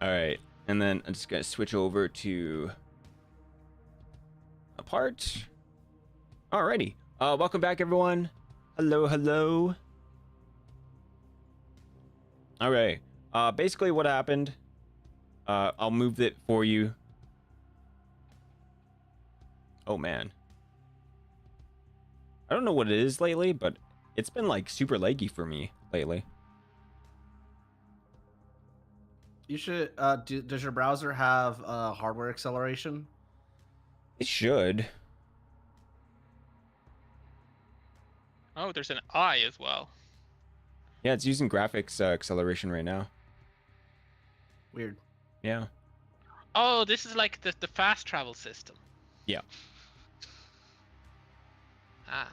right, and then I'm just gonna switch over to a part. Alrighty. Welcome back, everyone. Hello, hello. All right. Basically, what happened? I'll move it for you. Oh man. I don't know what it is lately, but it's been like super laggy for me lately. You should. Does your browser have hardware acceleration? It should. Oh, there's an I as well. Yeah, it's using graphics acceleration right now. Weird. Yeah. Oh, this is like the fast travel system. Yeah. Ah.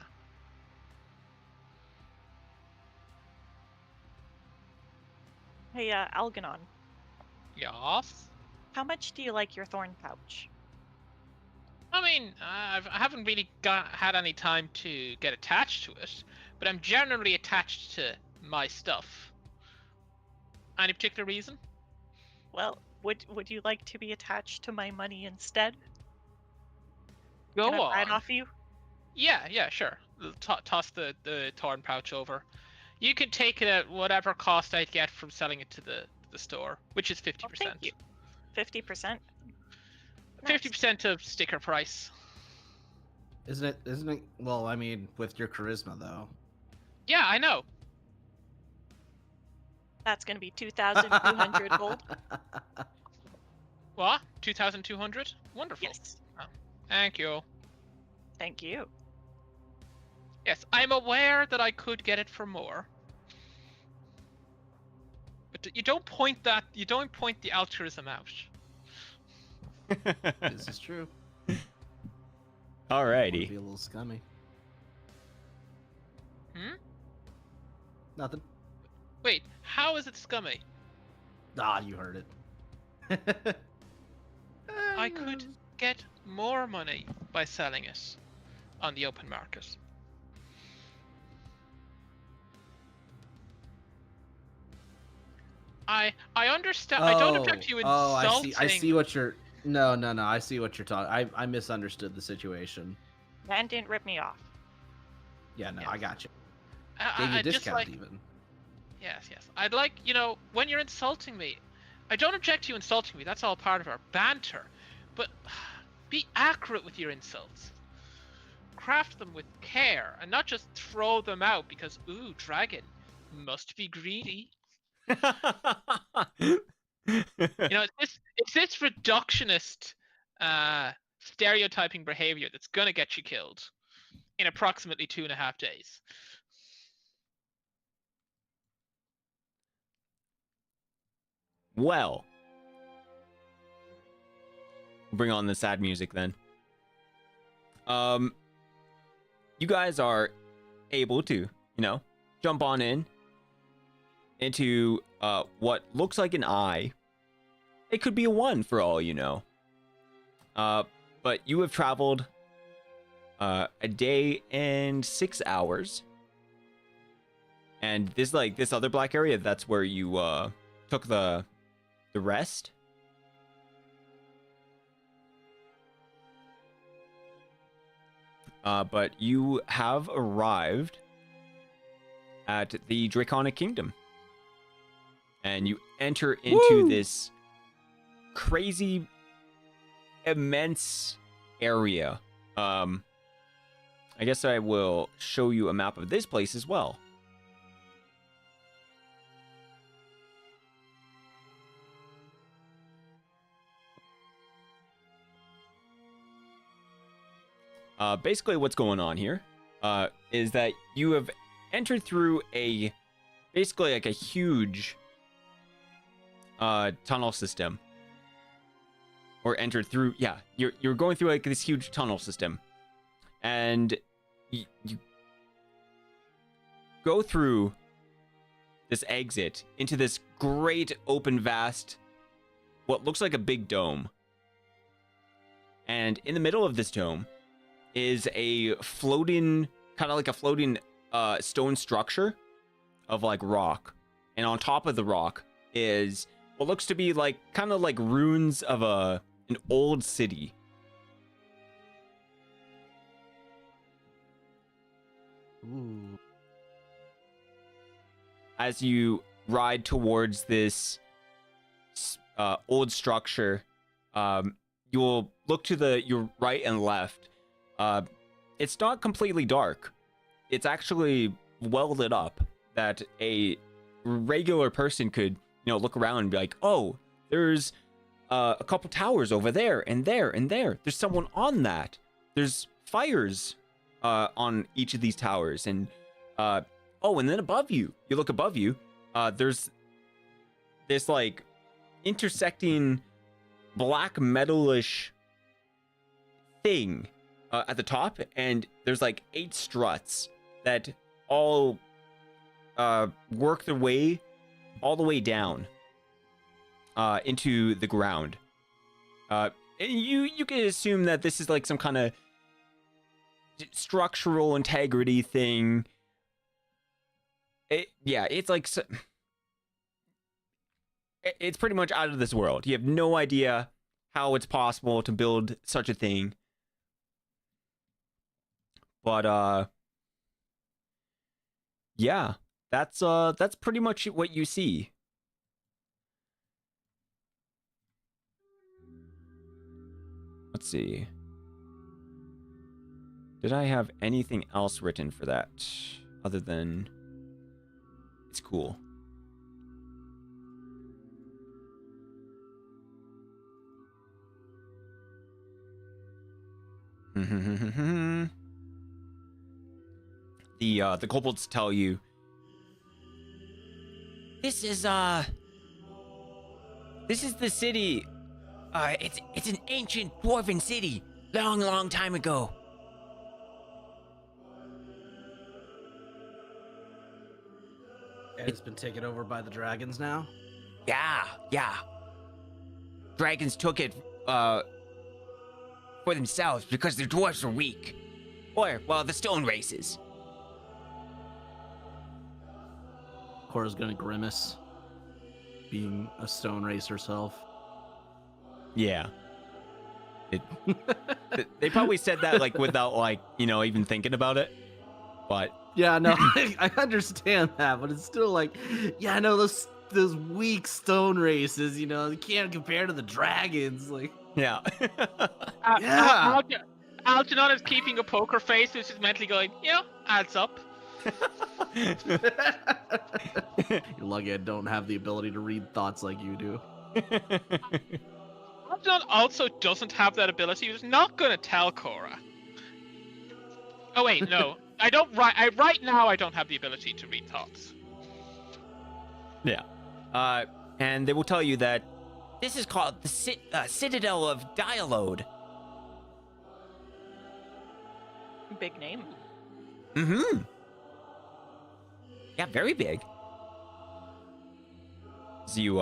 Hey, Algernon, Yes. how much do you like your thorn pouch? I mean, I haven't really had any time to get attached to it, but I'm generally attached to my stuff. Any particular reason? Well, would you like to be attached to my money instead? Go Can I on. buy it off you? Yeah, sure. Toss the torn pouch over. You can take it at whatever cost I'd get from selling it to the store, which is 50%. Oh, thank you. 50%? 50% of sticker price. Isn't it? Well, I mean, with your charisma though. Yeah, I know. That's going to be 2,200 gold. What? 2,200? Wonderful. Yes. Oh, thank you. Thank you. Yes, I'm aware that I could get it for more. But you don't point the altruism out. This is true. Alrighty. Be a little scummy. Hmm? Nothing. Wait, how is it scummy? Ah, you heard it. I could get more money by selling it on the open market. I understand. I don't object to you insulting. I see what you're. No. I see what you're talking. I misunderstood the situation. Man didn't rip me off. Yeah, no, Yeah. I got you. Gave you a discount even. Yes. I'd like, when you're insulting me, I don't object to you insulting me. That's all part of our banter. But be accurate with your insults. Craft them with care and not just throw them out because, ooh, dragon must be greedy. It's this reductionist stereotyping behavior that's going to get you killed in approximately 2.5 days. Well, bring on the sad music then. you guys are able to, jump on into what looks like an eye. It could be a 1 for all you know. But you have traveled a day and 6 hours. And this other black area, that's where you took the rest. But you have arrived at the Draconic Kingdom. And you enter into this crazy, immense area. I guess I will show you a map of this place as well. Basically what's going on here is that you have entered through basically like a huge tunnel system. Or entered through, yeah, you're going through like this huge tunnel system. And you go through this exit into this great open vast, what looks like a big dome. And in the middle of this dome is a floating, kind of like a floating stone structure of like rock. And on top of the rock is what looks to be like kind of like ruins of an old city. Ooh. As you ride towards this old structure, you'll look to your right and left. It's not completely dark. It's actually well lit up that a regular person could, look around and be like, oh, there's a couple towers over there and there and there. There's someone on that. There's fires on each of these towers. And, and then above you, look above you, there's this like intersecting black metalish thing at the top, and there's like 8 struts that all work their way all the way down into the ground. And you can assume that this is like some kind of structural integrity thing. It's like it's pretty much out of this world. You have no idea how it's possible to build such a thing. But yeah, that's pretty much what you see. Let's see. Did I have anything else written for that other than it's cool? The kobolds tell you, this is the city. It's an ancient dwarven city, long time ago. It's been taken over by the dragons now? Yeah. Dragons took it for themselves because their dwarves were weak. Or, well, the stone races. Cora's gonna grimace, being a stone race herself. Yeah. They probably said that like without like, even thinking about it. But yeah, no, I understand that, but it's still like, yeah, no, those weak stone races, you can't compare to the dragons. Like, yeah. yeah. Algernon is keeping a poker face, which is mentally going, adds up. You're lucky I don't have the ability to read thoughts like you do. Algernon also doesn't have that ability. He was not going to tell Cora. Oh wait, no. I don't right now I don't have the ability to read thoughts. Yeah. And they will tell you that this is called the Citadel of Dialode. Big name. Mm-hmm. Yeah, very big. As you,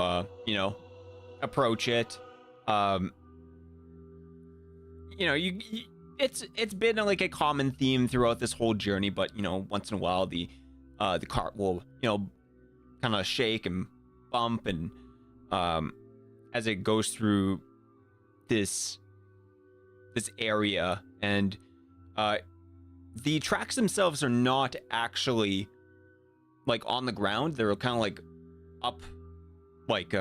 approach it, it's been like a common theme throughout this whole journey, but once in a while the cart will kind of shake and bump, and as it goes through this area, and the tracks themselves are not actually like on the ground. They're kind of like up, like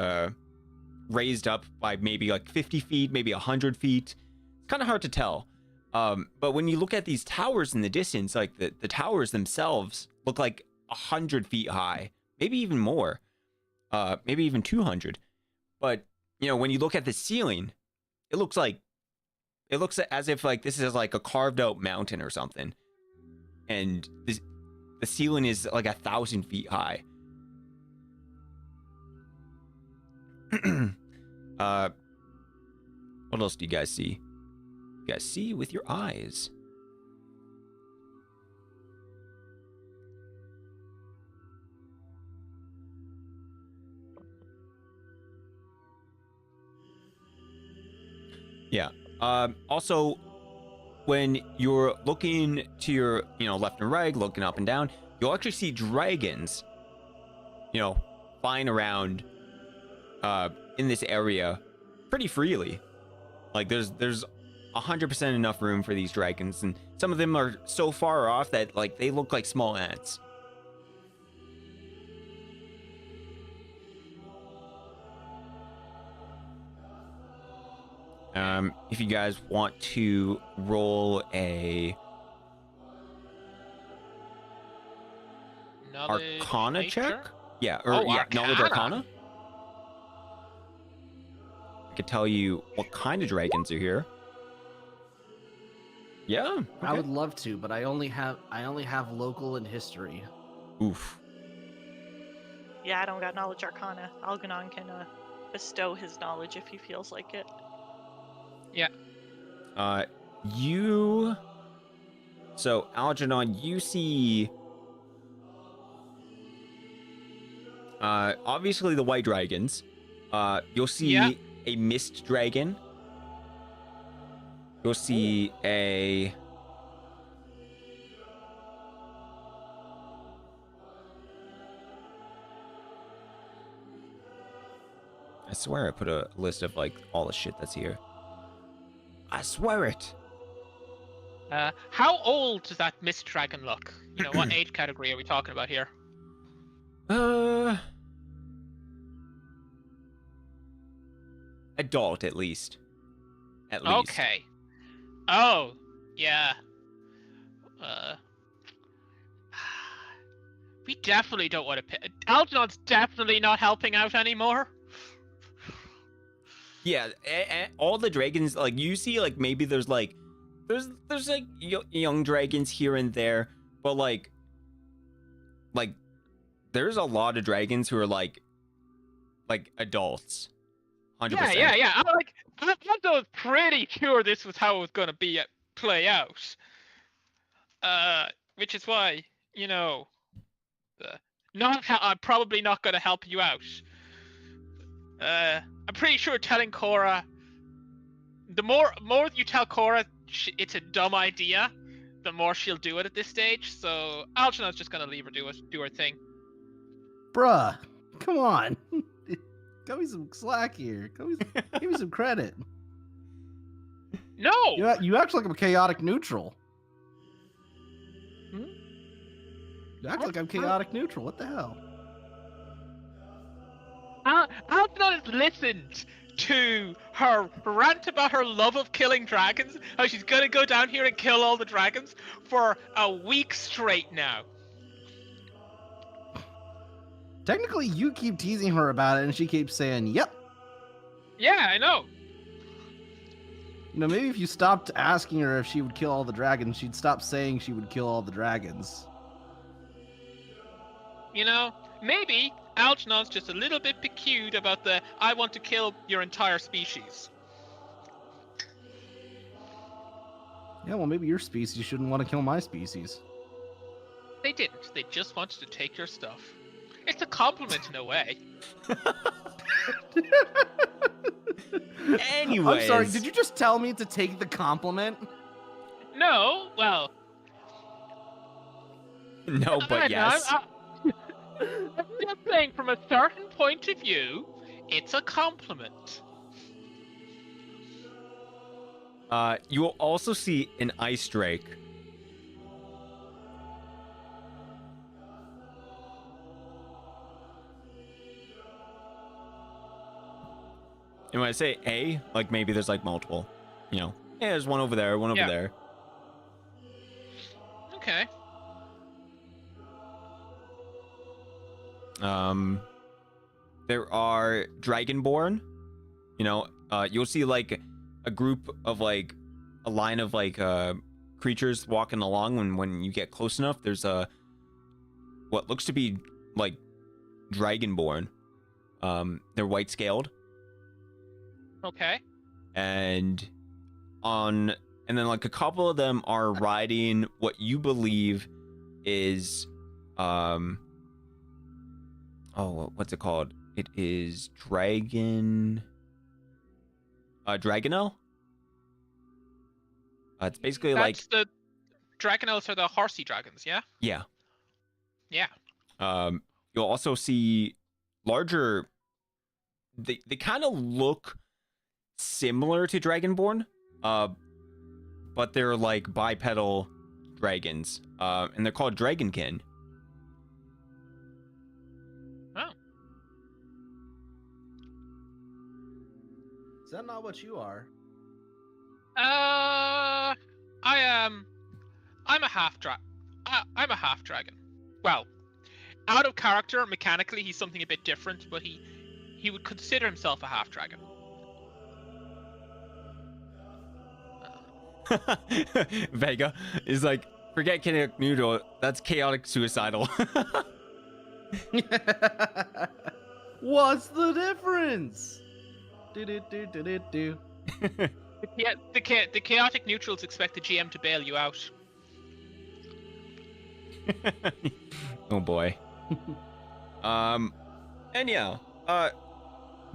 raised up by maybe like 50 feet, maybe 100 feet. It's kind of hard to tell. But when you look at these towers in the distance, like the towers themselves look like 100 feet high, maybe even more, maybe even 200. But when you look at the ceiling, it looks as if like this is like a carved out mountain or something, and the ceiling is like 1,000 feet high. What else do you guys see? You guys see with your eyes. Yeah. Also, when you're looking to your, left and right, looking up and down, you'll actually see dragons, flying around in this area pretty freely. Like there's 100% enough room for these dragons, and some of them are so far off that like they look like small ants. If you guys want to roll a Arcana check, knowledge Arcana. I could tell you what kind of dragons are here. Yeah, okay. I would love to, but I only have local and history. Oof. Yeah, I don't got knowledge arcana. Algernon can bestow his knowledge if he feels like it. Yeah. So Algernon, you see obviously the white dragons. You'll see a mist dragon. You'll see a I swear I put a list of like all the shit that's here. I swear it. How old does that mist dragon look? What age category are we talking about here? Adult, at least. Okay. Oh, yeah. We definitely don't want to pick. Algernon's definitely not helping out anymore. Yeah, all the dragons, like you see, like maybe there's like young dragons here and there, but like there's a lot of dragons who are like adults. 100%. Yeah. I was pretty sure this was how it was going to play out. Which is why, I'm probably not going to help you out. I'm pretty sure telling Cora, the more you tell Cora it's a dumb idea, the more she'll do it at this stage. So Algernon's just going to leave her do her thing. Bruh, come on. Cut me some slack here. Give me some credit. No! You act like I'm chaotic neutral. Hmm? You act like I'm chaotic neutral. What the hell? Algernon has listened to her rant about her love of killing dragons, how she's gonna go down here and kill all the dragons for a week straight now. Technically, you keep teasing her about it, and she keeps saying, yep. Yeah, I know. Maybe if you stopped asking her if she would kill all the dragons, she'd stop saying she would kill all the dragons. Maybe Algernon's just a little bit peculiar about the I want to kill your entire species. Yeah, well, maybe your species shouldn't want to kill my species. They didn't. They just wanted to take your stuff. It's a compliment in a way. Anyways. I'm sorry, did you just tell me to take the compliment? No, well. No, but yes. I'm just saying, from a certain point of view, it's a compliment. You will also see an ice drake. And when I say a, like maybe there's like multiple, you know. Yeah, there's one over there, one over there. Okay. There are Dragonborn. You know, you'll see like a group of like a line of like creatures walking along. When you get close enough, there's a what looks to be like Dragonborn. They're white scaled. Okay. And then like a couple of them are riding what you believe is what's it called? It is Dragonel. It's basically That's the Dragonels are the horsey dragons, yeah? Yeah. Yeah. You'll also see larger. They kind of look similar to Dragonborn, but they're like bipedal dragons, and they're called Dragonkin. Oh. Is that not what you are? I'm a half I'm a half dragon. Well, out of character, mechanically, he's something a bit different, but he would consider himself a half dragon. Vega is like, forget chaotic noodle. That's chaotic suicidal. What's the difference? Do. The chaotic neutrals expect the GM to bail you out. Oh boy. And yeah,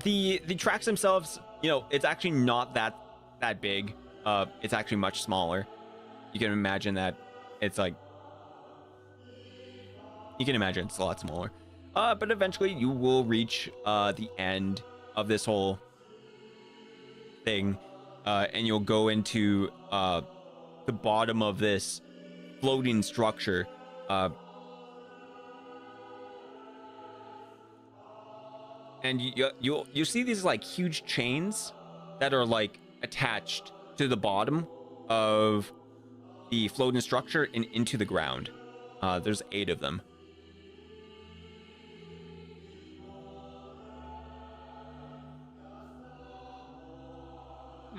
the tracks themselves, you know, it's actually not that big. It's actually much smaller. You can imagine that it's like, you can imagine it's a lot smaller. But eventually you will reach the end of this whole thing, and you'll go into the bottom of this floating structure. And you'll see these like huge chains that are like attached to the bottom of the floating structure and into the ground. There's 8 of them.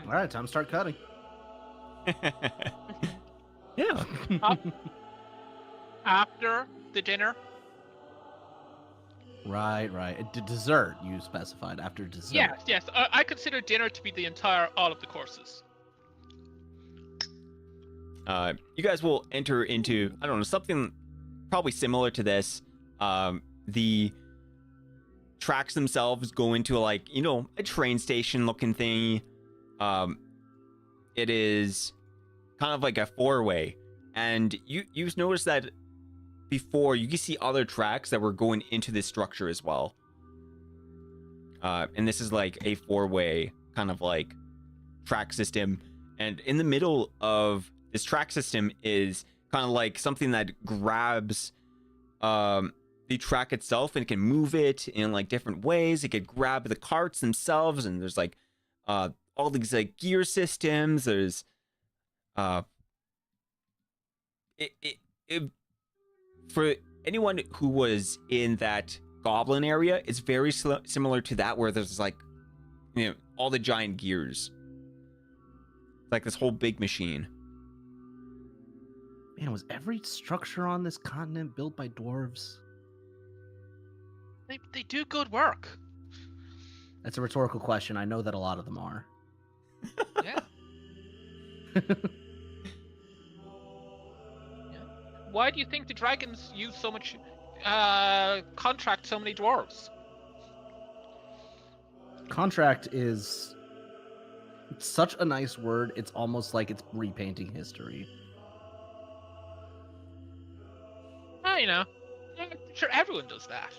All right, time to start cutting. Yeah. After the dinner. Right. Dessert, you specified after dessert. Yes. I consider dinner to be the all of the courses. You guys will enter into, I don't know, something probably similar to this. The tracks themselves go into like, you know, a train station looking thing. It is kind of like a 4-way, and you've noticed that before you can see other tracks that were going into this structure as well. And this is like a 4-way kind of like track system, and in the middle of this track system is kind of like something that grabs the track itself and can move it in like different ways. It could grab the carts themselves, and there's like all these like gear systems. There's for anyone who was in that goblin area, it's very similar to that, where there's like, you know, all the giant gears, like this whole big machine. Man, was every structure on this continent built by dwarves? They do good work. That's a rhetorical question. I know that a lot of them are. Yeah. why do you think the dragons use so much, contract so many dwarves? Contract is such a nice word. It's almost like it's repainting history. Oh, you know, sure, everyone does that.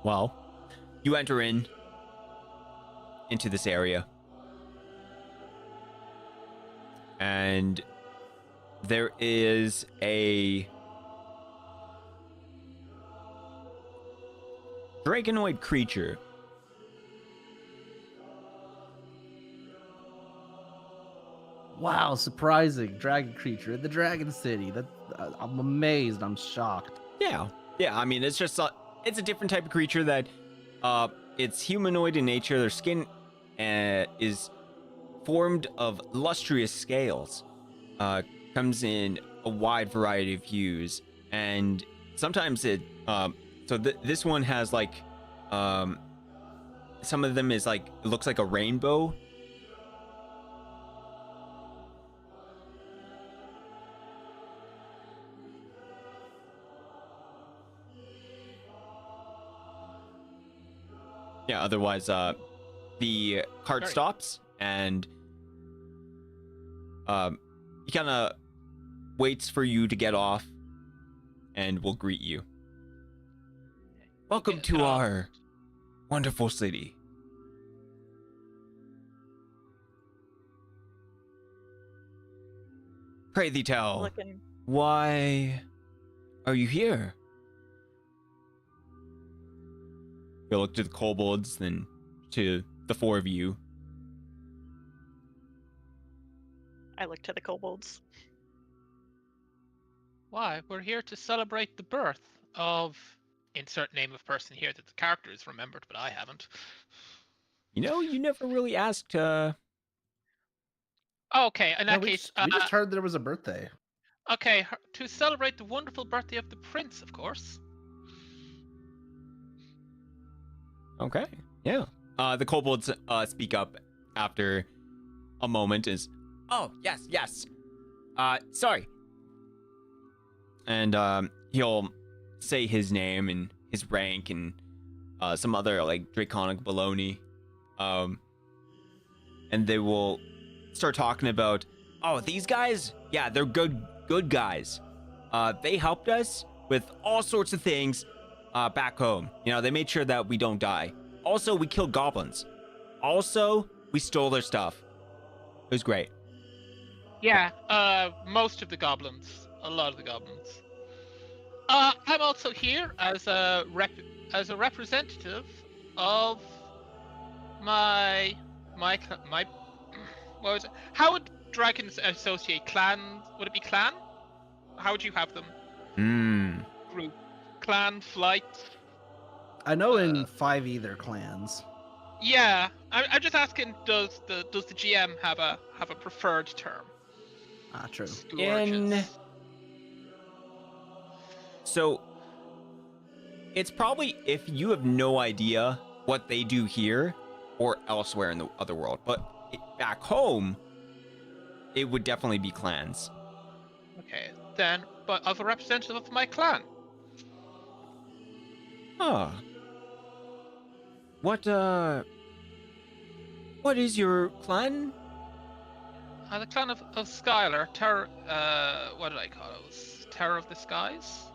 Well, you enter into this area, and there is a dragonoid creature. Wow, surprising dragon creature in the Dragon City. That I'm amazed. I'm shocked. Yeah, I mean, it's just it's a different type of creature that it's humanoid in nature. Their skin is formed of lustrous scales. Comes in a wide variety of hues, and sometimes it this one has like some of them is like, it looks like a rainbow. Yeah, otherwise the cart stops, and he kind of waits for you to get off and will greet you. Welcome to our wonderful city. Pray thee tell, why are you here? You'll look to the kobolds, then to the four of you. I look to the kobolds. Why? We're here to celebrate the birth of insert name of person here that the character has remembered, but I haven't. You know, you never really asked. Okay, in that we case, we just heard there was a birthday. Okay, to celebrate the wonderful birthday of the prince, of course. Okay, yeah. The kobolds speak up after a moment. Is, oh yes. Sorry. And he'll say his name and his rank and some other like draconic baloney. And they will start talking about, oh, these guys, yeah, they're good guys. They helped us with all sorts of things back home. You know, they made sure that we don't die. Also, we killed goblins. Also, we stole their stuff. It was great. Yeah, most of the goblins. A lot of the goblins. I'm also here as a representative of my what was it? How would dragons associate clans? Would it be clan? How would you have them? Group, clan, flight. I know in 5e they're clans. Yeah, I'm just asking. Does the GM have a preferred term? Ah, true. So it's probably, if you have no idea what they do here or elsewhere in the other world, but back home, it would definitely be clans. Okay, then, but as a representative of my clan. What is your clan? The clan of Skylar, Terror, what did I call it? It was Terror of the Skies?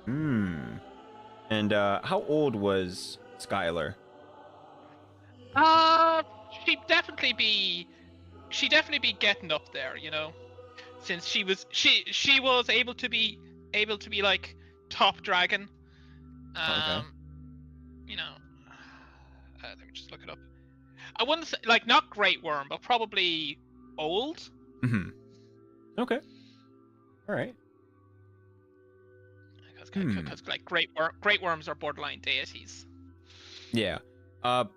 And how old was Skylar? She'd definitely be getting up there, you know, since she was able to be like top dragon. Okay. You know, let me just look it up. I wouldn't say like not Great Worm, but probably old. Okay. All right. Because like Great Worms are borderline deities. Yeah. I'm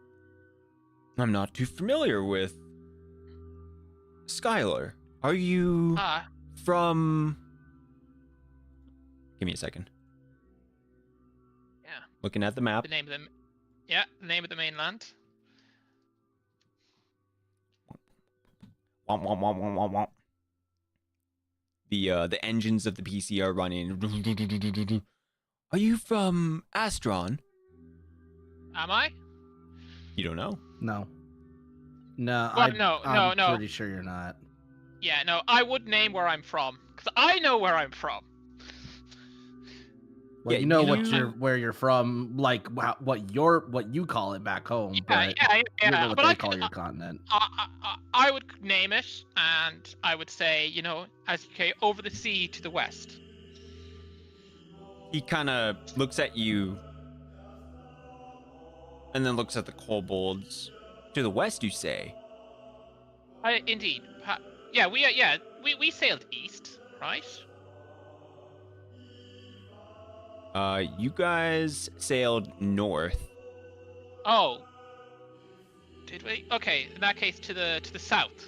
not too familiar with Skylar. Are you from? Give me a second. Yeah. Looking at the map. The name of the mainland. Womp, womp, womp, womp, womp, womp. The engines of the PC are running. Are you from Astron? Am I? You don't know. No. No, Well, no, I'm no. pretty sure you're not. Yeah, no, I would name where I'm from, because I know where I'm from. Well, Yeah, you know you- where you're from, like what you call it back home, but you don't know what but they I call could, your continent. I would name it, and I would say, you know, as okay, over the sea to the west. He kind of looks at you and then looks at the kobolds. To the west, you say? Indeed. We sailed east, right? You guys sailed north. Oh. Did we? Okay, in that case, to the south.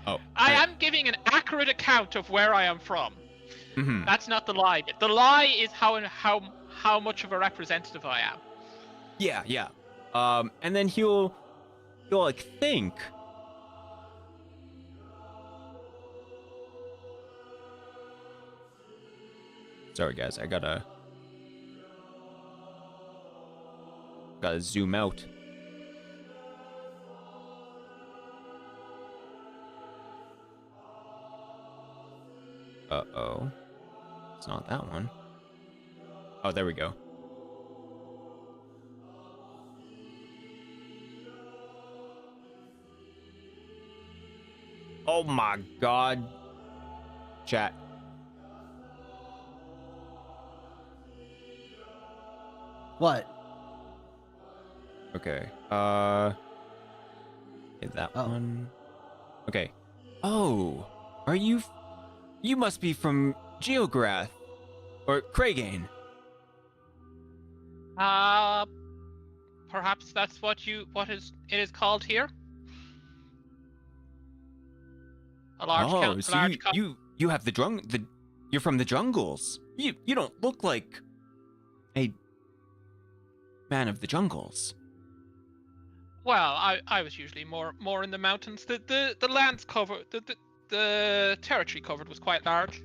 Oh. I am giving an accurate account of where I am from. Mm-hmm. That's not the lie bit. The lie is how much of a representative I am. Yeah, yeah. And then he'll like think. Sorry guys, I gotta zoom out. Uh-oh. It's not that one. Oh, there we go. Oh my god. Chat. What? Okay. Is that Oh. one? Okay. Oh, are you? You must be from Geograth or Craigain. Perhaps that's what it is called here. A large So you have you're from the jungles. You don't look like a man of the jungles. Well, I was usually more in the mountains. The lands covered, the territory covered was quite large.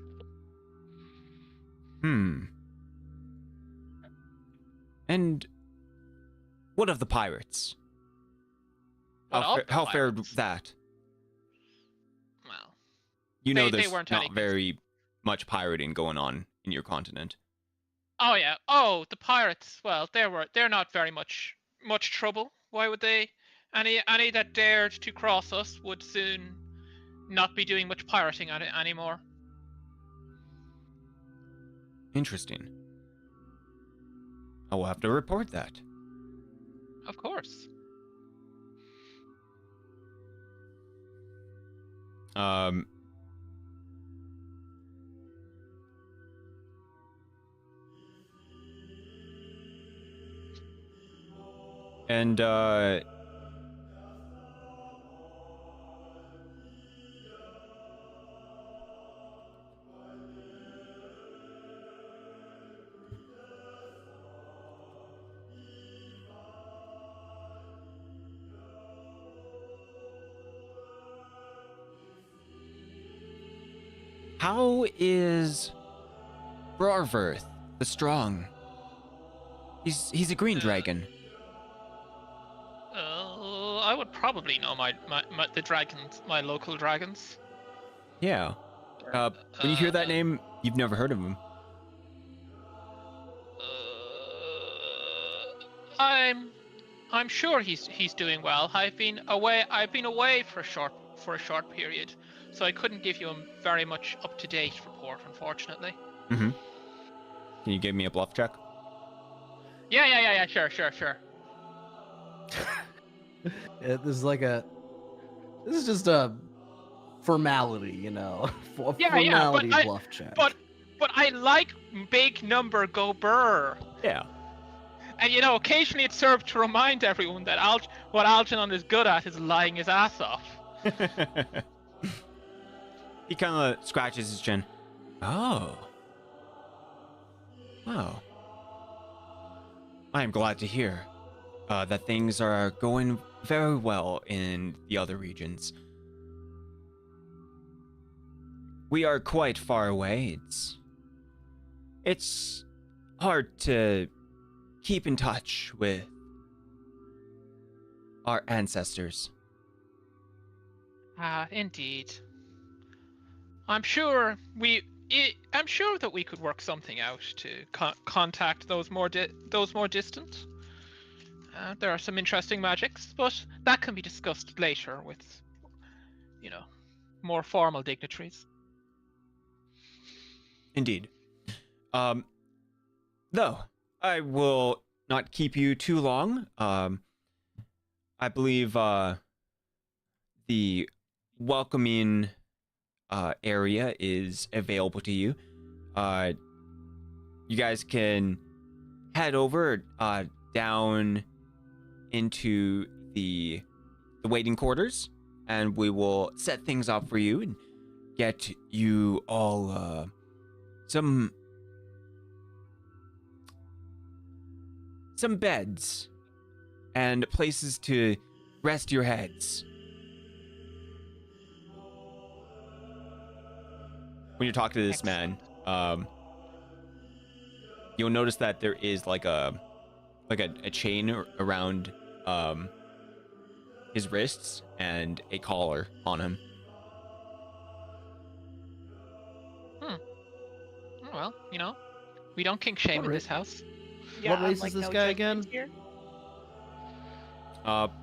And what of the pirates? How fared that? Well, You know, they there's weren't not any very much pirating going on in your continent. Oh yeah. Oh, the pirates. Well, they're not very much trouble. Why would they? Any that dared to cross us would soon not be doing much pirating on it anymore. Interesting. I will have to report that. Of course. And how is Frostvirn the Strong? He's a green dragon. I would probably know the dragons, my local dragons. Yeah. When you hear that name, you've never heard of him. I'm sure he's doing well. I've been away for a short period, so I couldn't give you a very much up to date report, unfortunately. Mm-hmm. Can you give me a bluff check? Yeah. Sure. This is just a formality, you know. Formality but bluff check. But I like big number go burr. Yeah. And you know, occasionally it served to remind everyone that what Algernon is good at is lying his ass off. He kind of scratches his chin. Oh. Wow. I am glad to hear that things are going very well in the other regions. We are quite far away. It's hard to keep in touch with our ancestors. Ah, indeed. I'm sure that we could work something out to contact those more distant. There are some interesting magics, but that can be discussed later with, more formal dignitaries. Indeed. Though, I will not keep you too long. I believe the welcoming area is available to you. You guys can head over down into the waiting quarters, and we will set things up for you and get you all some beds and places to rest your heads. When you talk to this man, you'll notice that there is like a chain around his wrists and a collar on him. Well, we don't kink shame in this house. Yeah, What race is this guy again? Here.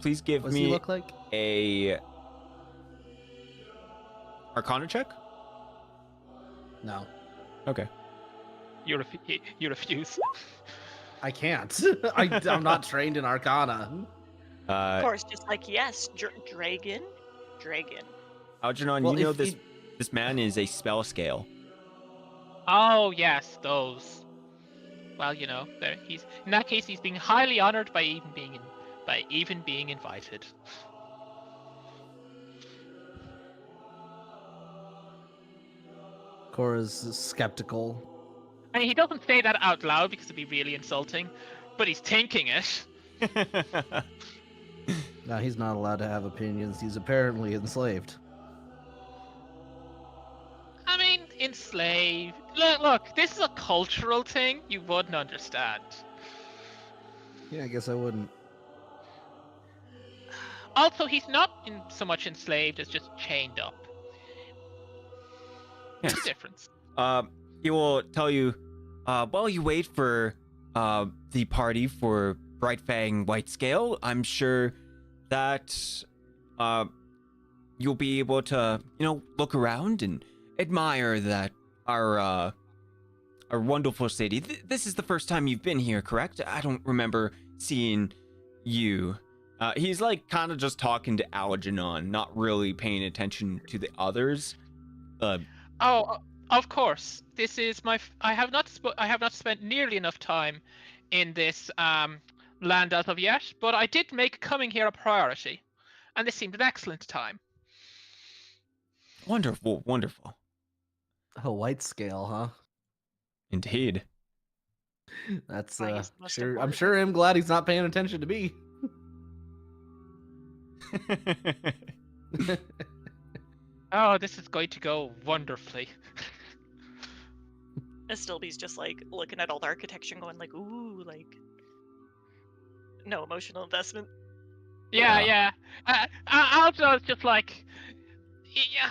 Please give What does me he look like? a Arcana check. No, Okay. You refuse. I can't. I'm not trained in Arcana. Of course, just like, yes, dragon. Algernon, Well, you know if this man is a spell scale. Oh yes, those. Well, he's in that case he's being highly honored by even being invited. Cora's skeptical. I mean, he doesn't say that out loud because it'd be really insulting, but he's thinking it. No, he's not allowed to have opinions. He's apparently enslaved. I mean, enslaved. Look, this is a cultural thing you wouldn't understand. Yeah, I guess I wouldn't. Also, he's not so much enslaved as just chained up. Yes. There's a difference. He will tell you, while you wait for the party for Bright Fang White Scale, I'm sure that you'll be able to, look around and admire that our wonderful city. This is the first time you've been here, correct? I don't remember seeing you. He's like kind of just talking to Algernon, not really paying attention to the others. Oh, of course. This is I have not spent nearly enough time in this land as of yet, but I did make coming here a priority, and this seemed an excellent time. Wonderful, wonderful. Oh, white scale, huh? Indeed. That's I guess most sure. I'm important. sure I'm glad he's not paying attention to me. Oh, this is going to go wonderfully. Estilby's just like looking at all the architecture and going like, ooh, like no emotional investment. Yeah. Algernon's just like, yeah.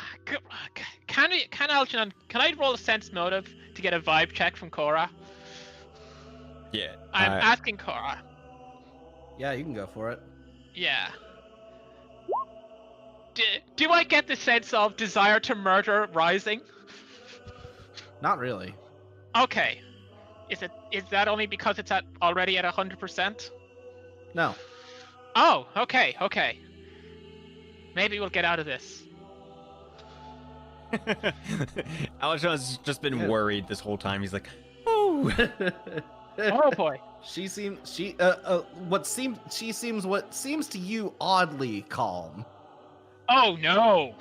Can Algernon? Can I roll a sense motive to get a vibe check from Cora? Yeah. I'm asking Cora. Yeah, you can go for it. Yeah. Do I get the sense of desire to murder rising? Not really. Okay. Is that only because it's already at 100%? No. Oh, okay. Maybe we'll get out of this. Algernon's just been worried this whole time. He's like, oh. Oh boy. She seems what seems to you oddly calm. Oh no.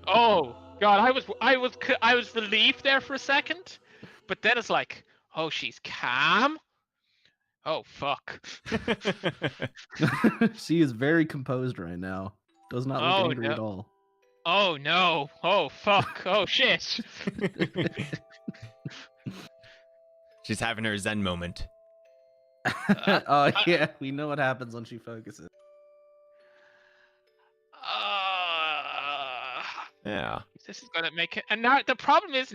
Oh god, I was relieved there for a second, but then it's like, oh, she's calm. Oh fuck. She is very composed right now. Does not look Oh, angry no. at all. Oh no. Oh fuck. Oh shit. She's having her Zen moment. Oh yeah, we know what happens when she focuses. Yeah. This is gonna make it. And now the problem is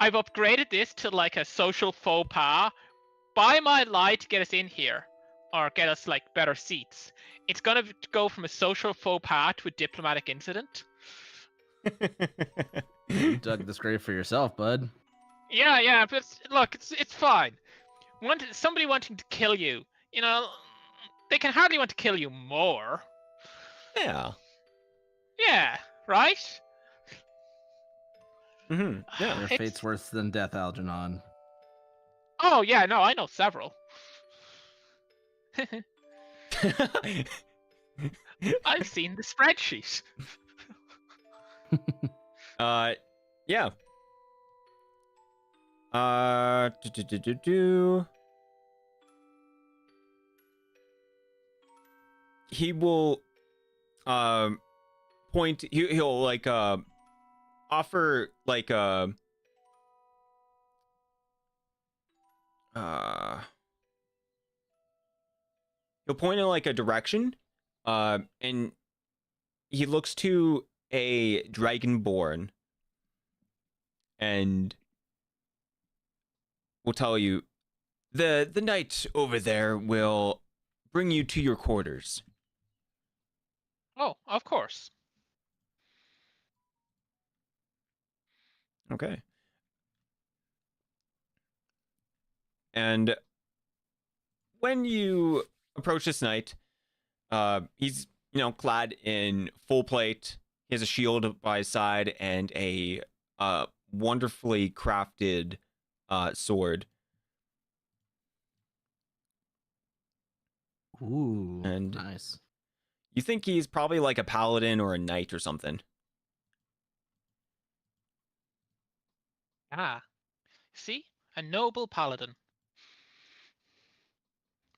I've upgraded this to like a social faux pas. Buy my lie to get us in here, or get us like better seats. It's gonna go from a social faux pas to a diplomatic incident. You dug this grave for yourself, bud. Yeah, but look, it's fine. Somebody wanting to kill you, you know, they can hardly want to kill you more. Yeah. Yeah, right? Mm-hmm. Yeah. Your fate's worse than death, Algernon. Oh yeah, no, I know several. I've seen the spreadsheet. Yeah. Do. He will point he'll like offer like he'll point in like a direction and he looks to a dragonborn and will tell you the knight over there will bring you to your quarters. Oh, of course. Okay. And when you approach this knight, he's, clad in full plate. He has a shield by his side and a wonderfully crafted sword. Ooh, And nice. you think he's probably like a paladin or a knight or something. Ah, see? A noble paladin.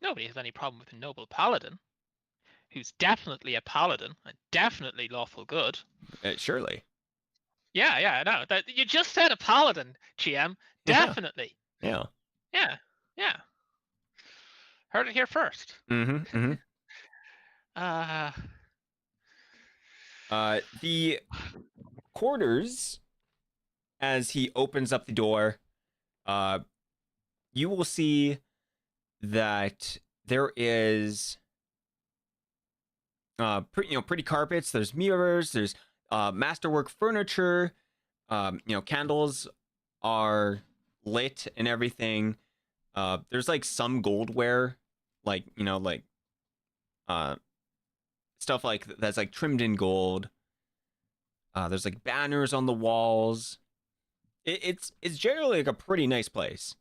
Nobody has any problem with a noble paladin, who's definitely a paladin and definitely lawful good. Surely. Yeah, no. You just said a paladin, GM. Definitely. Yeah. Yeah. Heard it here first. Mm-hmm. The quarters, as he opens up the door, you will see that there is pretty carpets. There's mirrors. There's masterwork furniture. Candles are lit and everything. There's like some goldware, like stuff like that's like trimmed in gold. There's like banners on the walls. It's generally like a pretty nice place.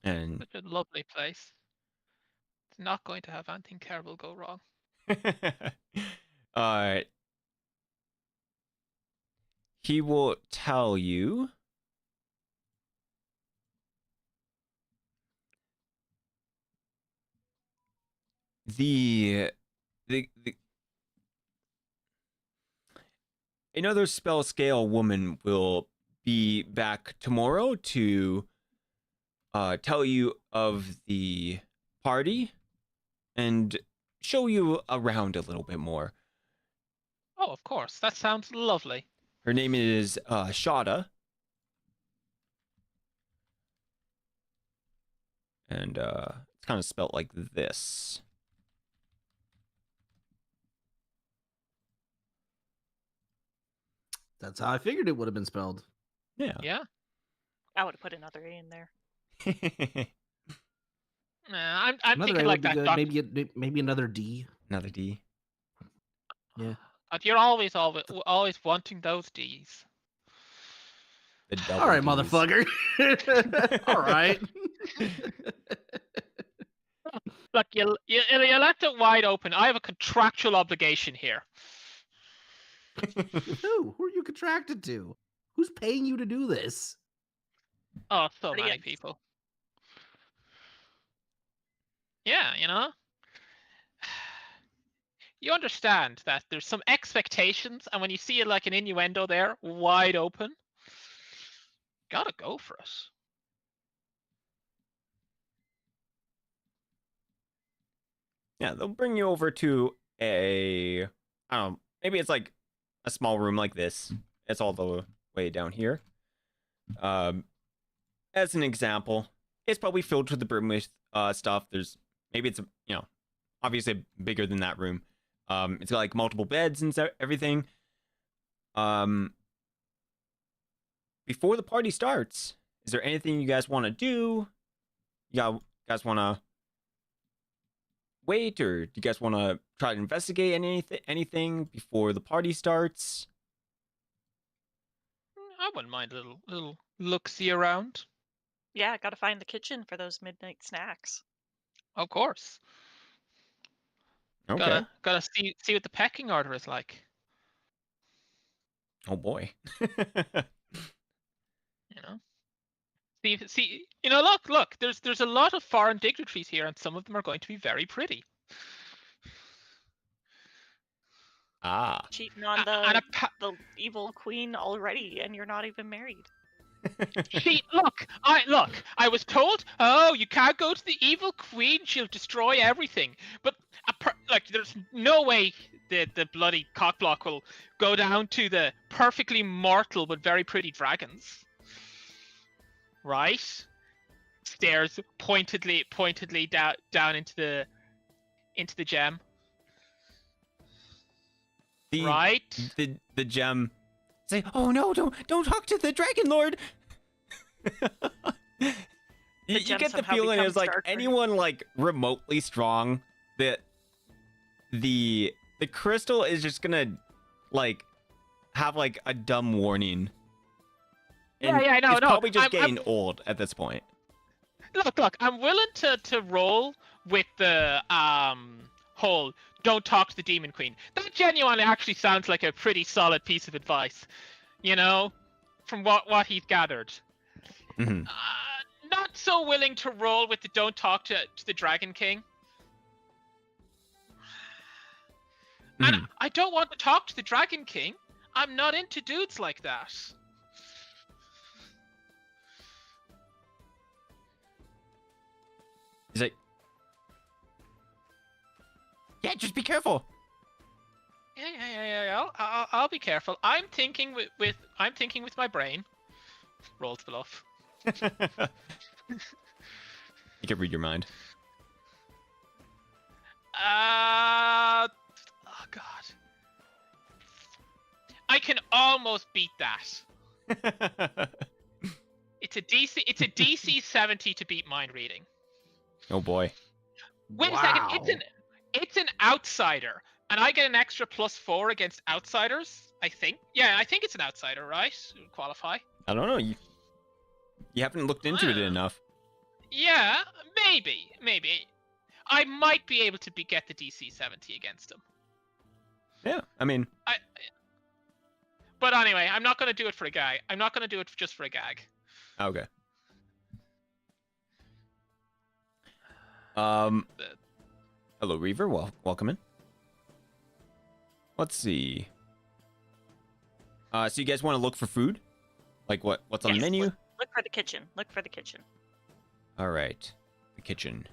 And Such a lovely place. It's not going to have anything terrible go wrong. he will tell you the another spell scale woman will be back tomorrow to tell you of the party and show you around a little bit more. Oh, of course. That sounds lovely. Her name is Shada. And it's kind of spelt like this. That's how I figured it would have been spelled. Yeah. I would have put another A in there. I'm Another thinking A like would be that. good. Maybe another D. Another D. Yeah. You're always wanting those D's. The double All right, Ds. motherfucker. All right. Look, you left it wide open. I have a contractual obligation here. Who are you contracted to? Who's paying you to do this? Oh, so But many yes. people. Yeah, you know? You understand that there's some expectations, and when you see it like an innuendo there, wide open, gotta go for it. Yeah, they'll bring you over to I don't know, maybe it's like a small room like this. It's all the way down here. As an example, it's probably filled to the brim with stuff. There's maybe it's obviously bigger than that room. It's got like multiple beds and everything. Before the party starts, is there anything you guys want to do? You guys want to wait, or do you guys want to try to investigate anything before the party starts? I wouldn't mind a little look-see around. Yeah, gotta find the kitchen for those midnight snacks. Of course. Okay. Gotta see what the pecking order is like. Oh boy. You know. See. You know, look. There's a lot of foreign dignitaries here, and some of them are going to be very pretty. Ah. Cheating on And the evil queen already, and you're not even married. Look. I was told, oh, you can't go to the evil queen; she'll destroy everything. But there's no way the bloody cockblock will go down to the perfectly mortal but very pretty dragons, right? Stares pointedly down into the gem. Right? The gem say, "Oh no, don't talk to the dragon lord." you gem get the somehow feeling becomes it's like darker. anyone like remotely strong that the crystal is just gonna like have like a dumb warning. And Yeah, no, it's no. probably just I'm getting old at this point. Look, I'm willing to roll with the whole don't talk to the demon queen. That genuinely actually sounds like a pretty solid piece of advice, you know, from what he's gathered. Mhm. Not so willing to roll with the don't talk to the dragon king. And Mhm. I don't want to talk to the dragon king. I'm not into dudes like that. He's like, yeah, just be careful. Yeah. I'll be careful. I'm thinking with my brain. Roll to bluff. You can read your mind. Oh god. I can almost beat that. It's a DC 70 to beat mind reading. Oh boy. Wait a second, it's an outsider, and I get an extra +4 against outsiders, I think. Yeah, I think it's an outsider, right? It would qualify. I don't know. You haven't looked into it enough. Yeah, maybe. I might be able to get the DC 70 against him. Yeah, I mean. But anyway, I'm not going to do it for a gag. I'm not going to do it just for a gag. Okay. Hello, Reaver. Welcome in. Let's see. So you guys want to look for food? Like what's on the menu? Look for the kitchen. Look for the kitchen. All right. The kitchen.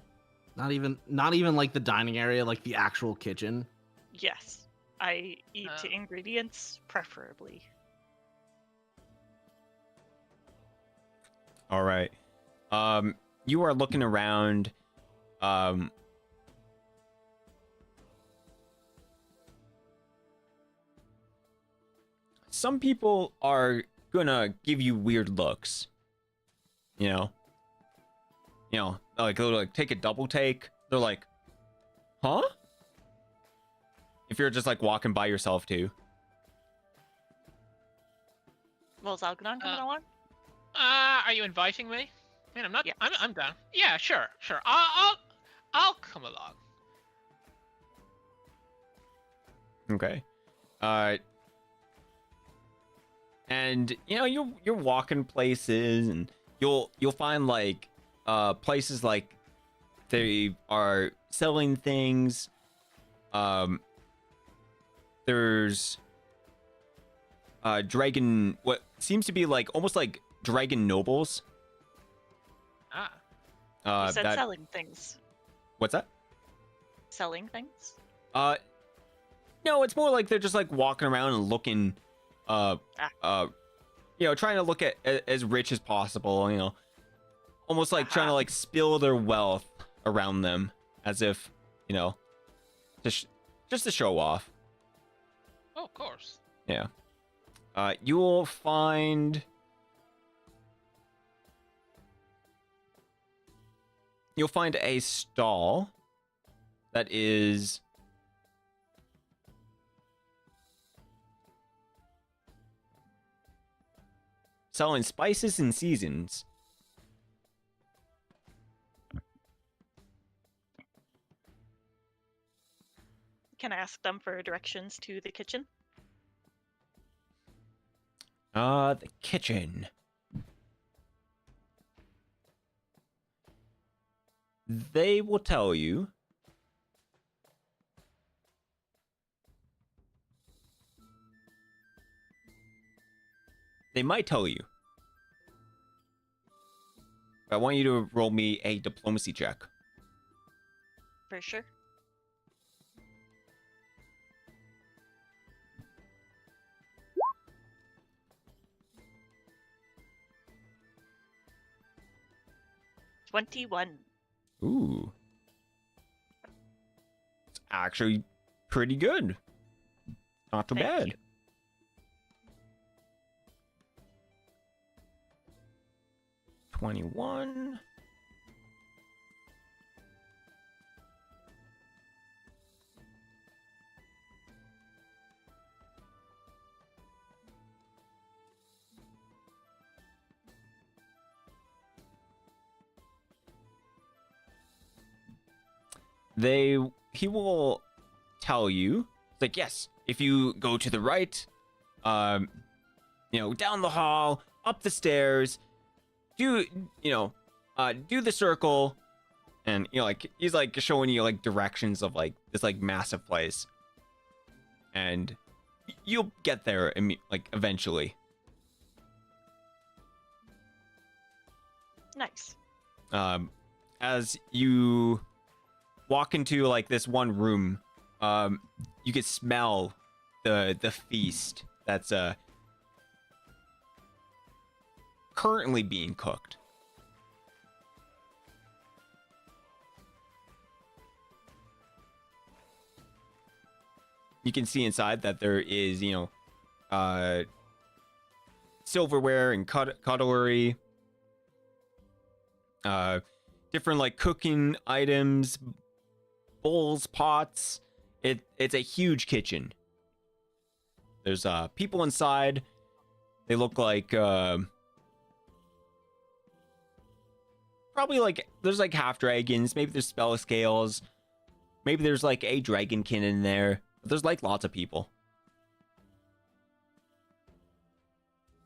Not even like the dining area, like the actual kitchen. Yes. I eat to ingredients, preferably. All right. You are looking around. Some people are gonna give you weird looks. You know, like they'll like take a double take. They're like, huh? If you're just like walking by yourself too. Well, is Algernon coming along? Are you inviting me? I mean, I'm not. Yes. I'm down. Yeah, sure. I'll come along. Okay. and you know you're walking places, and you'll find like places like they are selling things. There's dragon, what seems to be like almost like dragon nobles. You said that selling things. What's that? Selling things? No, it's more like they're just like walking around and looking, you know, trying to look at as rich as possible, you know, almost like trying to like spill their wealth around them as if, you know, just to show off. Oh, of course. Yeah. You will find... You'll find a stall that is... selling spices and seasons. Can I ask them for directions to the kitchen? The kitchen. They will tell you. They might tell you. But I want you to roll me a diplomacy check. For sure. $21. Ooh. It's actually pretty good. Not too Thank bad. you. $21. He will tell you, it's like, yes, if you go to the right, you know, down the hall, up the stairs, do the circle, and you know, like he's like showing you like directions of like this like massive place, and you'll get there like eventually. Nice. As you walk into like this one room, you can smell the feast that's currently being cooked. You can see inside that there is, you know, silverware and cutlery, different like cooking items, bowls, pots. It's a huge kitchen. There's people inside. They look like probably like there's like half dragons, maybe there's spell scales, maybe there's like a dragonkin in there. But there's like lots of people.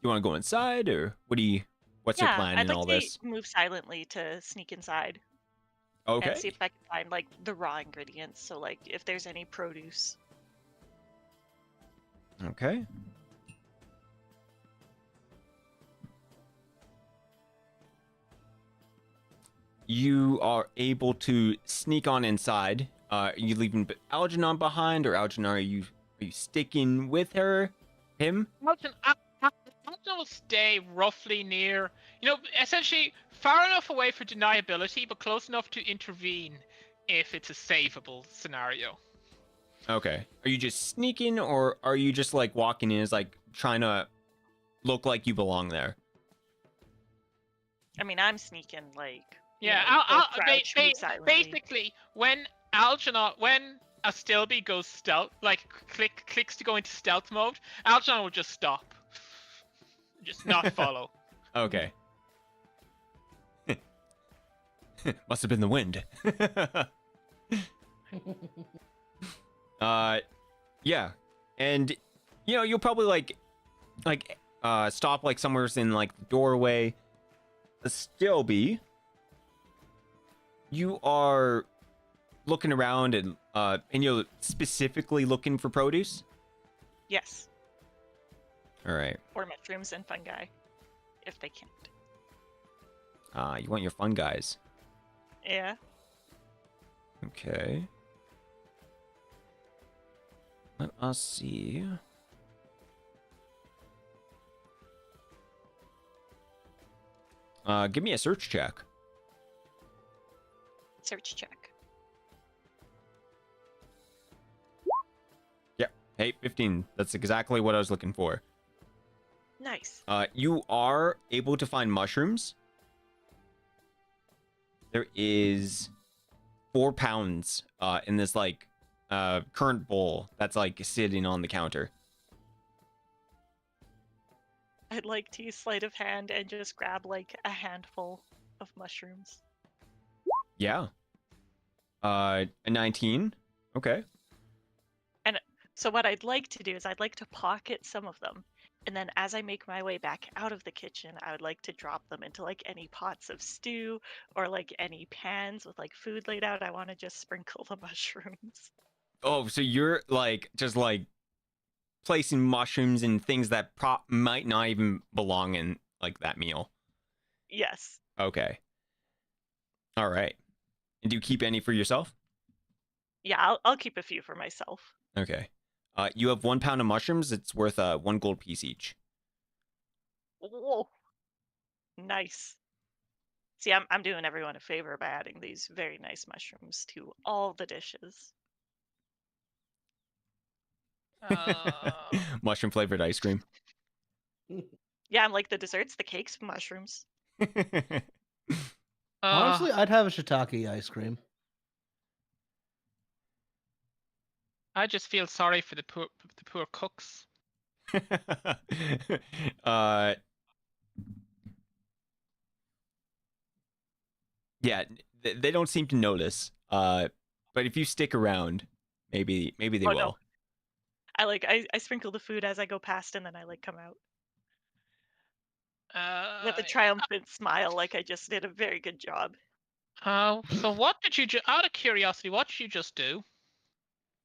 You want to go inside, or what's your plan I'd in like all to this? move silently to sneak inside Okay. and see if I can find like the raw ingredients. So like if there's any produce. Okay. You are able to sneak on inside. Are you leaving Algernon behind, or Algernon, are you sticking with him? Algernon will stay roughly near, you know, essentially far enough away for deniability, but close enough to intervene if it's a savable scenario. Okay. Are you just sneaking, or are you just like walking in as like trying to look like you belong there? I mean, I'm sneaking like. Yeah, basically when Astilby goes stealth, like clicks to go into stealth mode, Algernon will just stop, just not follow. Okay. Must have been the wind. Yeah, and you know you'll probably like stop like somewhere in like the doorway. Stilby, you are looking around and you're specifically looking for produce. Yes. All right. Or mushrooms and fungi, if they can't. You want your fun guys. Yeah. Okay. Let us see. Give me a search check. Search check. Yep. Hey, 15. That's exactly what I was looking for. Nice. You are able to find mushrooms. There is 4 pounds in this like current bowl that's like sitting on the counter. I'd like to use sleight of hand and just grab like a handful of mushrooms. Yeah. A 19. Okay. And so what I'd like to do is I'd like to pocket some of them. And then as I make my way back out of the kitchen, I would like to drop them into like any pots of stew or like any pans with like food laid out. I want to just sprinkle the mushrooms. Oh, so you're like just like placing mushrooms in things that might not even belong in like that meal. Yes. Okay. All right. And do you keep any for yourself? Yeah, I'll keep a few for myself. Okay. You have 1 pound of mushrooms. It's worth 1 gold piece each. Whoa. Nice. See, I'm doing everyone a favor by adding these very nice mushrooms to all the dishes. Mushroom flavored ice cream. Yeah, I'm like the desserts, the cakes, mushrooms. Honestly, I'd have a shiitake ice cream. I just feel sorry for the poor cooks. Yeah, they don't seem to notice. But if you stick around, maybe they will. No. I sprinkle the food as I go past, and then I like come out with a triumphant smile, like I just did a very good job. So what did you out of curiosity? What did you just do?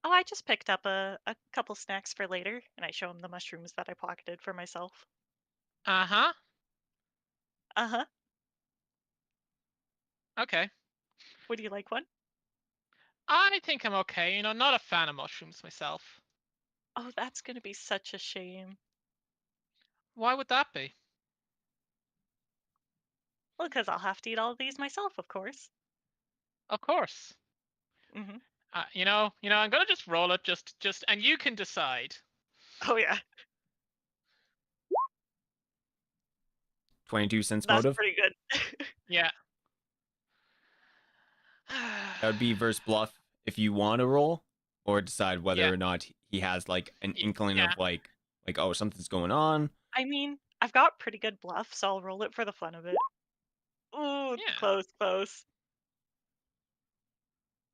Oh, I just picked up a couple snacks for later, and I show him the mushrooms that I pocketed for myself. Uh-huh. Uh-huh. Okay. Would you like one? I think I'm okay. You know, not a fan of mushrooms myself. Oh, that's gonna be such a shame. Why would that be? Well, because I'll have to eat all of these myself, of course. Of course. Mm-hmm. You know, I'm gonna just roll it, just, and you can decide. Oh yeah, 22 cents that's motive. pretty good. Yeah. That would be versus bluff if you want to roll, or decide whether Yeah. or not he has like an inkling Yeah. of like oh, something's going on. I mean, I've got pretty good bluff, so I'll roll it for the fun of it. Ooh, Yeah. close.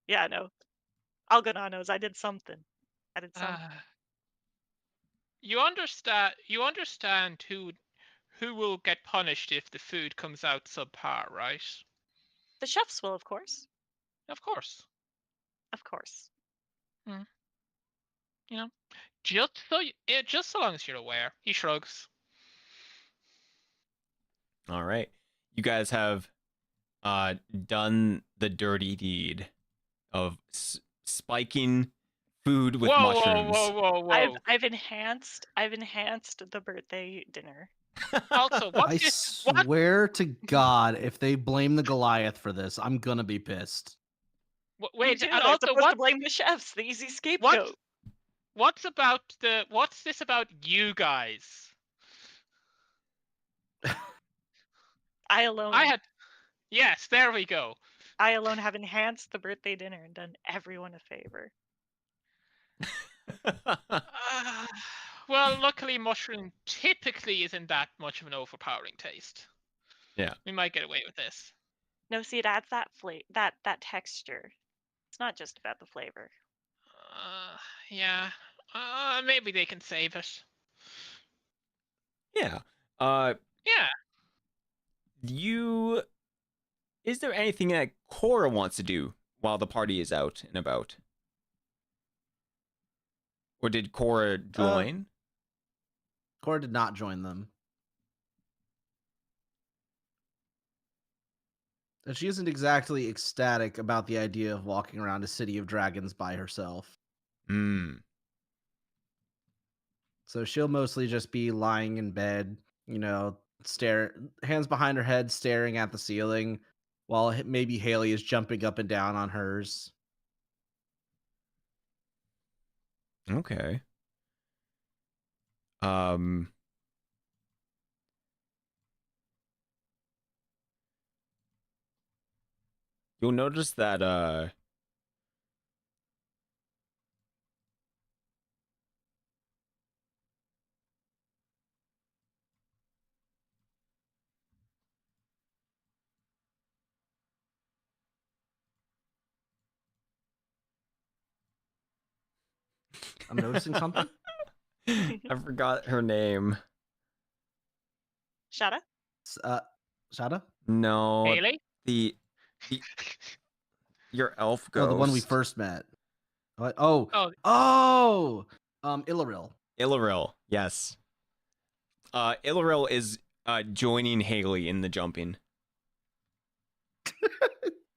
Yeah, no. I'll go nanos. I did something. You understand who will get punished if the food comes out subpar, right? The chefs will, of course. Of course. Of course. You know, just so long as you're aware. He shrugs. All right, you guys have done the dirty deed of spiking food with mushrooms. Whoa. I've enhanced the birthday dinner. Also, I swear to God, if they blame the Goliath for this, I'm gonna be pissed. Wait, and and I'm also supposed to blame the chefs, the easy scapegoat. What's this about you guys? Yes, there we go. I alone have enhanced the birthday dinner and done everyone a favor. Well, luckily, mushroom typically isn't that much of an overpowering taste. Yeah, we might get away with this. No, see, it adds that texture. It's not just about the flavor. Yeah. Maybe they can save it. Yeah. Yeah. Is there anything that Cora wants to do while the party is out and about? Or did Cora join? Cora did not join them. And she isn't exactly ecstatic about the idea of walking around a city of dragons by herself. Hmm. So she'll mostly just be lying in bed, hands behind her head, staring at the ceiling, while maybe Haley is jumping up and down on hers. Okay. You'll notice that I'm noticing something. I forgot her name. Shada? Shada? No, Haley? the your elf ghost. Oh, the one we first met. What? Oh, Illaril. Illaril, yes. Illaril is joining Haley in the jumping.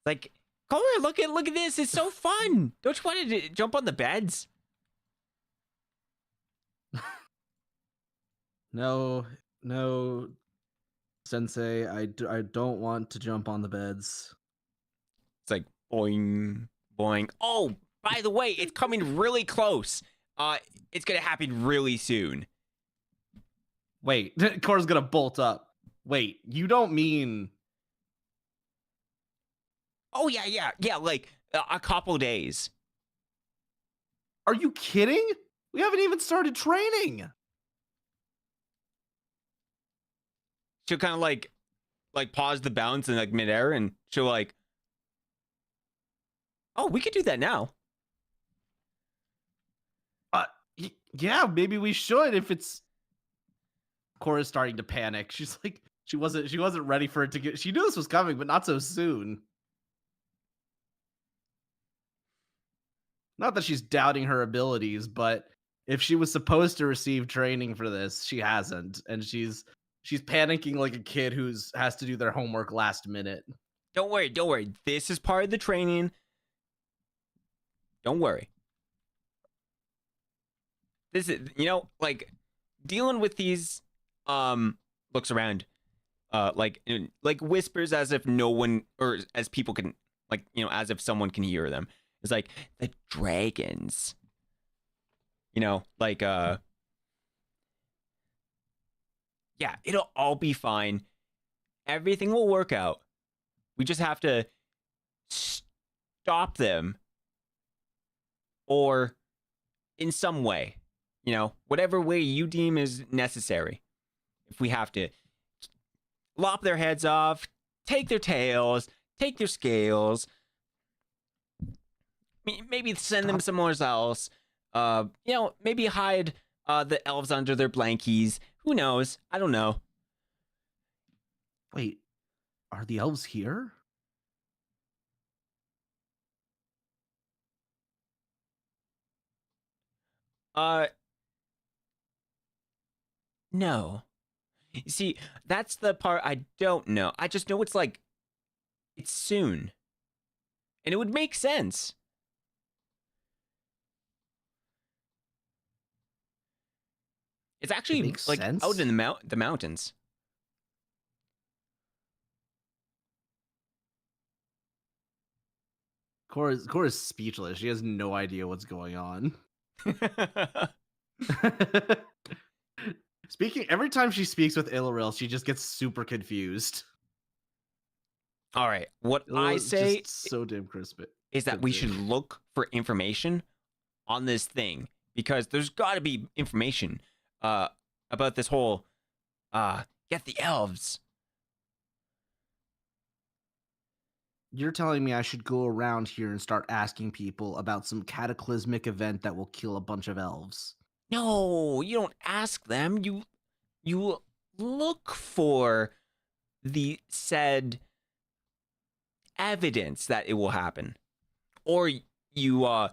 Like, Cora, look at this. It's so fun. Don't you want to jump on the beds? No, Sensei, I don't want to jump on the beds. It's like boing, boing. Oh, by the way, it's coming really close. It's gonna happen really soon. Wait, Cora's gonna bolt up. Wait, you don't mean... Oh yeah. Like a couple days. Are you kidding? We haven't even started training. She'll kind of like pause the bounce in like midair, and she'll like, oh, we could do that now. Yeah, maybe we should if it's... Cora's starting to panic. She's like, she wasn't ready for it to get... She knew this was coming, but not so soon. Not that she's doubting her abilities, but if she was supposed to receive training for this, she hasn't. And she's panicking like a kid who's has to do their homework last minute. Don't worry. This is part of the training. Don't worry. This is, like dealing with these looks around like whispers as if no one, or as people can, like, as if someone can hear them. It's like the dragons. Yeah, it'll all be fine. Everything will work out. We just have to stop them, or in some way, whatever way you deem is necessary. If we have to lop their heads off, take their tails, take their scales, maybe send them somewhere else. Maybe hide the elves under their blankies. Who knows? I don't know. Wait, are the elves here? No. You see, that's the part I don't know. I just know it's soon. And it would make sense. It's actually like sense? out in the mountains. Cora's speechless. She has no idea what's going on. Every time she speaks with Illaril, she just gets super confused. All right, what I say so damn crisp is that we should look for information on this thing, because there's got to be information about this whole get the elves. You're telling me I should go around here and start asking people about some cataclysmic event that will kill a bunch of elves? No, you don't ask them. You look for the said evidence that it will happen. Or you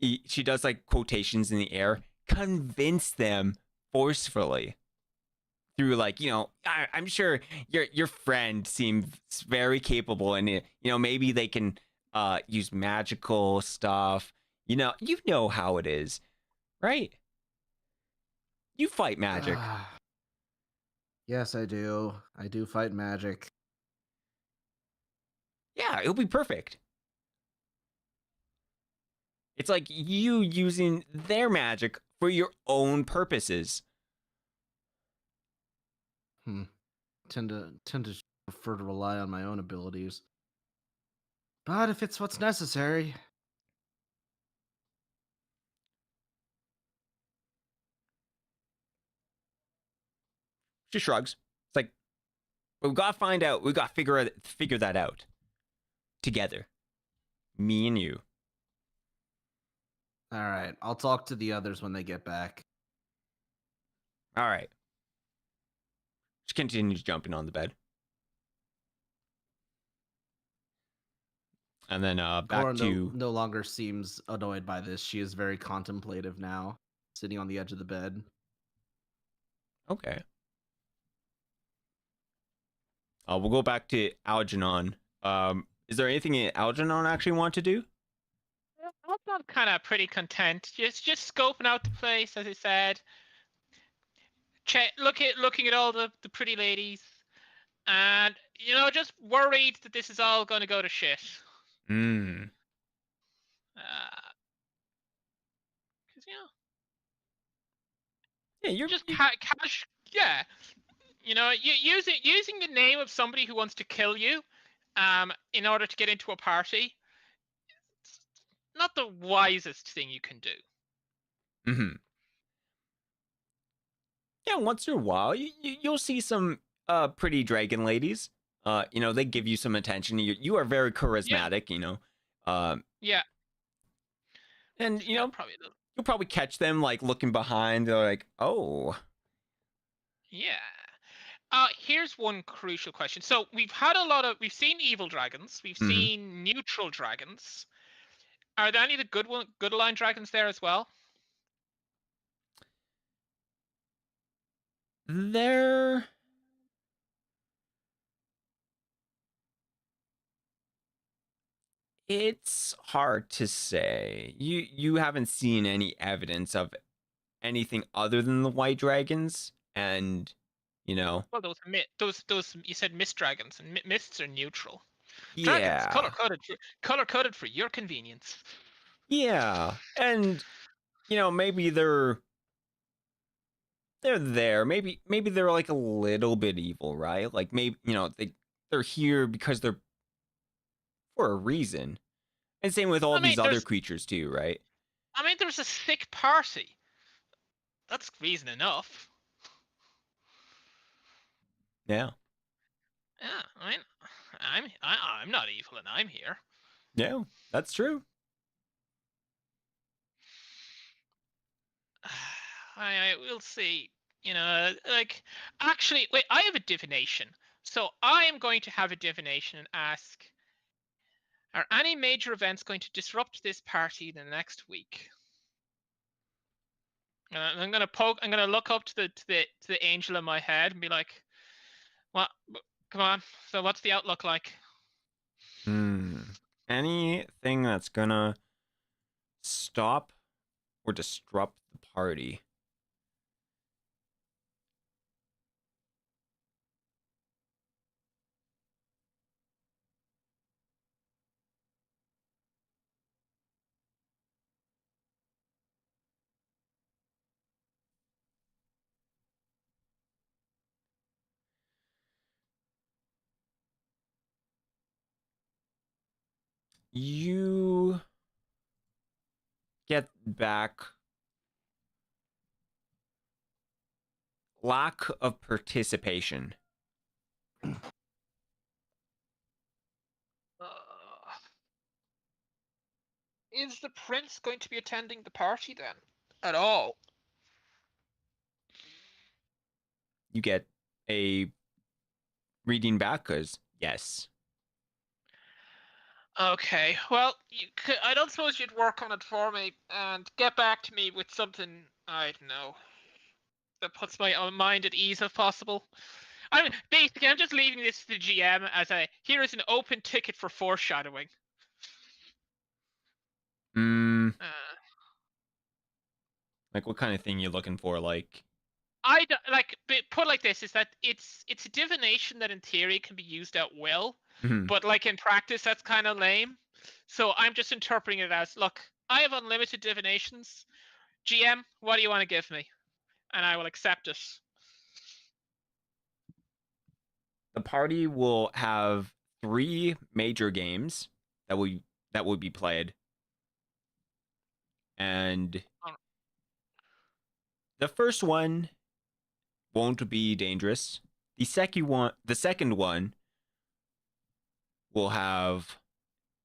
she does like quotations in the air, convince them forcefully through like, I'm sure your friend seems very capable, and maybe they can use magical stuff. You know how it is, right? You fight magic. Yes, I do. I do fight magic. Yeah, it'll be perfect. It's like you using their magic for your own purposes. Tend to prefer to rely on my own abilities. But if it's what's necessary. She shrugs. It's like, we've got to find out. We've got to figure that out together. Me and you. All right, I'll talk to the others when they get back. All right. She continues jumping on the bed. And then back Cora to... no longer seems annoyed by this. She is very contemplative now, sitting on the edge of the bed. Okay. We'll go back to Algernon. Is there anything Algernon actually want to do? I'm kind of pretty content. Just scoping out the place, as I said. Looking at all the pretty ladies, and just worried that this is all going to go to shit. Hmm. Because Yeah, you're just cash. Yeah, using the name of somebody who wants to kill you, in order to get into a party. It's not the wisest thing you can do. Mm-hmm. Yeah, once in a while, you'll see some pretty dragon ladies. They give you some attention. You are very charismatic. Yeah. And Yeah, probably. You'll probably catch them like looking behind. They're like, oh. Yeah. Here's one crucial question. So we've seen evil dragons, we've seen neutral dragons. Are there any of the good aligned dragons there as well? It's hard to say. You haven't seen any evidence of anything other than the white dragons, and Well, those you said mist dragons, and mists are neutral. Dragons, yeah, color coded for your convenience. yeah, and maybe they're there. Maybe they're like a little bit evil, right? Like maybe they're here because they're for a reason. And same with all these other creatures too, right? There's a sick party. That's reason enough. Yeah. Yeah, I'm not evil and I'm here. Yeah, that's true. I will see. Actually, wait, I have a divination. So I am going to have a divination and ask, are any major events going to disrupt this party in the next week? I'm gonna look up to the angel in my head and be like, "What? Come on. So what's the outlook like?" Anything that's gonna stop or disrupt the party. You get back lack of participation. Is the prince going to be attending the party then? At all? you get a reading back, because yes. Okay, well, I don't suppose you'd work on it for me and get back to me with something, I don't know, that puts my own mind at ease if possible. Basically, I'm just leaving this to the GM as here is an open ticket for foreshadowing. Mm, Uh, like what kind of thing you looking for? Like, put like this: is that it's a divination that in theory can be used at will, mhm. but like in practice that's kind of lame. So I'm just interpreting it as, look, I have unlimited divinations. GM, what do you want to give me? And I will accept it. The party will have 3 major games that will be played, and Oh. the first one won't be dangerous. The second one will have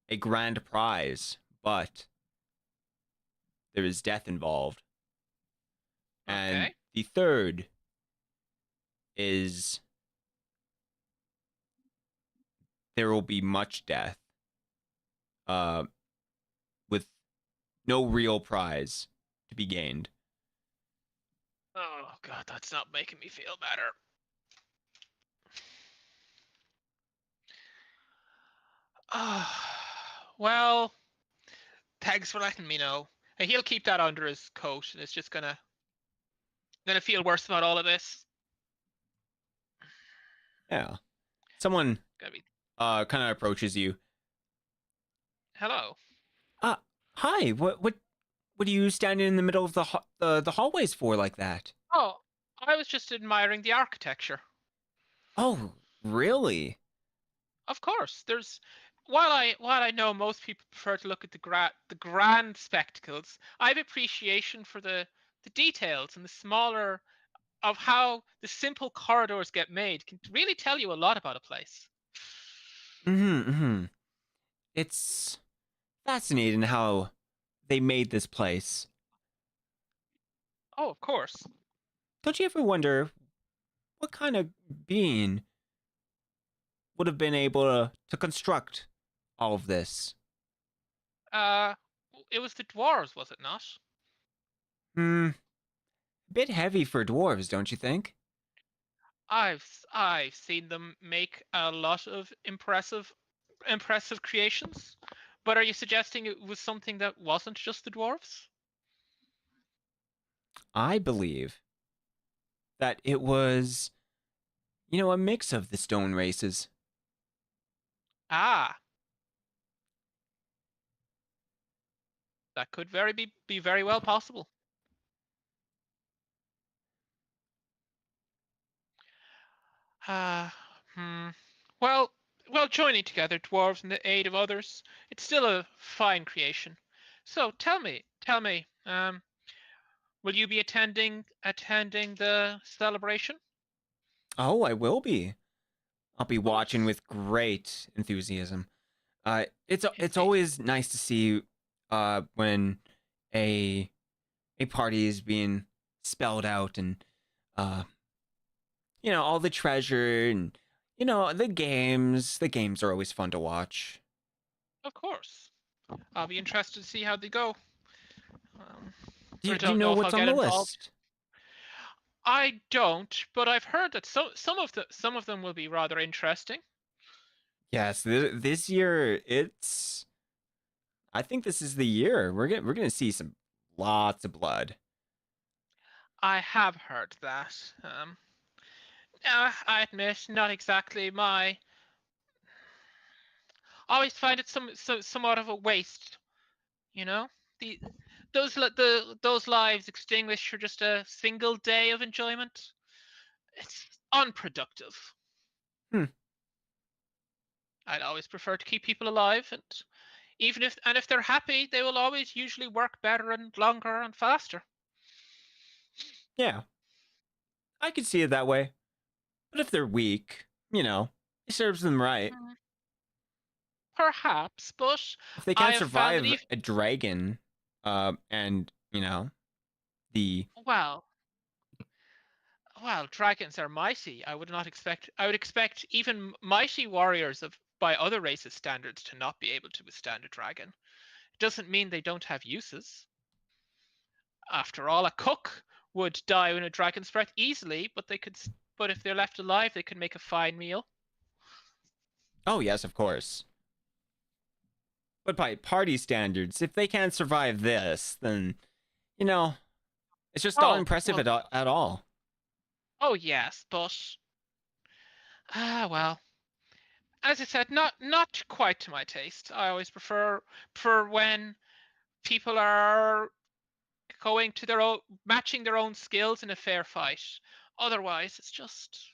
a grand prize, but there is death involved. And Okay. the third is there will be much death, uh, with no real prize to be gained. Oh god, that's not making me feel better. Well, thanks for letting me know. And he'll keep that under his coat, and it's just gonna feel worse about all of this. Yeah. Someone Gonna be kind of approaches you. hello. Uh Hi. What are you standing in the middle of the hallways for like that? Oh, I was just admiring the architecture. Oh, really? Of course, there's while I know most people prefer to look at the grand spectacles, I have appreciation for the details and the smaller of how the simple corridors get made can really tell you a lot about a place. Mm-hmm. It's fascinating how they made this place. Oh, of course. Don't you ever wonder what kind of being would have been able to construct all of this? Uh, it was the dwarves, was it not? Hmm, bit heavy for dwarves, don't you think? I've seen them make a lot of impressive creations. But are you suggesting it was something that wasn't just the dwarves? I believe that it was, a mix of the stone races. Ah, that could be very well possible. Ah, hmm. Well, joining together dwarves in the aid of others, it's still a fine creation. So tell me, will you be attending the celebration? Oh, I will be. I'll be watching Nice. with great enthusiasm. It's Indeed. always nice to see when a a party is being spelled out, and uh all the treasure, and the games are always fun to watch. Of course. I'll be interested to see how they go. Um, Do I you don't know know if I'll what's on get the involved. list? I don't, but I've heard that some of them will be rather interesting. Yes, this year I think this is the year we're gonna see some lots of blood. I have heard that. I admit, not exactly my. I always find it somewhat of a waste. You know, the those lives extinguished for just a single day of enjoyment. It's unproductive. Hmm. I'd always prefer to keep people alive, and if they're happy, they will always usually work better and longer and faster. Yeah, I could see it that way. But if they're weak, it serves them right. Mm, perhaps, but If they I can't have found that survive even a dragon, and the well, Well, dragons are mighty. I would expect even mighty warriors by other races' standards to not be able to withstand a dragon. It doesn't mean they don't have uses. After all, a cook would die in a dragon's breath easily, but if they're left alive, they could make a fine meal. Oh, yes, of course. But by party standards, if they can't survive this, then, you know, it's just not impressive at all. Oh, yes, but well, as I said, not quite to my taste. I always prefer when people are going to matching their own skills in a fair fight. Otherwise, it's just,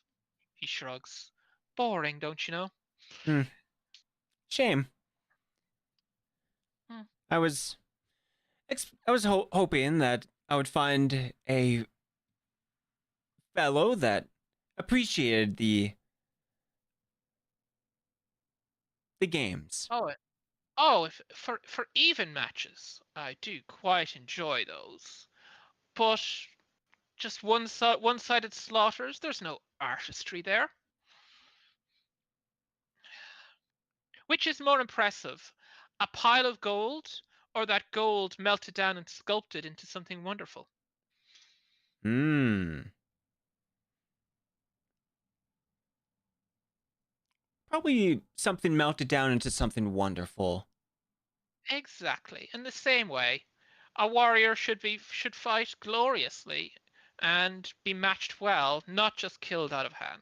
he shrugs, boring, don't you know? Shame. I was hoping that I would find a fellow that appreciated the games. If for even matches, I do quite enjoy those. But just one-sided slaughters, there's no artistry there. Which is more impressive, a pile of gold or that gold melted down and sculpted into something wonderful? Probably something melted down into something wonderful. Exactly. In the same way, a warrior should fight gloriously and be matched well, not just killed out of hand.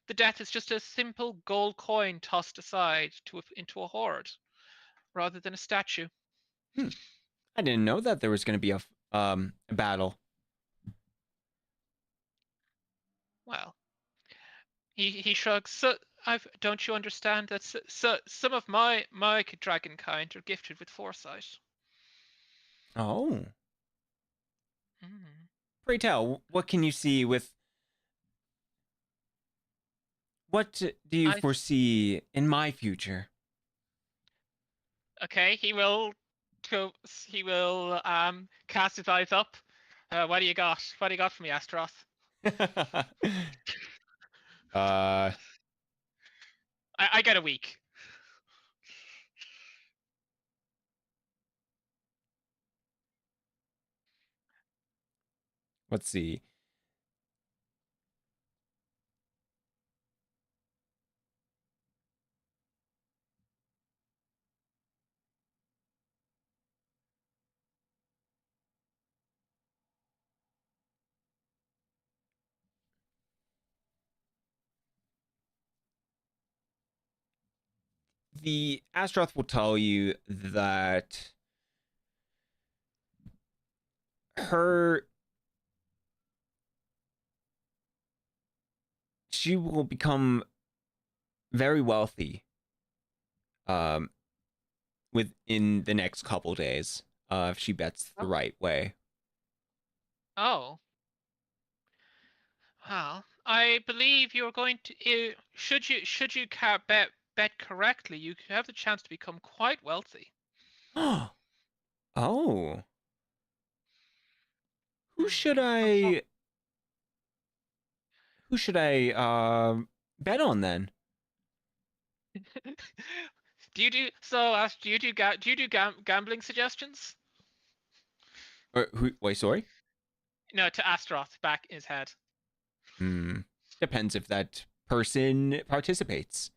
The death is just a simple gold coin tossed aside into a hoard, rather than a statue. I didn't know that there was going to be a battle. Well, he shrugs. Don't you understand that some of my dragon kind are gifted with foresight? Oh. Pray tell, what can you see with... What do you foresee in my future? Okay, he will cast his eyes up. What do you got? What do you got for me, Astaroth? I get a week. Let's see. The Astaroth will tell you that she will become very wealthy within the next couple days if she bets the right way. Oh. Well, I believe you're going to. Should you bet correctly, you have the chance to become quite wealthy. Oh. Who should I bet on then? Do you do gambling suggestions? Or wait, sorry? No, to Astaroth back in his head. Depends if that person participates.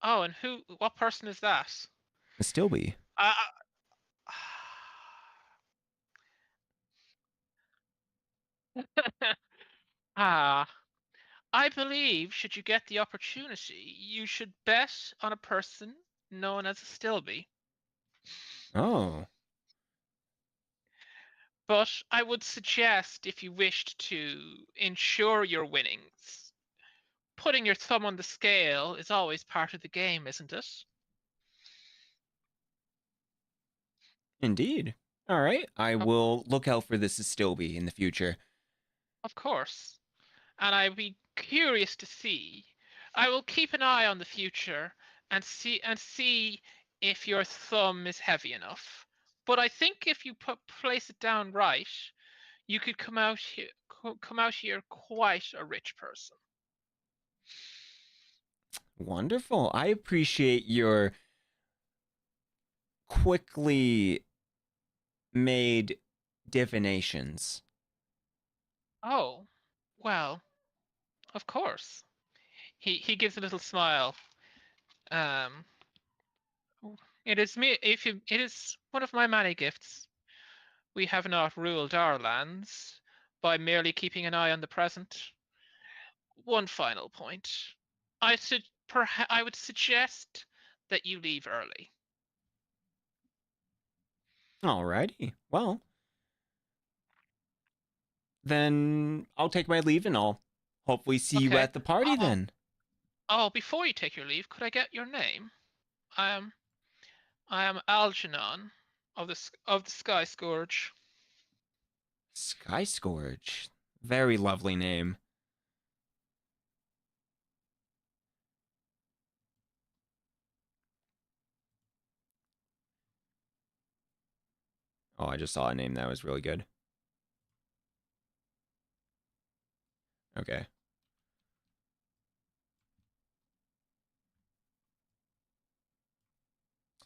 Oh, and what person is that? Still be. I believe should you get the opportunity, you should bet on a person known as a Stilby. Oh. But I would suggest, if you wished to ensure your winnings, putting your thumb on the scale is always part of the game, isn't it? Indeed. All right. I will look out for this Stilby in the future. Of course. And I'd be curious to see. I will keep an eye on the future and see if your thumb is heavy enough. But I think if you place it down right, you could come out here quite a rich person. Wonderful. I appreciate your quickly made divinations. Oh, well, of course. He gives a little smile. Um, it is me. It is one of my many gifts. We have not ruled our lands by merely keeping an eye on the present. One final point. I would suggest that you leave early. Alrighty. Well, then I'll take my leave and I'll hopefully see you Okay. at the party then. Oh, before you take your leave, could I get your name? I am Algernon of the Sky Scourge. Sky Scourge. Very lovely name. Oh, I just saw a name that was really good. Okay.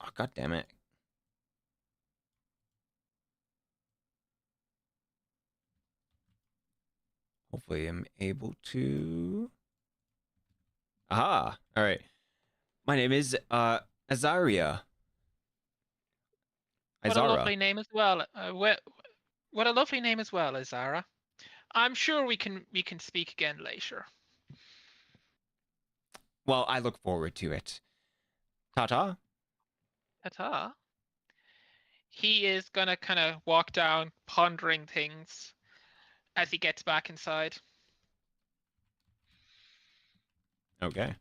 Oh, god damn it. Hopefully I'm able to... Aha! Alright. My name is, Azaria. What a Izara. lovely name as well. What a lovely name as well, Izara. I'm sure we can speak again later. Well, I look forward to it. Ta-ta. Ta-ta. He is gonna kind of walk down, pondering things as he gets back inside. Okay.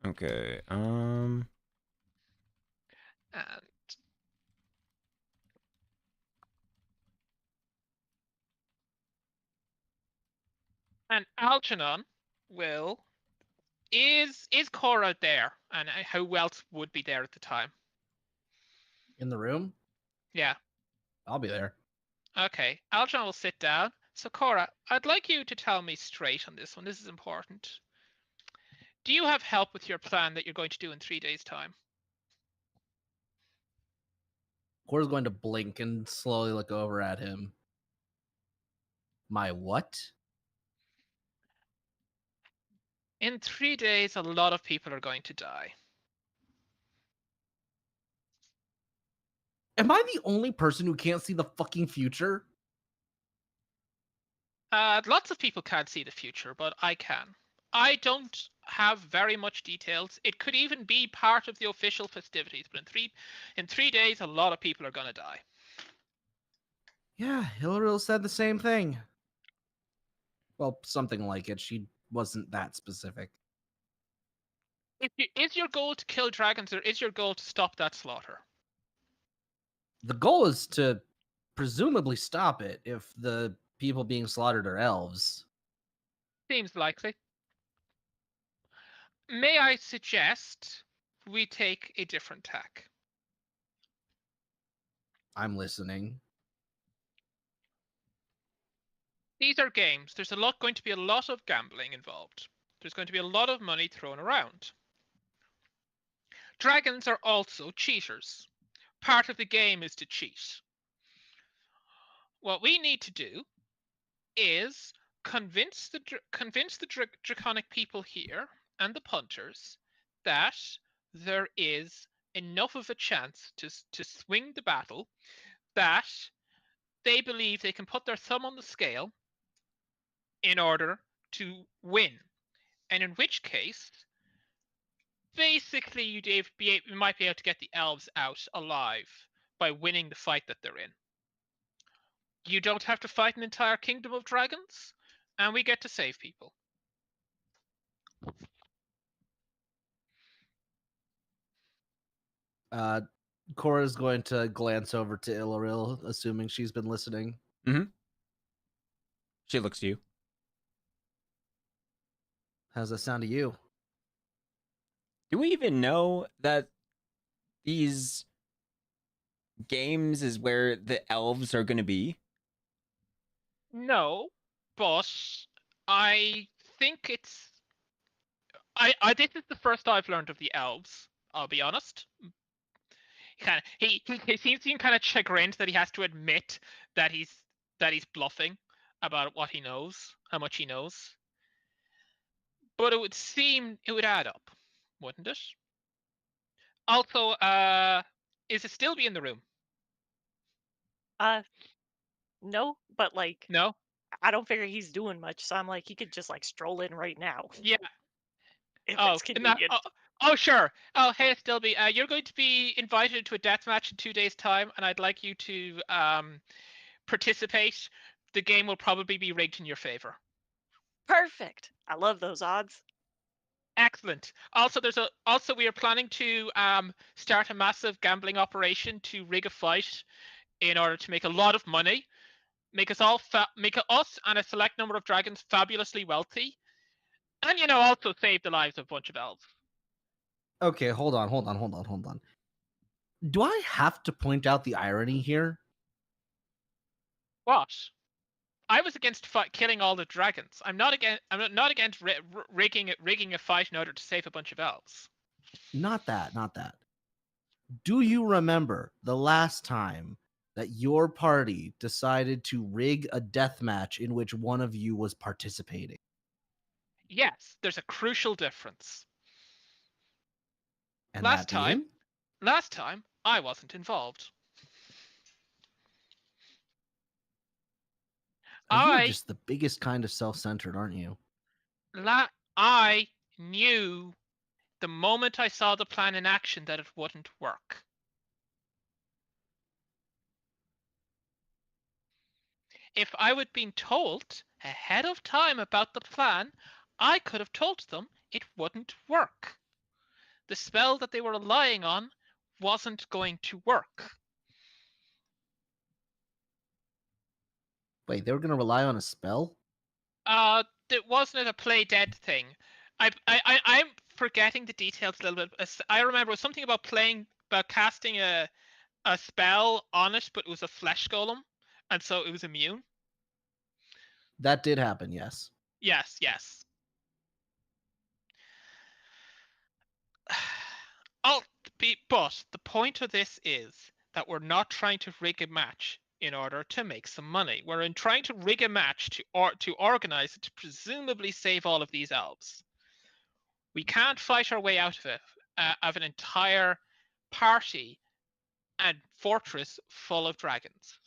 Okay, And Algernon will is Cora there, and who else would be there at the time? In the room? Yeah. I'll be there. Okay. Algernon will sit down. So Cora, I'd like you to tell me straight on this one. This is important. Do you have help with your plan that you're going to do in 3 days' time? Cora's going to blink and slowly look over at him. My what? In 3 days, a lot of people are going to die. Am I the only person who can't see the fucking future? Lots of people can't see the future, but I can. I don't have very much details. It could even be part of the official festivities, but in 3 days, a lot of people are going to die. Yeah, Hilariel said the same thing. Well, something like it. She wasn't that specific. Is your goal to kill dragons, or is your goal to stop that slaughter? The goal is to presumably stop it if the people being slaughtered are elves. Seems likely. May I suggest we take a different tack? I'm listening. These are games. There's going to be a lot of gambling involved. There's going to be a lot of money thrown around. Dragons are also cheaters. Part of the game is to cheat. What we need to do is convince the draconic people here and the punters that there is enough of a chance to swing the battle that they believe they can put their thumb on the scale in order to win. And in which case, basically, you might be able to get the elves out alive by winning the fight that they're in. You don't have to fight an entire kingdom of dragons, and we get to save people. Cora's going to glance over to Illaril, assuming she's been listening. Mm-hmm. She looks to you. How's that sound to you? Do we even know that these games is where the elves are going to be? No, but I think it's. I this is the first I've learned of the elves. I'll be honest. He seems kind of chagrined that he has to admit that he's bluffing about what he knows, how much he knows. But it would seem it would add up, wouldn't it? Also, is it still be in the room? No, but like No. I don't figure he's doing much, so I'm like he could just like stroll in right now Yeah. if Oh, it's convenient. sure. Oh, hey, Stilby. You're going to be invited to a death match in 2 days' time, and I'd like you to participate. The game will probably be rigged in your favor. Perfect. I love those odds. Excellent. Also, we are planning to start a massive gambling operation to rig a fight in order to make a lot of money, make us and a select number of dragons fabulously wealthy, and also save the lives of a bunch of elves. Okay, hold on. Do I have to point out the irony here? What? I was against killing all the dragons. I'm not against rigging a fight in order to save a bunch of elves. Not that. Do you remember the last time that your party decided to rig a death match in which one of you was participating? Yes, there's a crucial difference. And Last that being? time, I wasn't involved. You're just the biggest kind of self-centered, aren't you? I knew the moment I saw the plan in action that it wouldn't work. If I would been told ahead of time about the plan, I could have told them it wouldn't work. The spell that they were relying on wasn't going to work. Wait, they were going to rely on a spell? It wasn't a play dead thing. I'm forgetting the details a little bit. I remember it was something about casting a spell on it, but it was a flesh golem, and so it was immune. That did happen, yes. Yes. But the point of this is that we're not trying to rig a match in order to make some money. We're trying to rig a match to organize it to presumably save all of these elves. We can't fight our way out of it, of an entire party and fortress full of dragons.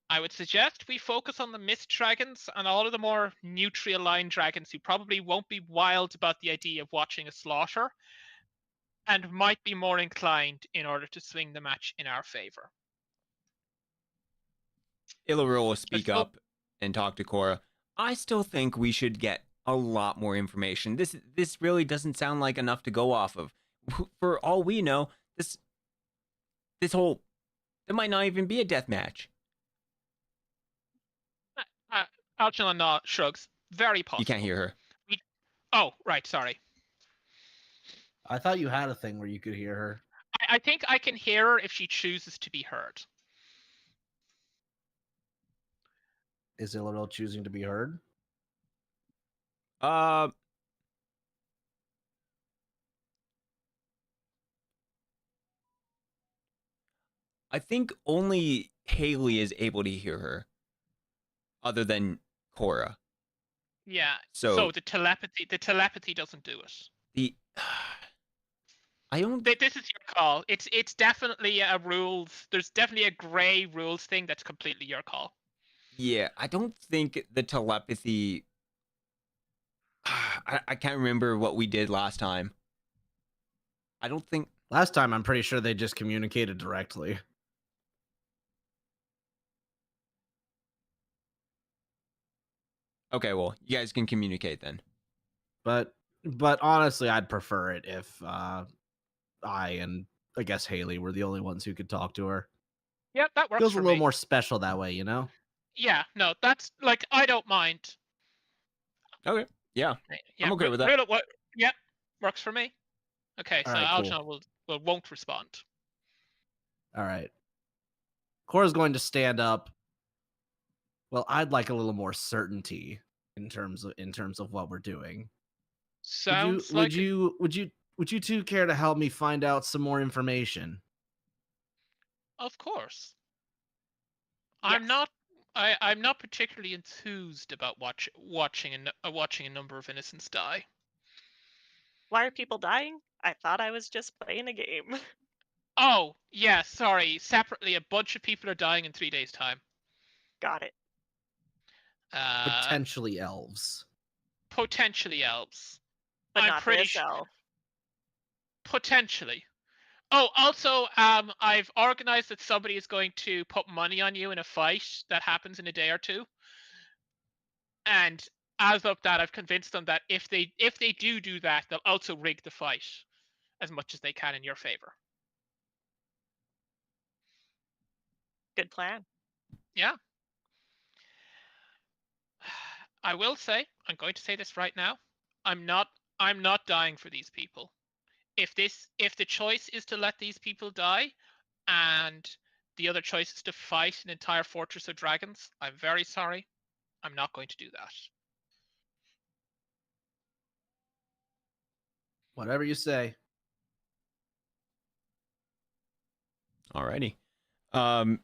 I would suggest we focus on the mist dragons and all of the more neutrally-aligned dragons who probably won't be wild about the idea of watching a slaughter and might be more inclined in order to swing the match in our favor. Illaril will speak up and talk to Cora. I still think we should get a lot more information. This really doesn't sound like enough to go off of. For all we know, there might not even be a death match. Algernon shrugs. Very possible. You can't hear her. Oh, right. Sorry. I thought you had a thing where you could hear her. I think I can hear her if she chooses to be heard. Is Illaril choosing to be heard? I think only Haley is able to hear her, other than Cora. Yeah. So the telepathy doesn't do it. I don't. This is your call. It's definitely a rules. There's definitely a gray rules thing that's completely your call. Yeah, I don't think the telepathy. I can't remember what we did last time. I don't think. Last time, I'm pretty sure they just communicated directly. Okay, well, you guys can communicate then. But honestly, I'd prefer it if I and I guess Haley were the only ones who could talk to her. Yep, that works. Feels for a little me. more special that way, you know? Yeah, no, that's like I don't mind. Okay, yeah, I'm okay with that. Yep, works for me. Okay, so All right, Algernon won't respond. All right. Cora's going to stand up. Well, I'd like a little more certainty in terms of what we're doing. Sounds Would like you two care to help me find out some more information? of course. Yes. I'm not particularly enthused about watching a number of innocents die. Why are people dying? I thought I was just playing a game. Oh, yeah, sorry. Separately, a bunch of people are dying in 3 days' time. Got it. Potentially elves. Potentially elves. But I'm not pretty this elf. potentially. Oh, also, I've organized that somebody is going to put money on you in a fight that happens in a day or two. And as of that, I've convinced them that if they do that, they'll also rig the fight as much as they can in your favor. Good plan. Yeah. I will say, I'm going to say this right now. I'm not dying for these people. If the choice is to let these people die and the other choice is to fight an entire fortress of dragons, I'm very sorry. I'm not going to do that. Whatever you say. Alrighty. I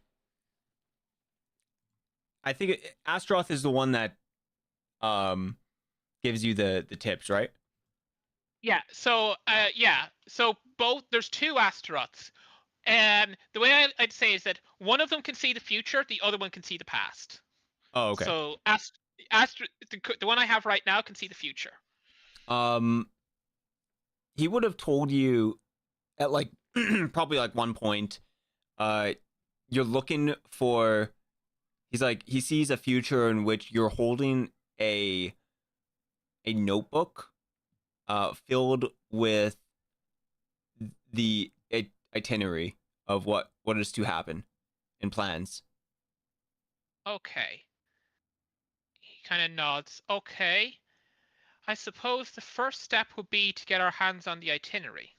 think Astaroth is the one that gives you the tips, right? Yeah. So both there's two Astaroths. And the way I'd say is that one of them can see the future, the other one can see the past. Oh, okay. So the one I have right now can see the future. He would have told you at like probably like one point, you're looking for. He's like he sees a future in which you're holding a notebook, filled with the itinerary of what is to happen and plans. Okay. He kind of nods. Okay. I suppose the first step would be to get our hands on the itinerary.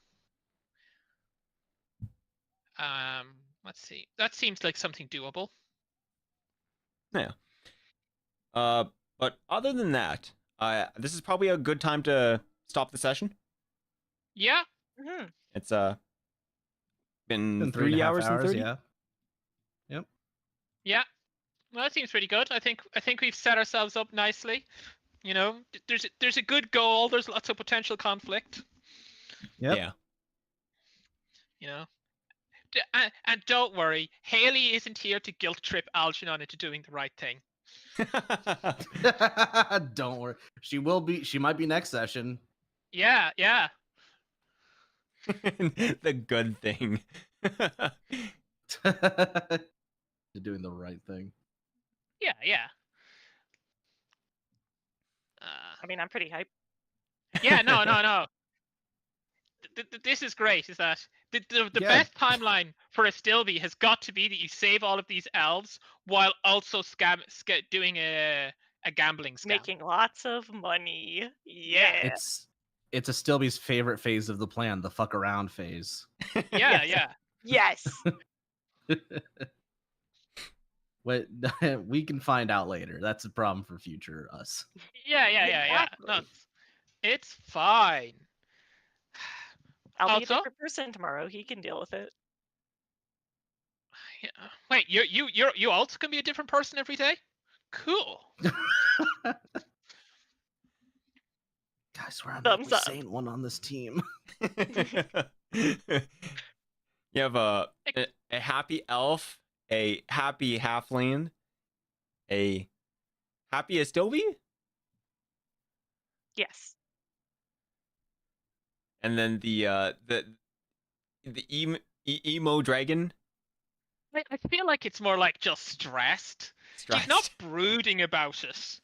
Let's see. That seems like something doable. Yeah. But other than that, this is probably a good time to stop the session. Yeah. Hmm. It's been In 3 3.5 hours and 30. yeah. Yep. Yeah. Well, that seems pretty good. I think we've set ourselves up nicely. You know, there's a good goal. There's lots of potential conflict. Yep. Yeah. You know, and don't worry, Haley isn't here to guilt trip Algernon into doing the right thing. Don't worry. She will be. She might be next session. Yeah, yeah. The good thing. You're doing the right thing. Yeah, yeah. I mean, I'm pretty hyped. Yeah, no. This is great. Is that the Yeah. best timeline for a Stilby has got to be that you save all of these elves while also doing a gambling scam. Making lots of money. Yeah. It's a Stilby's favorite phase of the plan, the fuck around phase. Yeah, Yes. yeah. Yes. What we can find out later. That's a problem for future us. Yeah. Exactly. No, it's fine. I'll be a Also- different person tomorrow. He can deal with it. Yeah. Wait, you also can be a different person every day? Cool. Guys, we're Thumbs the up. sane one on this team. You have a happy elf, a happy halfling, a happy Astilby, Yes. and then the emo dragon. I feel like it's more like just stressed. He's not brooding about it.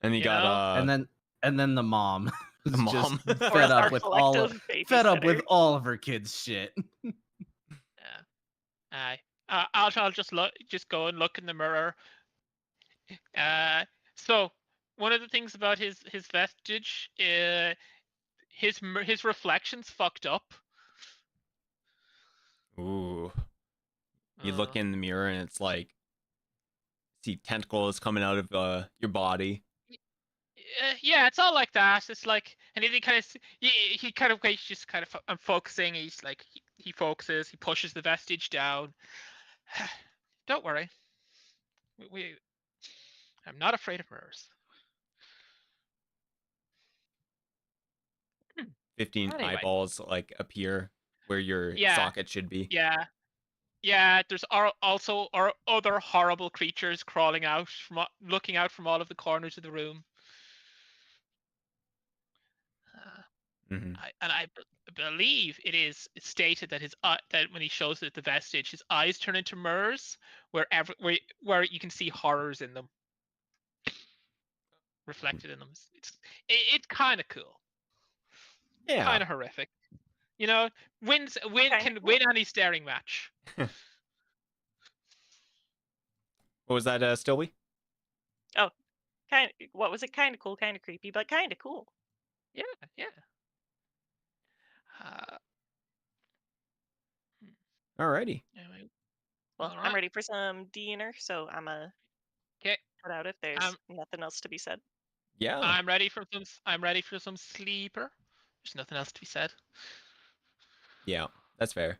And you You got know? and then the mom. the who's mom. just Or fed our up with all of, collective fed up with babysitter. all of her kids' shit. Yeah. I'll just go and look in the mirror. So one of the things about his vestige, his reflections fucked up. You look in the mirror and it's like, see tentacles coming out of your body. Yeah, it's all like that. It's like, and then he kind of, he kind of he's just kind of I'm focusing. He's like, he focuses. He pushes the vestige down. Don't worry. I'm not afraid of mirrors. 15 Anyway. eyeballs like appear where your socket should be. Yeah. Yeah, there's also other horrible creatures crawling out looking out from all of the corners of the room. I believe it is stated that that when he shows it the vestige, his eyes turn into mirrors, where you can see horrors in them, reflected in them. It's kind of cool. Yeah. Kind of horrific. You know, win any staring match. What was that, Stilby? Oh, what was it? Kind of cool, kind of creepy, but kind of cool. Yeah. Alrighty. Well, I'm ready for some dinner, so I'm okay. Cut out if there's nothing else to be said. Yeah. I'm ready for some sleeper. There's nothing else to be said. Yeah, that's fair.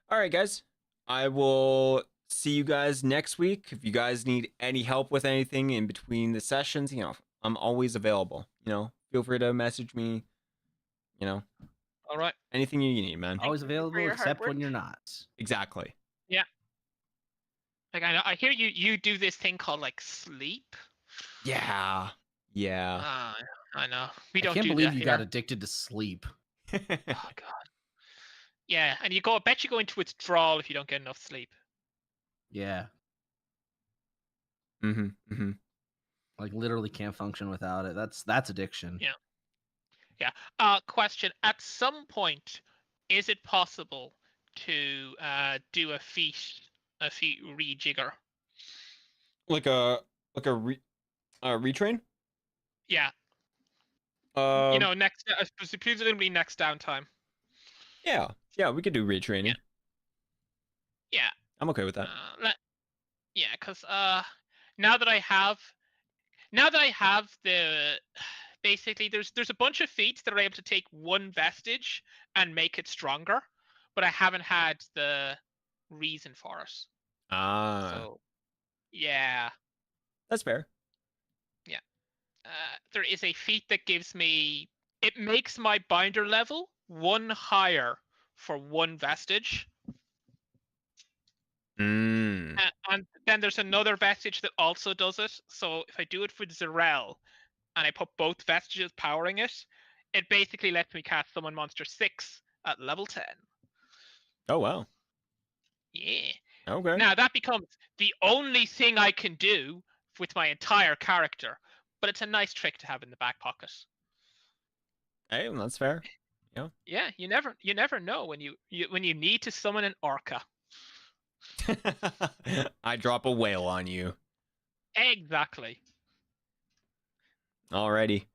All right, guys. I will see you guys next week. If you guys need any help with anything in between the sessions, I'm always available. Feel free to message me. All right. Anything you need, man. Always available except when you're not. Exactly. Yeah. Like I hear you do this thing called like sleep. Yeah. Yeah. I know. We don't. I can't do believe that you here. got addicted to sleep. Oh god. Yeah, and I bet you go into withdrawal if you don't get enough sleep. Yeah. Mm-hmm. Like literally can't function without it. That's addiction. Yeah. Yeah. Question: at some point, is it possible to do a feat rejigger? Like a retrain? Yeah. Next presumably next downtime. Yeah, we could do retraining. Yeah. I'm okay with that. Yeah, because now that I have the basically there's a bunch of feats that are able to take one vestige and make it stronger, but I haven't had the reason for it. So yeah. That's fair. Yeah. There is a feat that it makes my binder level 1 higher for 1 vestige. And then there's another vestige that also does it. So if I do it for Zerel and I put both vestiges powering it, it basically lets me cast Summon Monster 6 at level 10. Oh, wow. Yeah. Okay. Now that becomes the only thing I can do with my entire character, but it's a nice trick to have in the back pocket. Hey, that's fair. Yeah. Yeah, you never know when you need to summon an orca. I drop a whale on you. Exactly. Alrighty.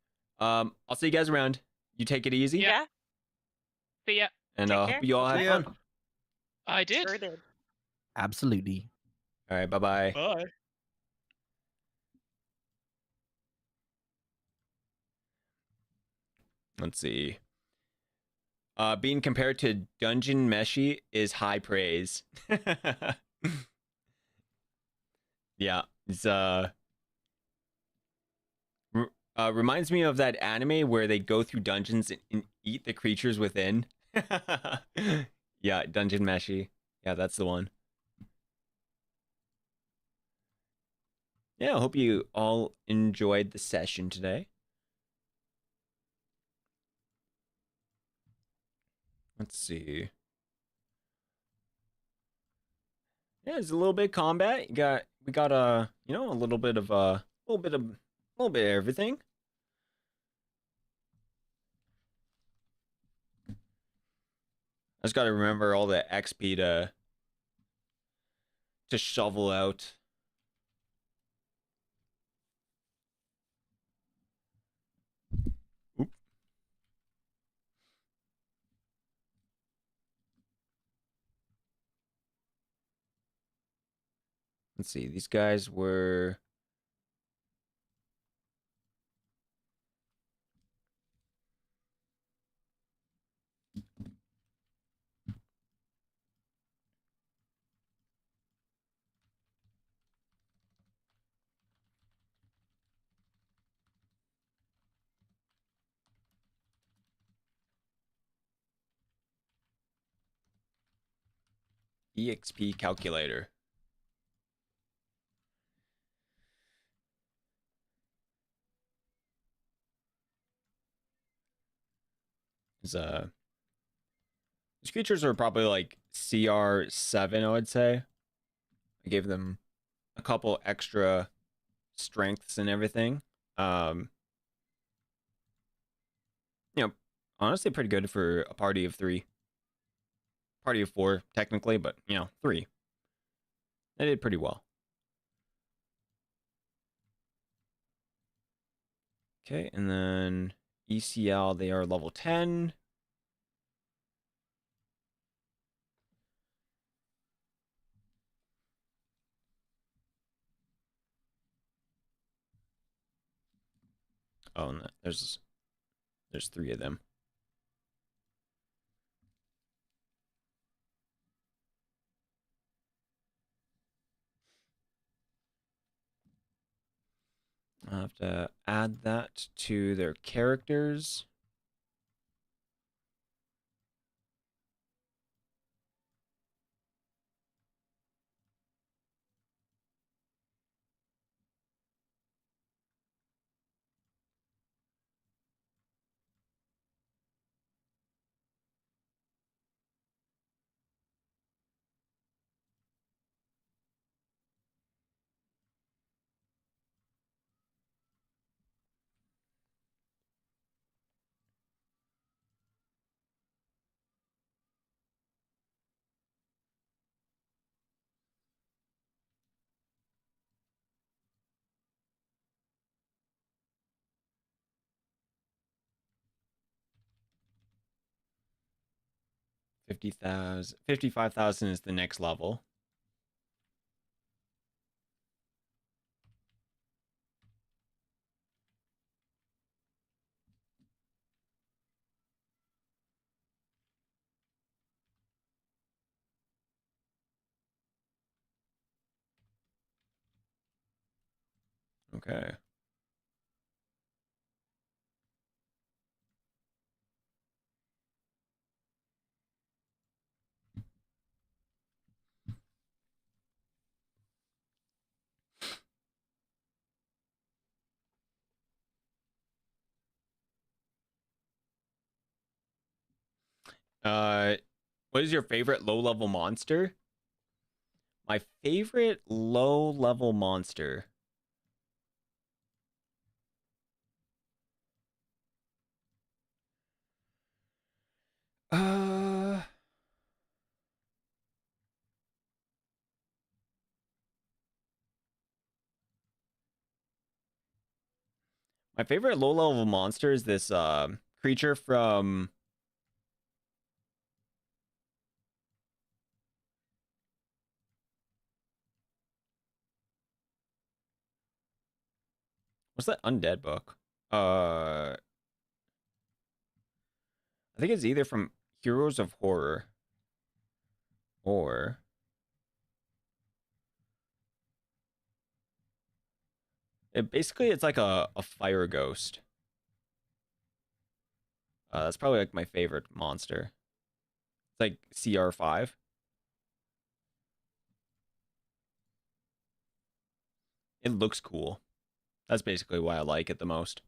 I'll see you guys around. You take it easy. Yeah. See ya. And hope you all have fun. I did. Sure did. Absolutely. All right. Bye-bye. Bye. Let's see. Being compared to Dungeon Meshi is high praise. Yeah, it's reminds me of that anime where they go through dungeons and eat the creatures within. Yeah, Dungeon Meshi. Yeah, that's the one. Yeah, I hope you all enjoyed the session today. Let's see. Yeah, it's a little bit of combat. We got a little bit of everything. I just got to remember all the XP to shovel out. Oop. Let's see. These guys were... EXP calculator. These creatures are probably like CR7, I would say. I gave them a couple extra strengths and everything. You know, honestly pretty good for a party of 3. Party of 4, technically, but, you know, 3. They did pretty well. Okay, and then ECL, they are level 10. Oh, and there's 3 of them. I'll have to add that to their characters. $50,000, 55,000 is the next level. Okay. What is your favorite low-level monster? My favorite low-level monster. Uh, my favorite low-level monster is this creature from... What's that undead book? I think it's either from Heroes of Horror or it's like a fire ghost. That's probably like my favorite monster. It's like CR5. It looks cool. That's basically why I like it the most.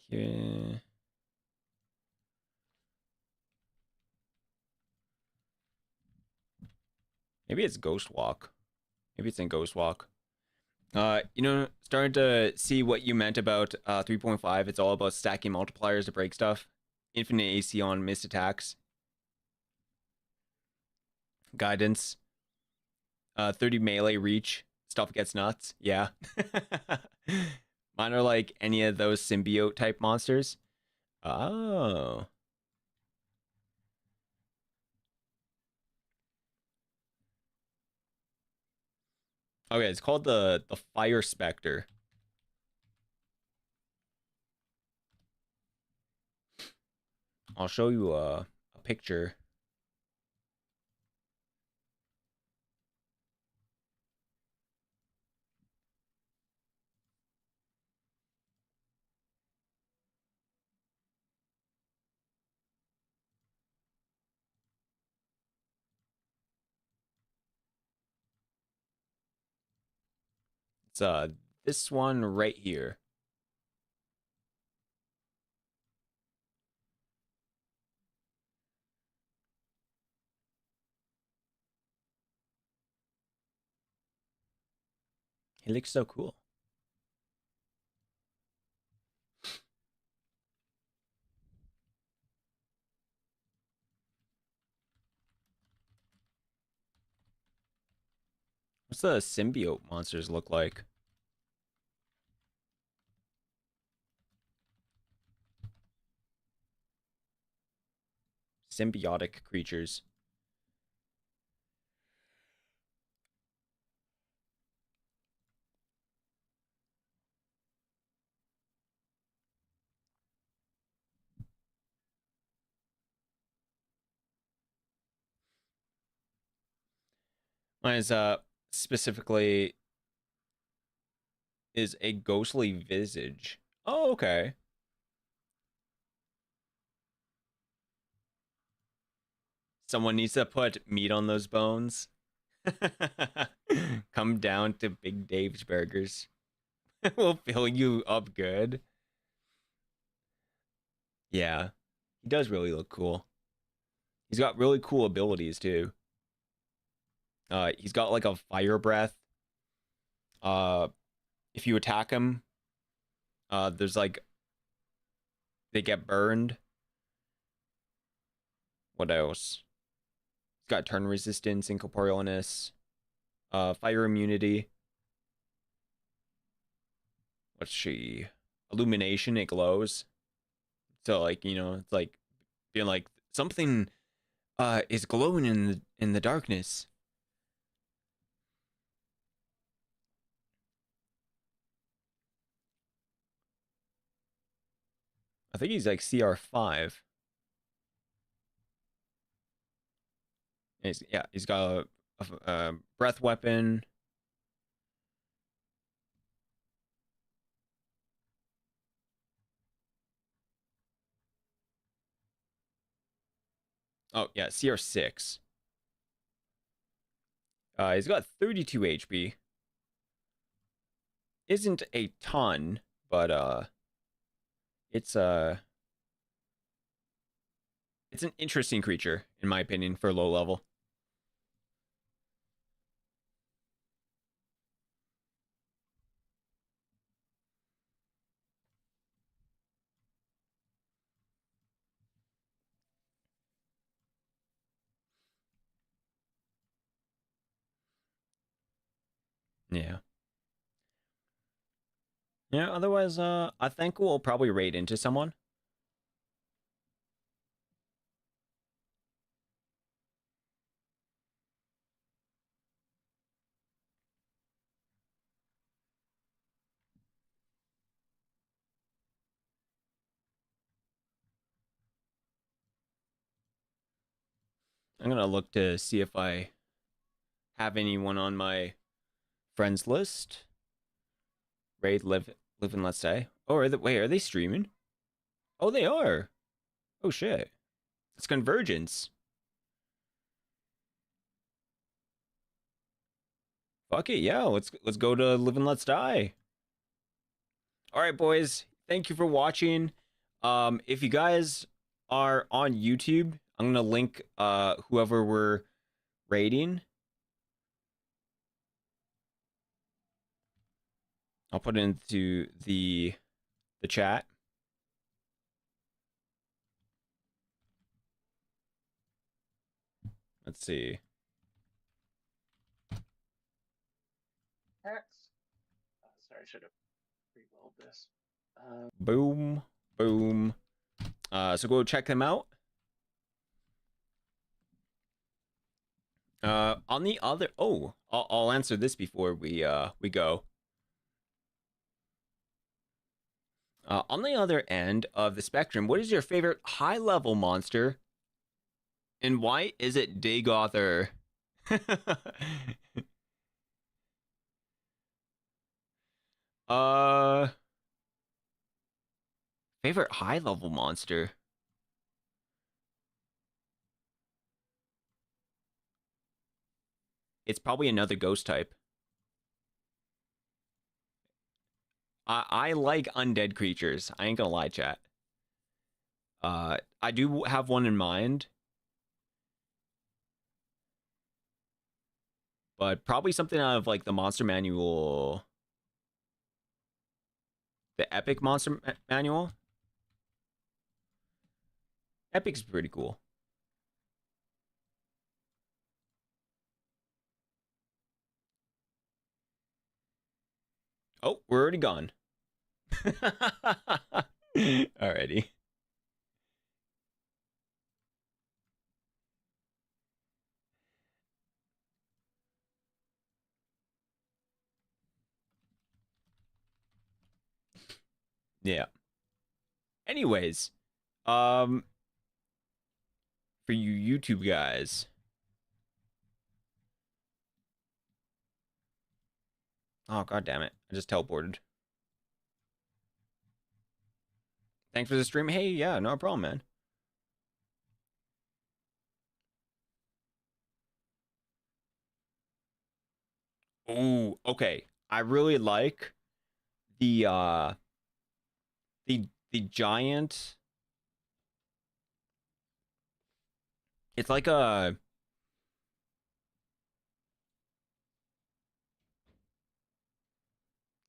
Yeah. Maybe it's Ghost Walk. Maybe it's in Ghost Walk. Starting to see what you meant about 3.5. It's all about stacking multipliers to break stuff. Infinite AC on missed attacks. Guidance. 30 melee reach. Stuff gets nuts. Yeah. Mine are like any of those symbiote type monsters. Oh. Okay, it's called the Fire Spectre. I'll show you a picture. It's this one right here. He looks so cool. What's the symbiote monsters look like? Symbiotic creatures. Mine is specifically is a ghostly visage. Oh, okay. Someone needs to put meat on those bones. Come down to Big Dave's Burgers. We'll fill you up good. Yeah, he does really look cool. He's got really cool abilities too. He's got like a fire breath. If you attack him, there's like they get burned. What else? He's got turn resistance, incorporealness, fire immunity. What's she? Illumination, it glows. So like, you know, it's like being like something is glowing in the darkness. I think he's like CR5. He's got a breath weapon. Oh, yeah, CR6. He's got 32 HP. Isn't a ton, but it's it's an interesting creature in my opinion for low level. Yeah. Yeah, otherwise I think we'll probably raid into someone. I'm gonna look to see if I have anyone on my friends list. Raid live and let's say. Oh, wait, are they streaming? Oh, they are. Oh shit. It's Convergence. Fuck it, yeah. Let's go to Live and Let's Die. All right, boys. Thank you for watching. If you guys are on YouTube, I'm gonna link whoever we're raiding. I'll put it into the chat. Let's see. Sorry, I should have re-rolled this. Boom, boom. So go check them out. On the other, I'll answer this before we go. On the other end of the spectrum, what is your favorite high-level monster, and why is it Daygother? Favorite high-level monster. It's probably another ghost type. I like undead creatures. I ain't gonna lie, chat. I do have one in mind, but probably something out of like the monster manual, the epic monster manual. Epic's pretty cool. Oh, we're already gone. Alrighty. Yeah. Anyways, for you YouTube guys. Oh, god damn it. I just teleported. Thanks for the stream. Hey, yeah, no problem, man. Ooh, okay. I really like the the giant. It's like a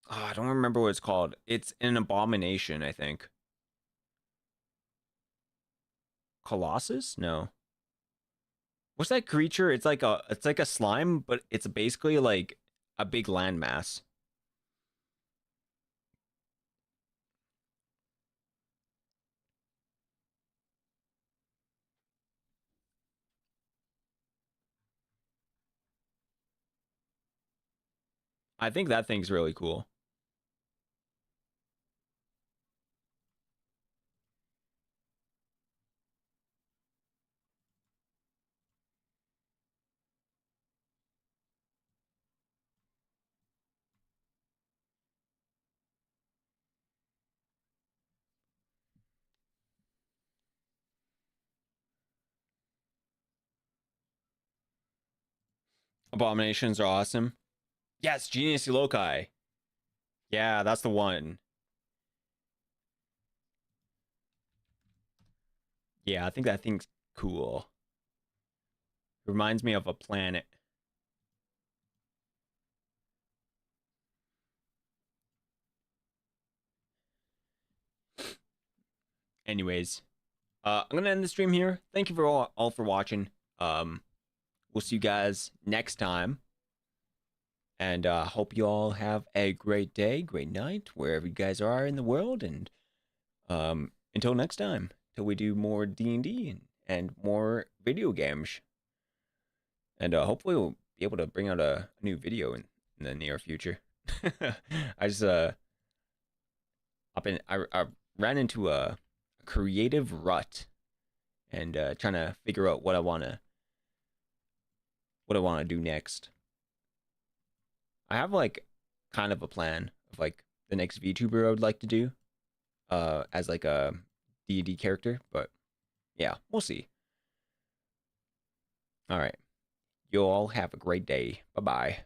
I don't remember what it's called. It's an abomination, I think. Colossus? No. What's that creature? It's like a slime, but it's basically like a big landmass. I think that thing's really cool. Abominations are awesome. Yes, Genius Loci. Yeah, that's the one. Yeah, I think that thing's cool. Reminds me of a planet. Anyways, I'm gonna end the stream here. Thank you for all for watching. We'll see you guys next time. And hope you all have a great day, great night, wherever you guys are in the world. And until next time, till we do more D&D and more video games. And hopefully we'll be able to bring out a new video in the near future. I just I ran into a creative rut and trying to figure out what I wanna do next. I have like kind of a plan of like the next VTuber I would like to do as like a D&D character, but yeah, we'll see. All right. You all have a great day. Bye-bye.